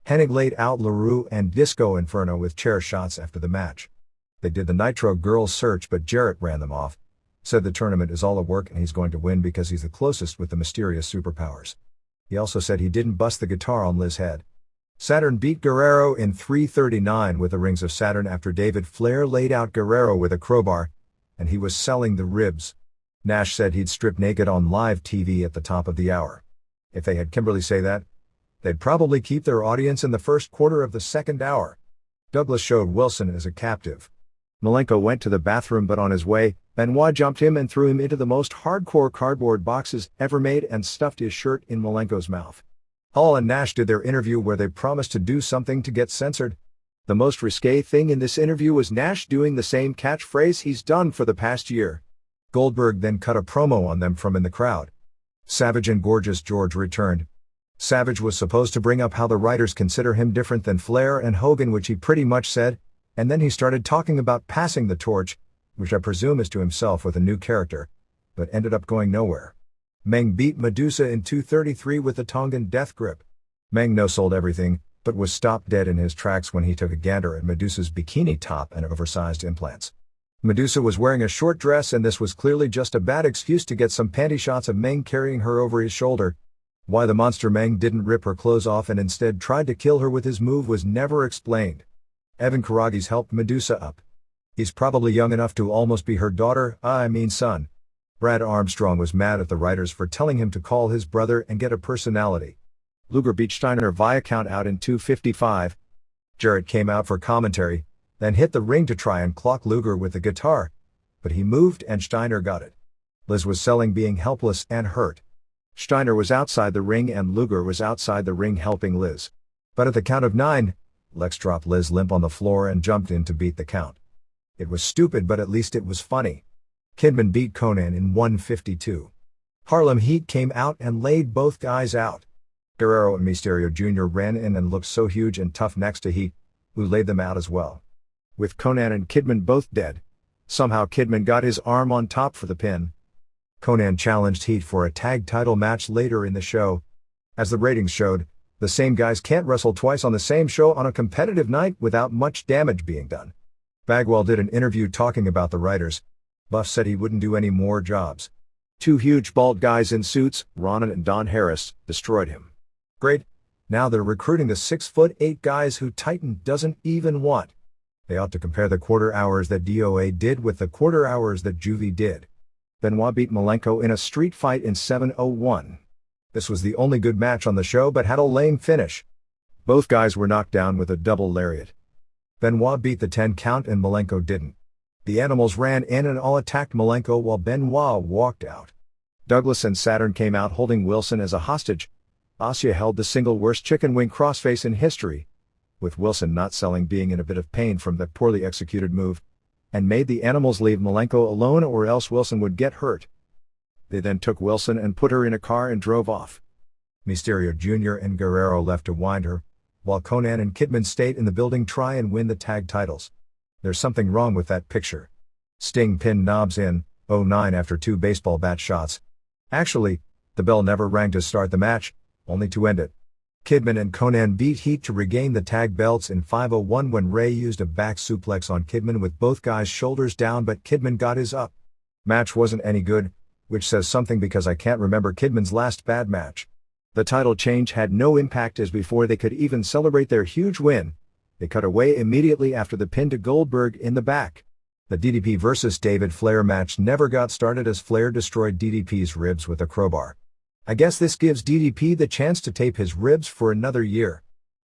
Hennig laid out LaRue and Disco Inferno with chair shots after the match. They did the Nitro Girls search, but Jarrett ran them off. Said the tournament is all a work and he's going to win because he's the closest with the mysterious superpowers. He also said he didn't bust the guitar on Liz's head. Saturn beat Guerrero in 3:39 with the rings of Saturn after David Flair laid out Guerrero with a crowbar, and he was selling the ribs. Nash said he'd strip naked on live TV at the top of the hour. If they had Kimberly say that, they'd probably keep their audience in the first quarter of the second hour. Douglas showed Wilson as a captive. Malenko went to the bathroom, but on his way, Benoit jumped him and threw him into the most hardcore cardboard boxes ever made and stuffed his shirt in Malenko's mouth. Hall and Nash did their interview where they promised to do something to get censored. The most risque thing in this interview was Nash doing the same catchphrase he's done for the past year. Goldberg then cut a promo on them from in the crowd. Savage and Gorgeous George returned. Savage was supposed to bring up how the writers consider him different than Flair and Hogan, which he pretty much said, and then he started talking about passing the torch, which I presume is to himself with a new character, but ended up going nowhere. Meng beat Medusa in 2:33 with the Tongan death grip. Meng no-sold everything, but was stopped dead in his tracks when he took a gander at Medusa's bikini top and oversized implants. Medusa was wearing a short dress, and this was clearly just a bad excuse to get some panty shots of Meng carrying her over his shoulder. Why the monster Meng didn't rip her clothes off and instead tried to kill her with his move was never explained. Evan Karagi's helped Medusa up. He's probably young enough to almost be her daughter, son. Brad Armstrong was mad at the writers for telling him to call his brother and get a personality. Luger beat Steiner via count out in 2:55. Jarrett came out for commentary, then hit the ring to try and clock Luger with the guitar, but he moved and Steiner got it. Liz was selling being helpless and hurt. Steiner was outside the ring and Luger was outside the ring helping Liz. But at the count of 9, Lex dropped Liz limp on the floor and jumped in to beat the count. It was stupid, but at least it was funny. Kidman beat Conan in 1:52. Harlem Heat came out and laid both guys out. Guerrero and Mysterio Jr. ran in and looked so huge and tough next to Heat, who laid them out as well. With Conan and Kidman both dead, somehow Kidman got his arm on top for the pin. Conan challenged Heat for a tag title match later in the show. As the ratings showed, the same guys can't wrestle twice on the same show on a competitive night without much damage being done. Bagwell did an interview talking about the writers. Buff said he wouldn't do any more jobs. Two huge bald guys in suits, Ronan and Don Harris, destroyed him. Great. Now they're recruiting the 6'8" guys who Titan doesn't even want. They ought to compare the quarter hours that DOA did with the quarter hours that Juvie did. Benoit beat Malenko in a street fight in 7:01. This was the only good match on the show but had a lame finish. Both guys were knocked down with a double lariat. Benoit beat the 10 count and Malenko didn't. The Animals ran in and all attacked Malenko while Benoit walked out. Douglas and Saturn came out holding Wilson as a hostage. Asya held the single worst chicken wing crossface in history, with Wilson not selling being in a bit of pain from that poorly executed move, and made the Animals leave Malenko alone or else Wilson would get hurt. They then took Wilson and put her in a car and drove off. Mysterio Jr. and Guerrero left to wind her, while Conan and Kidman stayed in the building try and win the tag titles. There's something wrong with that picture. Sting pinned Knobs in 09 after 2 baseball bat shots. Actually, the bell never rang to start the match, only to end it. Kidman and Conan beat Heat to regain the tag belts in 5:01 when Ray used a back suplex on Kidman with both guys' shoulders down, but Kidman got his up. Match wasn't any good, which says something because I can't remember Kidman's last bad match. The title change had no impact as before they could even celebrate their huge win. They cut away immediately after the pin to Goldberg in the back. The DDP vs. David Flair match never got started as Flair destroyed DDP's ribs with a crowbar. I guess this gives DDP the chance to tape his ribs for another year.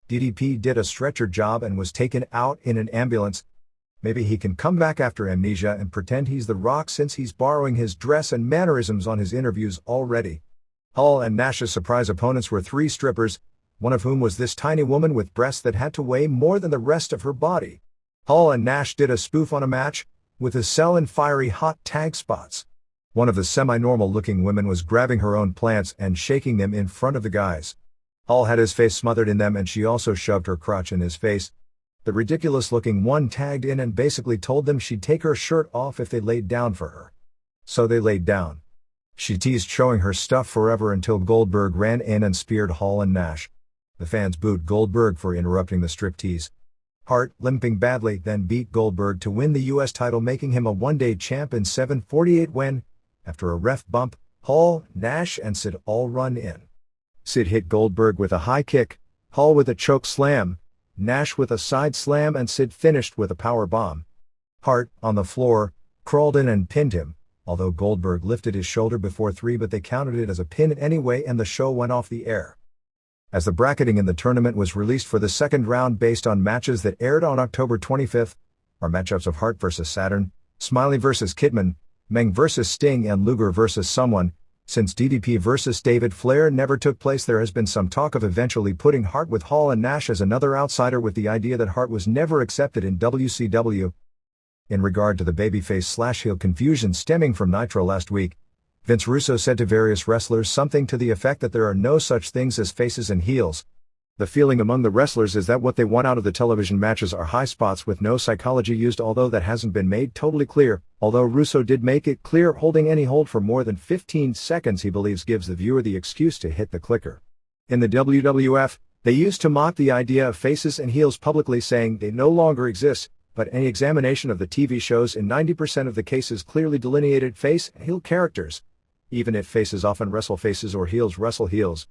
DDP did a stretcher job and was taken out in an ambulance. Maybe he can come back after amnesia and pretend he's The Rock since he's borrowing his dress and mannerisms on his interviews already. Hall and Nash's surprise opponents were 3 strippers, one of whom was this tiny woman with breasts that had to weigh more than the rest of her body. Hall and Nash did a spoof on a match, with a cell and fiery hot tag spots. One of the semi-normal looking women was grabbing her own plants and shaking them in front of the guys. Hall had his face smothered in them and she also shoved her crotch in his face. The ridiculous looking one tagged in and basically told them she'd take her shirt off if they laid down for her. So they laid down. She teased showing her stuff forever until Goldberg ran in and speared Hall and Nash. The fans booed Goldberg for interrupting the striptease. Hart, limping badly, then beat Goldberg to win the US title, making him a one-day champ in 7:48 when, after a ref bump, Hall, Nash and Sid all run in. Sid hit Goldberg with a high kick, Hall with a choke slam, Nash with a side slam, and Sid finished with a power bomb. Hart, on the floor, crawled in and pinned him, although Goldberg lifted his shoulder before 3, but they counted it as a pin anyway and the show went off the air. As the bracketing in the tournament was released for the second round based on matches that aired on October 25th, are matchups of Hart vs. Saturn, Smiley vs. Kidman, Meng vs. Sting, and Luger vs. someone. Since DDP vs. David Flair never took place, there has been some talk of eventually putting Hart with Hall and Nash as another outsider, with the idea that Hart was never accepted in WCW. In regard to the babyface/heel confusion stemming from Nitro last week, Vince Russo said to various wrestlers something to the effect that there are no such things as faces and heels. The feeling among the wrestlers is that what they want out of the television matches are high spots with no psychology used, although that hasn't been made totally clear. Although Russo did make it clear holding any hold for more than 15 seconds he believes gives the viewer the excuse to hit the clicker. In the WWF, they used to mock the idea of faces and heels publicly, saying they no longer exist, but any examination of the TV shows in 90% of the cases clearly delineated face and heel characters. Even if faces often wrestle faces or heels wrestle heels,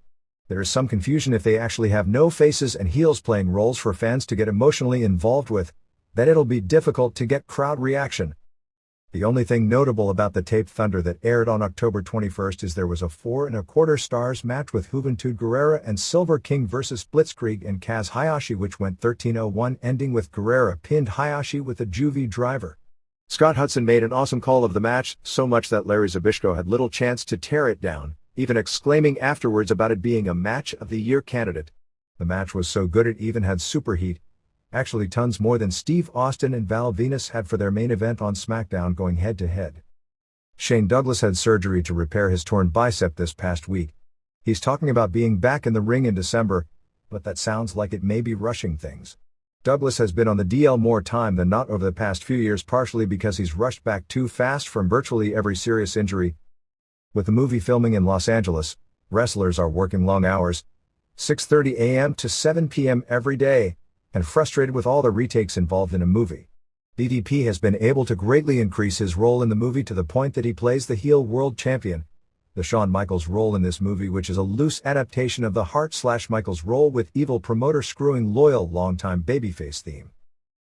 there is some confusion if they actually have no faces and heels playing roles for fans to get emotionally involved with, then it'll be difficult to get crowd reaction. The only thing notable about the taped Thunder that aired on October 21st is there was a 4 1/4 stars match with Juventud Guerrera and Silver King vs. Blitzkrieg and Kaz Hayashi, which went 13:01, ending with Guerrera pinned Hayashi with a Juvie driver. Scott Hudson made an awesome call of the match, so much that Larry Zbyszko had little chance to tear it down, even exclaiming afterwards about it being a Match of the Year candidate. The match was so good it even had superheat. Actually tons more than Steve Austin and Val Venus had for their main event on SmackDown going head-to-head. Shane Douglas had surgery to repair his torn bicep this past week. He's talking about being back in the ring in December, but that sounds like it may be rushing things. Douglas has been on the DL more time than not over the past few years, partially because he's rushed back too fast from virtually every serious injury. With the movie filming in Los Angeles, wrestlers are working long hours, 6:30 a.m. to 7 p.m. every day, and frustrated with all the retakes involved in a movie. DDP has been able to greatly increase his role in the movie to the point that he plays the heel world champion. The Shawn Michaels role in this movie, which is a loose adaptation of the Hart/Michaels role with evil promoter screwing loyal longtime babyface theme.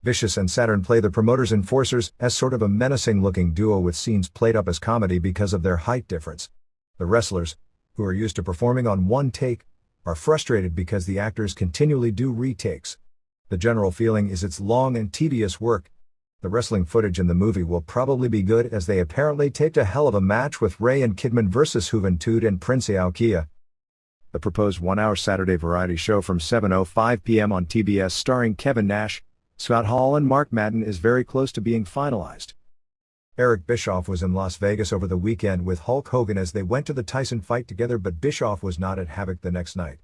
Vicious and Saturn play the promoter's enforcers as sort of a menacing-looking duo with scenes played up as comedy because of their height difference. The wrestlers, who are used to performing on one take, are frustrated because the actors continually do retakes. The general feeling is it's long and tedious work. The wrestling footage in the movie will probably be good, as they apparently taped a hell of a match with Ray and Kidman vs. Juventud and Prince Iaukea. The proposed 1-hour Saturday variety show from 7:05 p.m. on TBS starring Kevin Nash, Scott Hall and Mark Madden is very close to being finalized. Eric Bischoff was in Las Vegas over the weekend with Hulk Hogan as they went to the Tyson fight together, but Bischoff was not at Havoc the next night.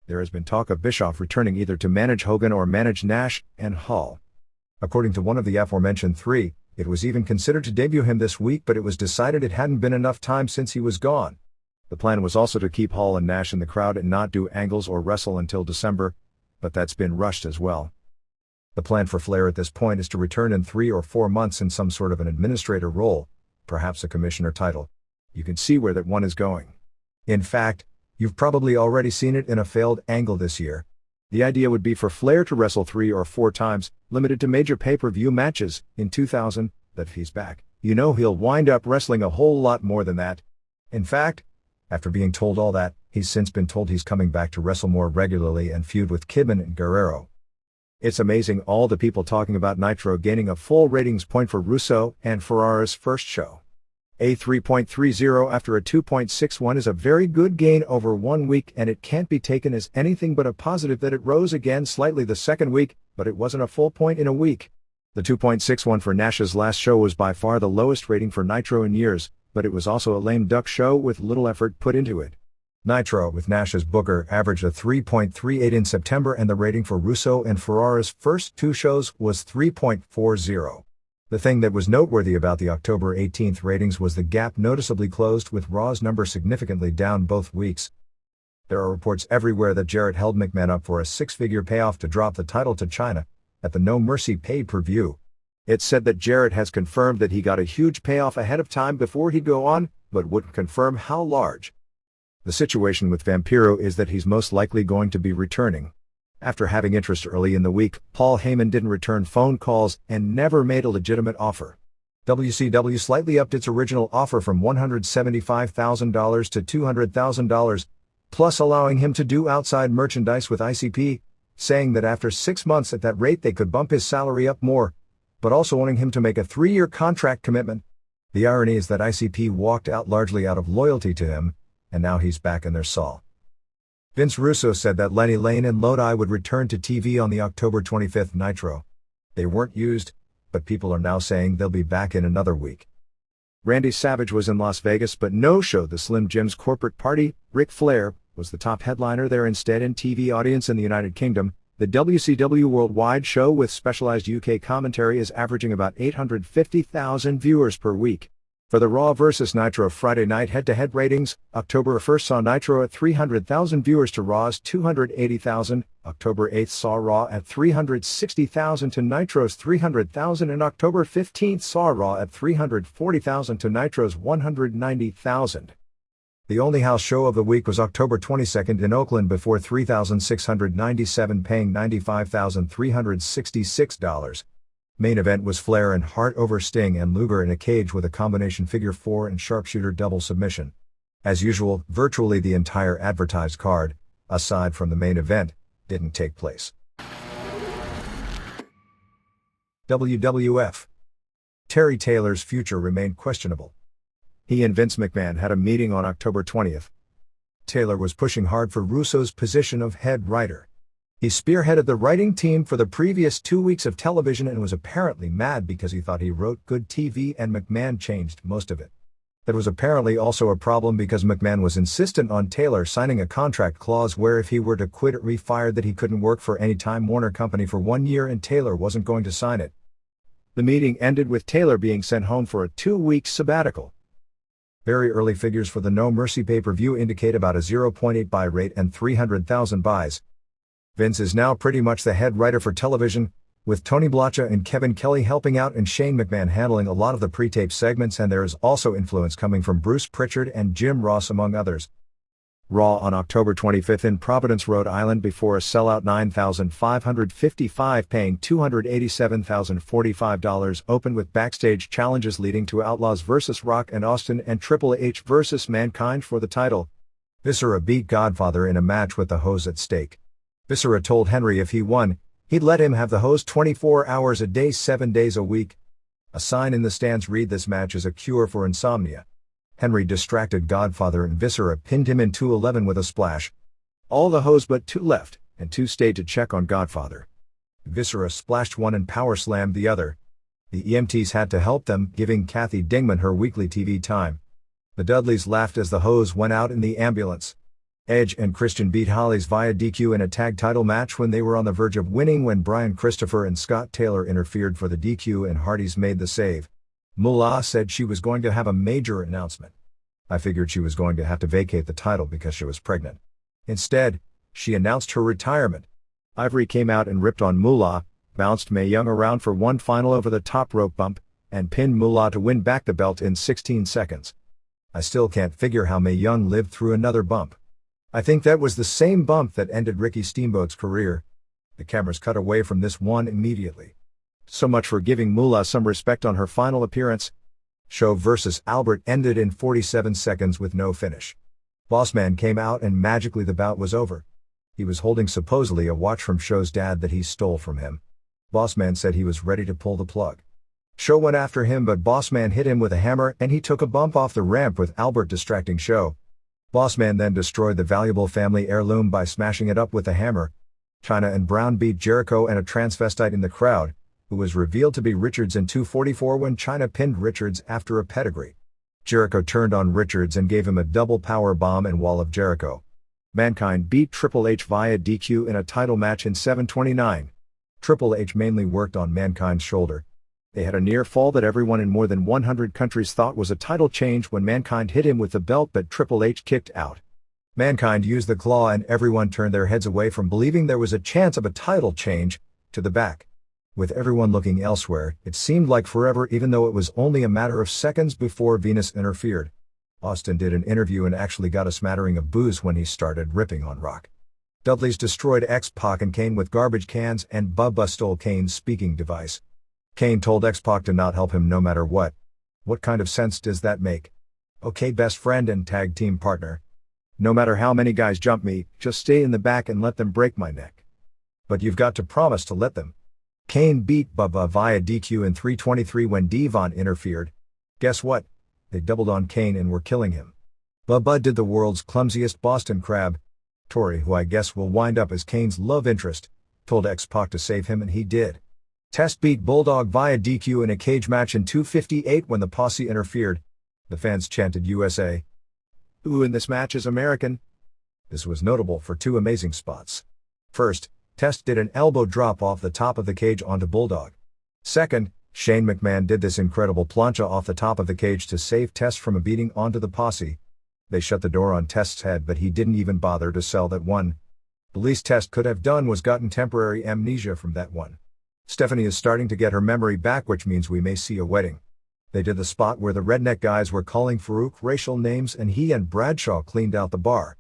There has been talk of Bischoff returning either to manage Hogan or manage Nash and Hall. According to one of the aforementioned three, it was even considered to debut him this week, but it was decided it hadn't been enough time since he was gone. The plan was also to keep Hall and Nash in the crowd and not do angles or wrestle until December, but that's been rushed as well. The plan for Flair at this point is to return in 3 or 4 months in some sort of an administrator role, perhaps a commissioner title. You can see where that one is going. In fact, you've probably already seen it in a failed angle this year. The idea would be for Flair to wrestle 3 or 4 times, limited to major pay-per-view matches, in 2000, that if he's back, you know he'll wind up wrestling a whole lot more than that. In fact, after being told all that, he's since been told he's coming back to wrestle more regularly and feud with Kidman and Guerrero. It's amazing all the people talking about Nitro gaining a full ratings point for Russo and Ferrara's first show. A 3.30 after a 2.61 is a very good gain over 1 week, and it can't be taken as anything but a positive that it rose again slightly the second week, but it wasn't a full point in a week. The 2.61 for Nash's last show was by far the lowest rating for Nitro in years, but it was also a lame duck show with little effort put into it. Nitro with Nash's booker averaged a 3.38 in September, and the rating for Russo and Ferrara's first 2 shows was 3.40. The thing that was noteworthy about the October 18th ratings was the gap noticeably closed, with Raw's number significantly down both weeks. There are reports everywhere that Jarrett held McMahon up for a 6-figure payoff to drop the title to China at the No Mercy pay-per-view. It's said that Jarrett has confirmed that he got a huge payoff ahead of time before he'd go on, but wouldn't confirm how large. The situation with Vampiro is that he's most likely going to be returning. After having interest early in the week, Paul Heyman didn't return phone calls and never made a legitimate offer. WCW slightly upped its original offer from $175,000 to $200,000, plus allowing him to do outside merchandise with ICP, saying that after 6 months at that rate they could bump his salary up more, but also wanting him to make a 3-year contract commitment. The irony is that ICP walked out largely out of loyalty to him, and now he's back in their saw. Vince Russo said that Lenny Lane and Lodi would return to TV on the October 25th Nitro. They weren't used, but people are now saying they'll be back in another week. Randy Savage was in Las Vegas but no-showed the Slim Jim's corporate party. Ric Flair was the top headliner there instead. In TV audience in the United Kingdom, the WCW Worldwide show with specialized UK commentary is averaging about 850,000 viewers per week. For the Raw vs. Nitro Friday night head-to-head ratings, October 1st saw Nitro at 300,000 viewers to Raw's 280,000, October 8th saw Raw at 360,000 to Nitro's 300,000, and October 15th saw Raw at 340,000 to Nitro's 190,000. The only house show of the week was October 22nd in Oakland before 3,697 paying $95,366. Main event was Flair and Hart over Sting and Luger in a cage with a combination figure 4 and sharpshooter double submission. As usual, virtually the entire advertised card, aside from the main event, didn't take place. WWF. Terry Taylor's future remained questionable. He and Vince McMahon had a meeting on October 20th. Taylor was pushing hard for Russo's position of head writer. He spearheaded the writing team for the previous 2 weeks of television and was apparently mad because he thought he wrote good TV and McMahon changed most of it. That was apparently also a problem because McMahon was insistent on Taylor signing a contract clause where if he were to quit or be fired that he couldn't work for any Time Warner company for 1 year, and Taylor wasn't going to sign it. The meeting ended with Taylor being sent home for a 2-week sabbatical. Very early figures for the No Mercy pay-per-view indicate about a 0.8 buy rate and 300,000 buys. Vince is now pretty much the head writer for television, with Tony Blacha and Kevin Kelly helping out and Shane McMahon handling a lot of the pre-tape segments, and there is also influence coming from Bruce Pritchard and Jim Ross among others. Raw on October 25th in Providence, Rhode Island before a sellout 9,555 paying $287,045 opened with backstage challenges leading to Outlaws vs. Rock and Austin and Triple H vs. Mankind for the title. Viscera beat Godfather in a match with the hose at stake. Viscera told Henry if he won, he'd let him have the hose 24 hours a day 7 days a week. A sign in the stands read this match is a cure for insomnia. Henry distracted Godfather and Viscera pinned him in 211 with a splash. All the hose but 2 left, and 2 stayed to check on Godfather. Viscera splashed one and power slammed the other. The EMTs had to help them, giving Kathy Dingman her weekly TV time. The Dudleys laughed as the hose went out in the ambulance. Edge and Christian beat Hollies via DQ in a tag title match when they were on the verge of winning when Brian Christopher and Scott Taylor interfered for the DQ and Hardys made the save. Moolah said she was going to have a major announcement. I figured she was going to have to vacate the title because she was pregnant. Instead, she announced her retirement. Ivory came out and ripped on Moolah, bounced Mae Young around for one final over-the-top rope bump, and pinned Moolah to win back the belt in 16 seconds. I still can't figure how Mae Young lived through another bump. I think that was the same bump that ended Ricky Steamboat's career. The cameras cut away from this one immediately. So much for giving Moolah some respect on her final appearance. Show vs. Albert ended in 47 seconds with no finish. Bossman came out and magically the bout was over. He was holding supposedly a watch from Show's dad that he stole from him. Bossman said he was ready to pull the plug. Show went after him but Bossman hit him with a hammer and he took a bump off the ramp with Albert distracting Show. Bossman then destroyed the valuable family heirloom by smashing it up with a hammer. Chyna and Brown beat Jericho and a transvestite in the crowd, who was revealed to be Richards in 244 when Chyna pinned Richards after a pedigree. Jericho turned on Richards and gave him a double power bomb and wall of Jericho. Mankind beat Triple H via DQ in a title match in 729. Triple H mainly worked on Mankind's shoulder. They had a near fall that everyone in more than 100 countries thought was a title change when Mankind hit him with the belt but Triple H kicked out. Mankind used the claw and everyone turned their heads away from believing there was a chance of a title change, to the back. With everyone looking elsewhere, it seemed like forever even though it was only a matter of seconds before Venus interfered. Austin did an interview and actually got a smattering of boos when he started ripping on Rock. Dudley's destroyed X-Pac and Kane with garbage cans, and Bubba stole Kane's speaking device. Kane told X-Pac to not help him no matter what. What kind of sense does that make? Okay, best friend and tag team partner. No matter how many guys jump me, just stay in the back and let them break my neck. But you've got to promise to let them. Kane beat Bubba via DQ in 3:23 when Devon interfered. Guess what? They doubled on Kane and were killing him. Bubba did the world's clumsiest Boston Crab. Tori, who I guess will wind up as Kane's love interest, told X-Pac to save him and he did. Test beat Bulldog via DQ in a cage match in 2:58 when the posse interfered. The fans chanted USA. Who in this match is American? This was notable for two amazing spots. First, Test did an elbow drop off the top of the cage onto Bulldog. Second, Shane McMahon did this incredible plancha off the top of the cage to save Test from a beating onto the posse. They shut the door on Test's head, but he didn't even bother to sell that one. The least Test could have done was gotten temporary amnesia from that one. Stephanie is starting to get her memory back, which means we may see a wedding. They did the spot where the redneck guys were calling Farouk racial names and he and Bradshaw cleaned out the bar.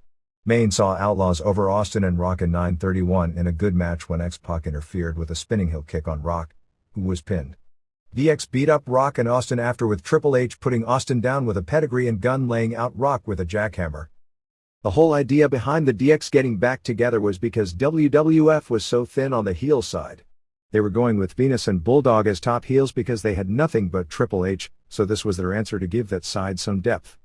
Maine saw Outlaws over Austin and Rock in 9:31 in a good match when X-Pac interfered with a spinning heel kick on Rock, who was pinned. DX beat up Rock and Austin after with Triple H putting Austin down with a pedigree and Gunn laying out Rock with a jackhammer. The whole idea behind the DX getting back together was because WWF was so thin on the heel side. They were going with Venus and Bulldog as top heels because they had nothing but Triple H, so this was their answer to give that side some depth.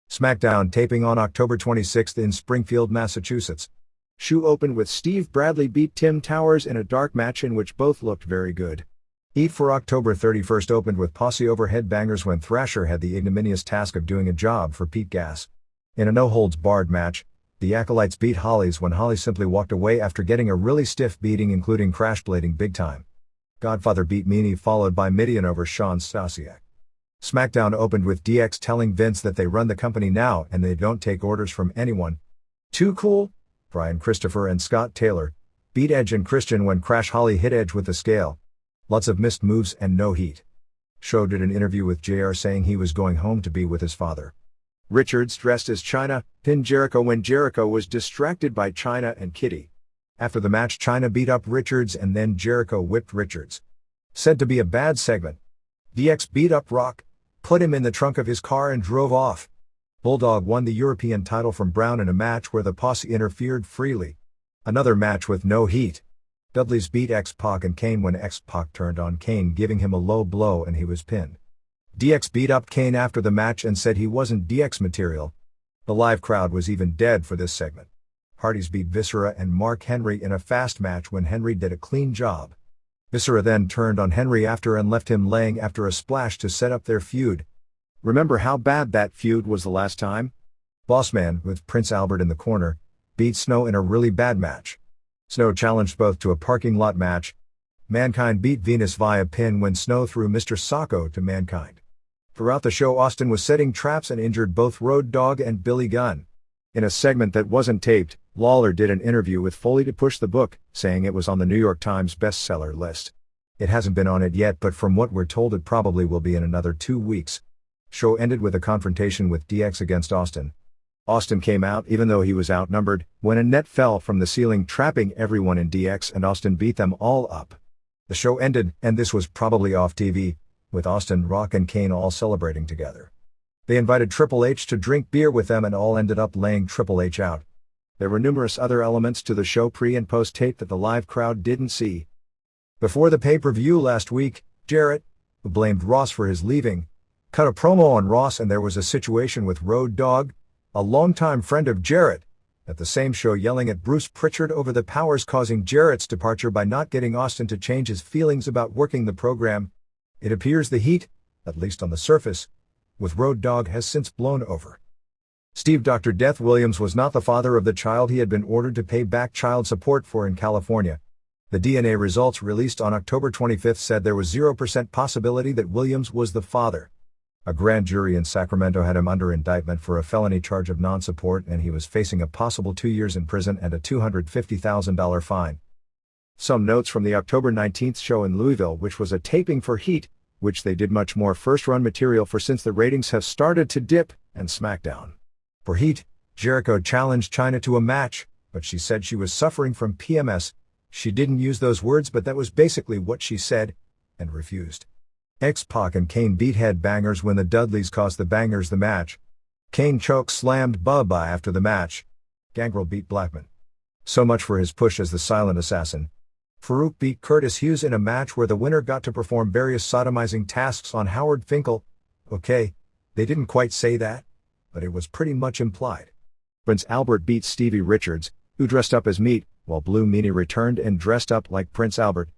SmackDown taping on October 26 in Springfield, Massachusetts. Show opened with Steve Bradley beat Tim Towers in a dark match in which both looked very good. Heat for October 31 opened with Posse overhead bangers when Thrasher had the ignominious task of doing a job for Pete Gas. In a no-holds-barred match, the Acolytes beat Hollies when Holly simply walked away after getting a really stiff beating, including crash-blading big time. Godfather beat Meanie, followed by Midian over Sean Stasiak. SmackDown opened with DX telling Vince that they run the company now and they don't take orders from anyone. Too cool? Brian Christopher and Scott Taylor beat Edge and Christian when Crash Holly hit Edge with the scale. Lots of missed moves and no heat. Show did an interview with JR saying he was going home to be with his father. Richards, dressed as Chyna, pinned Jericho when Jericho was distracted by Chyna and Kitty. After the match, Chyna beat up Richards and then Jericho whipped Richards. Said to be a bad segment. DX beat up Rock, put him in the trunk of his car and drove off. Bulldog won the European title from Brown in a match where the posse interfered freely. Another match with no heat. Dudley's beat X-Pac and Kane when X-Pac turned on Kane, giving him a low blow and he was pinned. DX beat up Kane after the match and said he wasn't DX material. The live crowd was even dead for this segment. Hardys beat Viscera and Mark Henry in a fast match when Henry did a clean job. Viscera then turned on Henry after and left him laying after a splash to set up their feud. Remember how bad that feud was the last time? Bossman, with Prince Albert in the corner, beat Snow in a really bad match. Snow challenged both to a parking lot match. Mankind beat Venus via pin when Snow threw Mr. Socko to Mankind. Throughout the show, Austin was setting traps and injured both Road Dogg and Billy Gunn. In a segment that wasn't taped, Lawler did an interview with Foley to push the book, saying it was on the New York Times bestseller list. It hasn't been on it yet, but from what we're told it probably will be in another 2 weeks. Show ended with a confrontation with DX against Austin. Austin came out even though he was outnumbered, when a net fell from the ceiling trapping everyone in DX and Austin beat them all up. The show ended, and this was probably off TV, with Austin, Rock and Kane all celebrating together. They invited Triple H to drink beer with them and all ended up laying Triple H out. There were numerous other elements to the show pre and post tape that the live crowd didn't see. Before the pay-per-view last week, Jarrett, who blamed Ross for his leaving, cut a promo on Ross, and there was a situation with Road Dogg, a longtime friend of Jarrett, at the same show yelling at Bruce Pritchard over the powers, causing Jarrett's departure by not getting Austin to change his feelings about working the program. It appears the heat, at least on the surface, with Road Dogg has since blown over. Steve Dr. Death Williams was not the father of the child he had been ordered to pay back child support for in California. The DNA results released on October 25 said there was 0% possibility that Williams was the father. A grand jury in Sacramento had him under indictment for a felony charge of non-support, and he was facing a possible 2 years in prison and a $250,000 fine. Some notes from the October 19 show in Louisville, which was a taping for Heat, which they did much more first-run material for since the ratings have started to dip, and SmackDown. For Heat, Jericho challenged Chyna to a match, but she said she was suffering from PMS. She didn't use those words, but that was basically what she said, and refused. X-Pac and Kane beat headbangers when the Dudleys cost the Bangers the match. Kane choke slammed Bubba after the match. Gangrel beat Blackman. So much for his push as the silent assassin. Farouk beat Curtis Hughes in a match where the winner got to perform various sodomizing tasks on Howard Finkel. Okay, they didn't quite say that, but it was pretty much implied. Prince Albert beat Stevie Richards, who dressed up as Meat, while Blue Meanie returned and dressed up like Prince Albert.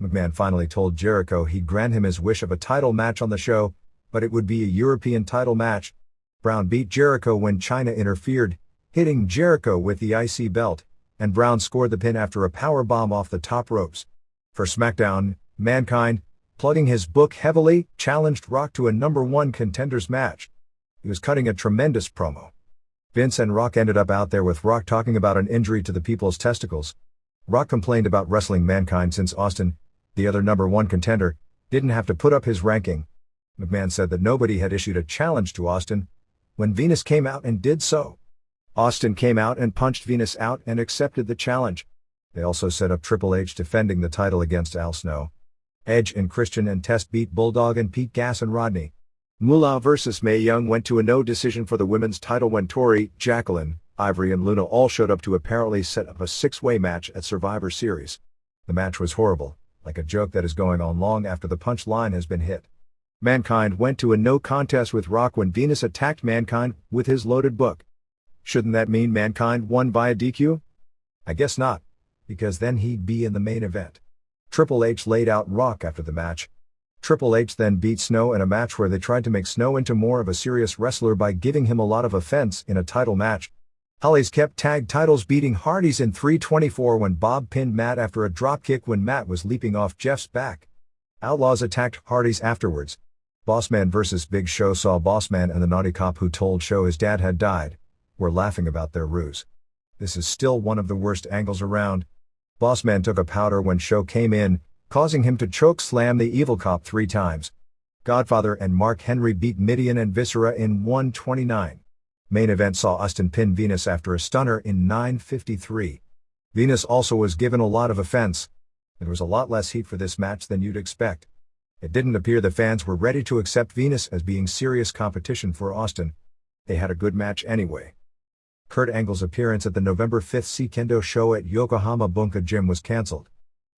McMahon finally told Jericho he'd grant him his wish of a title match on the show, but it would be a European title match. Brown beat Jericho when Chyna interfered, hitting Jericho with the IC belt, and Brown scored the pin after a powerbomb off the top ropes. For SmackDown, Mankind, plugging his book heavily, challenged Rock to a #1 contenders match. He was cutting a tremendous promo. Vince and Rock ended up out there with Rock talking about an injury to the people's testicles. Rock complained about wrestling Mankind since Austin, the other #1 contender, didn't have to put up his ranking. McMahon said that nobody had issued a challenge to Austin, when Venus came out and did so. Austin came out and punched Venus out and accepted the challenge. They also set up Triple H defending the title against Al Snow. Edge and Christian and Test beat Bulldog and Pete Gas and Rodney. Moolah vs. Mae Young went to a no decision for the women's title when Tori, Jacqueline, Ivory and Luna all showed up to apparently set up a 6-way match at Survivor Series. The match was horrible, like a joke that is going on long after the punch line has been hit. Mankind went to a no contest with Rock when Venus attacked Mankind with his loaded book. Shouldn't that mean Mankind won via DQ? I guess not, because then he'd be in the main event. Triple H laid out Rock after the match. Triple H then beat Snow in a match where they tried to make Snow into more of a serious wrestler by giving him a lot of offense in a title match. Hollies kept tag titles beating Hardys in 324 when Bob pinned Matt after a dropkick when Matt was leaping off Jeff's back. Outlaws attacked Hardys afterwards. Bossman vs. Big Show saw Bossman and the naughty cop who told Show his dad had died were laughing about their ruse. This is still one of the worst angles around. Bossman took a powder when Show came in, causing him to choke slam the evil cop 3 times. Godfather and Mark Henry beat Midian and Viscera in 129. Main event saw Austin pin Venus after a stunner in 9:53. Venus also was given a lot of offense. There was a lot less heat for this match than you'd expect. It didn't appear the fans were ready to accept Venus as being serious competition for Austin. They had a good match anyway. Kurt Angle's appearance at the November 5th Seikendo show at Yokohama Bunka Gym was cancelled.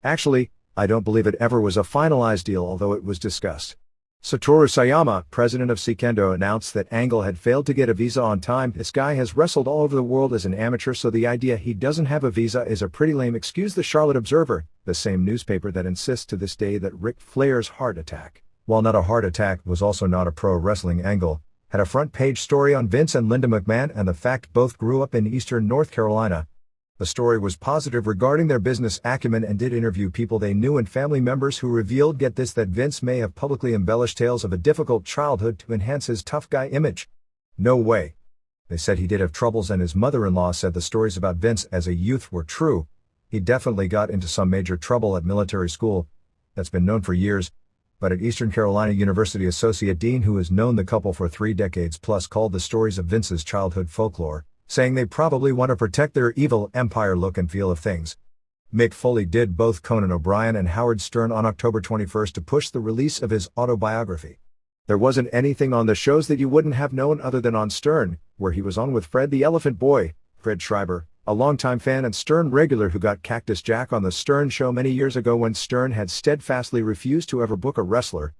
Actually, I don't believe it ever was a finalized deal, although it was discussed. Satoru Sayama, president of Seikendo, announced that Angle had failed to get a visa on time. This guy has wrestled all over the world as an amateur, so the idea he doesn't have a visa is a pretty lame excuse. The Charlotte Observer, the same newspaper that insists to this day that Ric Flair's heart attack, while not a heart attack, was also not a pro wrestling angle, had a front-page story on Vince and Linda McMahon and the fact both grew up in eastern North Carolina. The story was positive regarding their business acumen and did interview people they knew and family members who revealed, get this, that Vince may have publicly embellished tales of a difficult childhood to enhance his tough guy image. No way. They said he did have troubles, and his mother-in-law said the stories about Vince as a youth were true. He definitely got into some major trouble at military school. That's been known for years. But at Eastern Carolina University, Associate Dean, who has known the couple for 3 decades plus, called the stories of Vince's childhood folklore, saying they probably want to protect their evil empire look and feel of things. Mick Foley did both Conan O'Brien and Howard Stern on October 21st to push the release of his autobiography. There wasn't anything on the shows that you wouldn't have known other than on Stern, where he was on with Fred the Elephant Boy, Fred Schreiber, a longtime fan and Stern regular who got Cactus Jack on the Stern show many years ago when Stern had steadfastly refused to ever book a wrestler,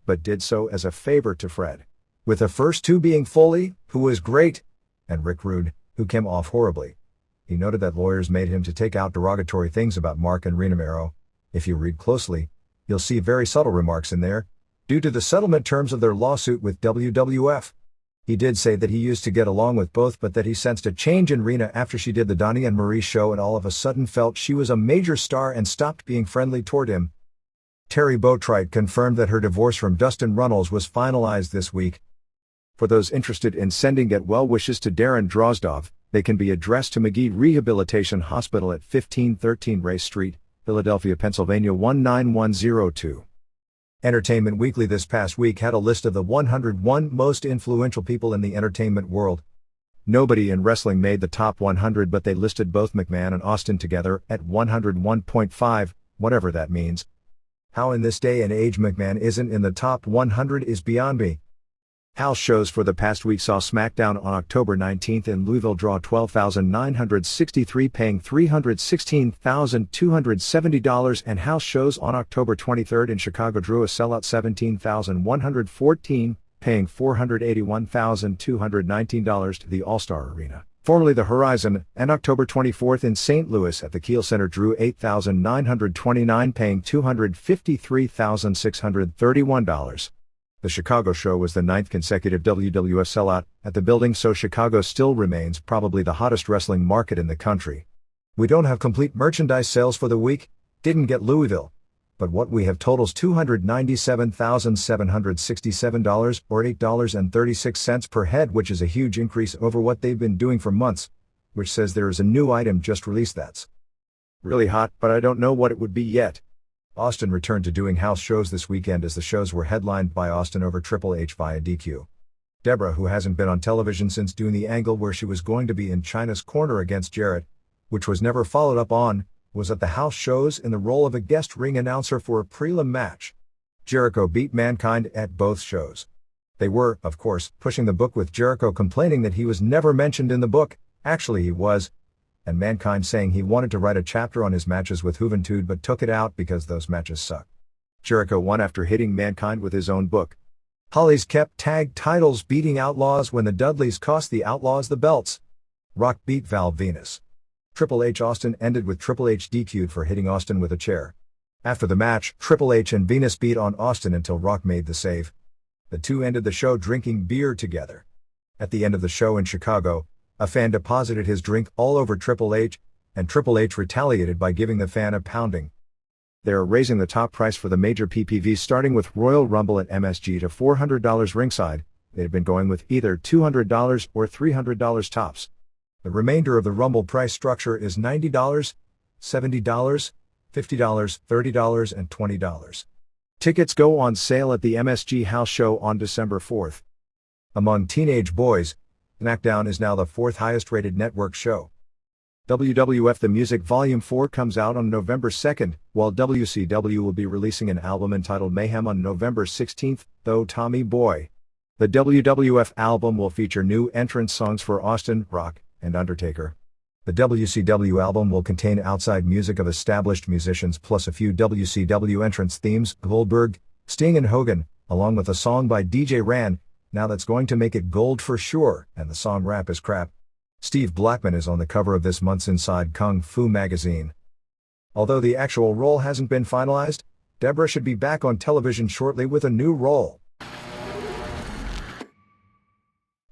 but did so as a favor to Fred. With the first 2 being Foley, who was great, and Rick Rude, who came off horribly. He noted that lawyers made him to take out derogatory things about Mark and Rena Mero. If you read closely, you'll see very subtle remarks in there, due to the settlement terms of their lawsuit with WWF. He did say that he used to get along with both, but that he sensed a change in Rena after she did the Donnie and Marie show and all of a sudden felt she was a major star and stopped being friendly toward him. Terry Boatwright confirmed that her divorce from Dustin Runnels was finalized this week. For those interested in sending get well wishes to Darren Drozdov, they can be addressed to McGee Rehabilitation Hospital at 1513 Race Street, Philadelphia, Pennsylvania 19102. Entertainment Weekly this past week had a list of the 101 most influential people in the entertainment world. Nobody in wrestling made the top 100, but they listed both McMahon and Austin together at 101.5, whatever that means. How in this day and age McMahon isn't in the top 100 is beyond me. House shows for the past week saw SmackDown on October 19th in Louisville draw 12,963, paying $316,270, and house shows on October 23rd in Chicago drew a sellout 17,114, paying $481,219 to the All-Star Arena, formerly the Horizon, and October 24th in St. Louis at the Kiel Center drew 8,929, paying $253,631. The Chicago show was the 9th consecutive WWF sellout at the building, so Chicago still remains probably the hottest wrestling market in the country. We don't have complete merchandise sales for the week, didn't get Louisville, but what we have totals $297,767 or $8.36 per head, which is a huge increase over what they've been doing for months, which says there is a new item just released that's really hot, but I don't know what it would be yet. Austin returned to doing house shows this weekend as the shows were headlined by Austin over Triple H via DQ. Deborah, who hasn't been on television since doing the angle where she was going to be in Chyna's corner against Jarrett, which was never followed up on, was at the house shows in the role of a guest ring announcer for a prelim match. Jericho beat Mankind at both shows. They were, of course, pushing the book, with Jericho complaining that he was never mentioned in the book, actually he was, and Mankind saying he wanted to write a chapter on his matches with Juventud but took it out because those matches suck. Jericho won after hitting Mankind with his own book. Holly's kept tag titles, beating Outlaws when the Dudleys cost the Outlaws the belts. Rock beat Val Venus. Triple H Austin ended with Triple H DQ'd for hitting Austin with a chair. After the match, Triple H and Venus beat on Austin until Rock made the save. The two ended the show drinking beer together. At the end of the show in Chicago, a fan deposited his drink all over Triple H, and Triple H retaliated by giving the fan a pounding. They are raising the top price for the major PPVs, starting with Royal Rumble at MSG to $400 ringside. They've been going with either $200 or $300 tops. The remainder of the Rumble price structure is $90, $70, $50, $30, and $20. Tickets go on sale at the MSG house show on December 4th. Among teenage boys, SmackDown is now the 4th highest rated network show. WWF The Music Volume 4 comes out on November 2nd, while WCW will be releasing an album entitled Mayhem on November 16th, though Tommy Boy. The WWF album will feature new entrance songs for Austin, Rock, and Undertaker. The WCW album will contain outside music of established musicians plus a few WCW entrance themes, Goldberg, Sting and Hogan, along with a song by DJ Ran. Now that's going to make it gold for sure, and the song Rap is Crap. Steve Blackman is on the cover of this month's Inside Kung Fu magazine. Although the actual role hasn't been finalized, Deborah should be back on television shortly with a new role.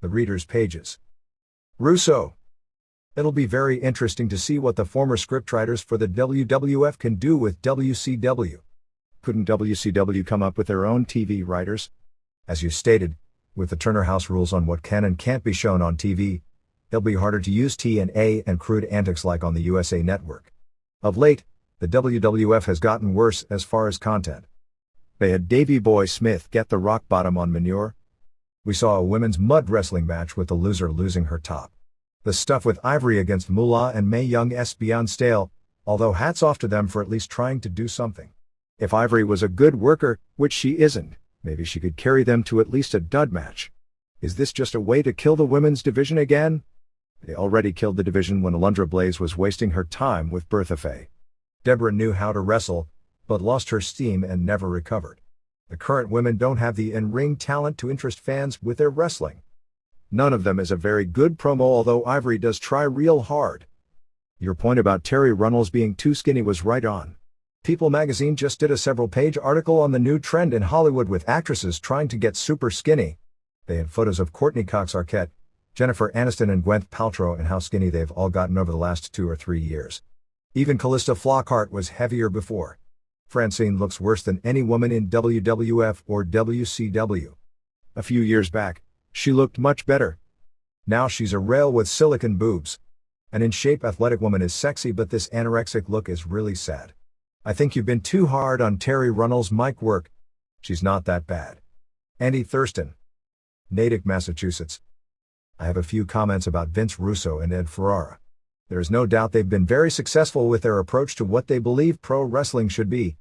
The readers' pages. Russo. It'll be very interesting to see what the former scriptwriters for the WWF can do with WCW. Couldn't WCW come up with their own TV writers? As you stated, with the Turner House rules on what can and can't be shown on TV, it'll be harder to use TNA and crude antics like on the USA Network. Of late, the WWF has gotten worse as far as content. They had Davey Boy Smith get the rock bottom on manure. We saw a women's mud wrestling match with the loser losing her top. The stuff with Ivory against Moolah and Mae Young's beyond stale, although hats off to them for at least trying to do something. If Ivory was a good worker, which she isn't, maybe she could carry them to at least a dud match. Is this just a way to kill the women's division again? They already killed the division when Alundra Blaze was wasting her time with Bertha Faye. Deborah knew how to wrestle, but lost her steam and never recovered. The current women don't have the in-ring talent to interest fans with their wrestling. None of them is a very good promo, although Ivory does try real hard. Your point about Terry Runnels being too skinny was right on. People magazine just did a several-page article on the new trend in Hollywood with actresses trying to get super skinny. They had photos of Courtney Cox Arquette, Jennifer Aniston and Gwyneth Paltrow, and how skinny they've all gotten over the last 2 or 3 years. Even Callista Flockhart was heavier before. Francine looks worse than any woman in WWF or WCW. A few years back, she looked much better. Now she's a rail with silicone boobs. An in-shape athletic woman is sexy, but this anorexic look is really sad. I think you've been too hard on Terry Runnels' mic work. She's not that bad. Andy Thurston. Natick, Massachusetts. I have a few comments about Vince Russo and Ed Ferrara. There is no doubt they've been very successful with their approach to what they believe pro wrestling should be.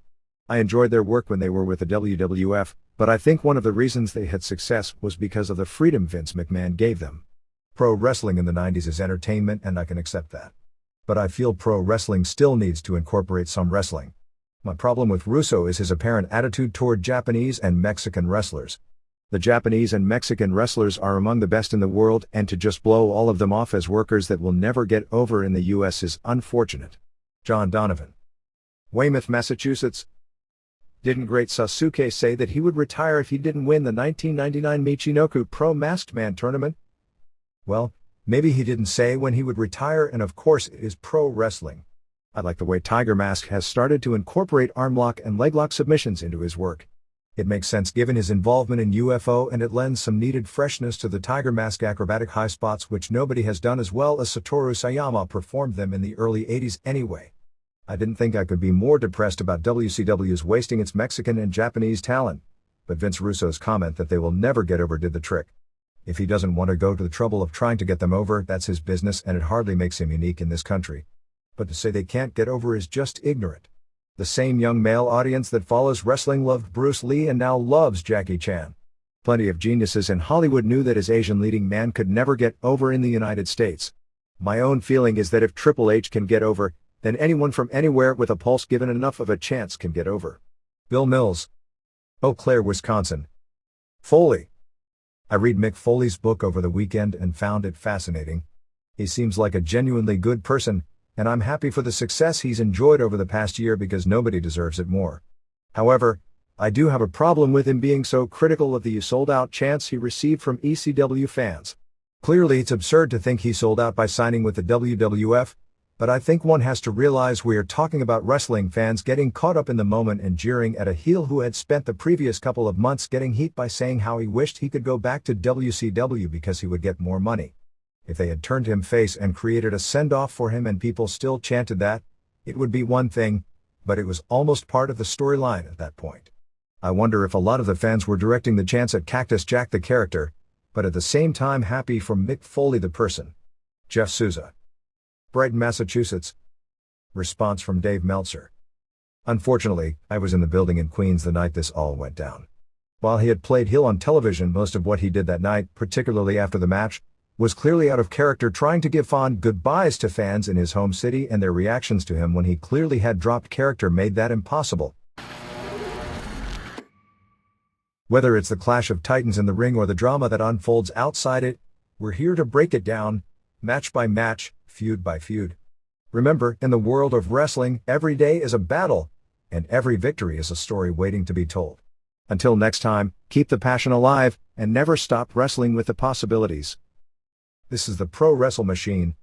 I enjoyed their work when they were with the WWF, but I think one of the reasons they had success was because of the freedom Vince McMahon gave them. Pro wrestling in the 90s is entertainment and I can accept that. But I feel pro wrestling still needs to incorporate some wrestling. My problem with Russo is his apparent attitude toward Japanese and Mexican wrestlers. The Japanese and Mexican wrestlers are among the best in the world, and to just blow all of them off as workers that will never get over in the US is unfortunate. John Donovan. Weymouth, Massachusetts. Didn't Great Sasuke say that he would retire if he didn't win the 1999 Michinoku Pro Masked Man tournament? Well, maybe he didn't say when he would retire, and of course it is pro wrestling. I like the way Tiger Mask has started to incorporate armlock and leglock submissions into his work. It makes sense given his involvement in UFO, and it lends some needed freshness to the Tiger Mask acrobatic high spots, which nobody has done as well as Satoru Sayama performed them in the early 80s anyway. I didn't think I could be more depressed about WCW's wasting its Mexican and Japanese talent, but Vince Russo's comment that they will never get over did the trick. If he doesn't want to go to the trouble of trying to get them over, that's his business, and it hardly makes him unique in this country. But to say they can't get over is just ignorant. The same young male audience that follows wrestling loved Bruce Lee and now loves Jackie Chan. Plenty of geniuses in Hollywood knew that his Asian leading man could never get over in the United States. My own feeling is that if Triple H can get over, then anyone from anywhere with a pulse given enough of a chance can get over. Bill Mills. Eau Claire, Wisconsin. Foley. I read Mick Foley's book over the weekend and found it fascinating. He seems like a genuinely good person, and I'm happy for the success he's enjoyed over the past year because nobody deserves it more. However, I do have a problem with him being so critical of the sold-out chants he received from ECW fans. Clearly it's absurd to think he sold out by signing with the WWF, but I think one has to realize we are talking about wrestling fans getting caught up in the moment and jeering at a heel who had spent the previous couple of months getting heat by saying how he wished he could go back to WCW because he would get more money. If they had turned him face and created a send-off for him and people still chanted that, it would be one thing, but it was almost part of the storyline at that point. I wonder if a lot of the fans were directing the chants at Cactus Jack the character, but at the same time happy for Mick Foley the person. Jeff Souza. Brighton, Massachusetts. Response from Dave Meltzer. Unfortunately, I was in the building in Queens the night this all went down. While he had played heel on television, most of what he did that night, particularly after the match, was clearly out of character, trying to give fond goodbyes to fans in his home city, and their reactions to him when he clearly had dropped character made that impossible. Whether it's the clash of titans in the ring or the drama that unfolds outside it, we're here to break it down, match by match, feud by feud. Remember, in the world of wrestling, every day is a battle, and every victory is a story waiting to be told. Until next time, keep the passion alive, and never stop wrestling with the possibilities. This is the Pro Wrestle Machine.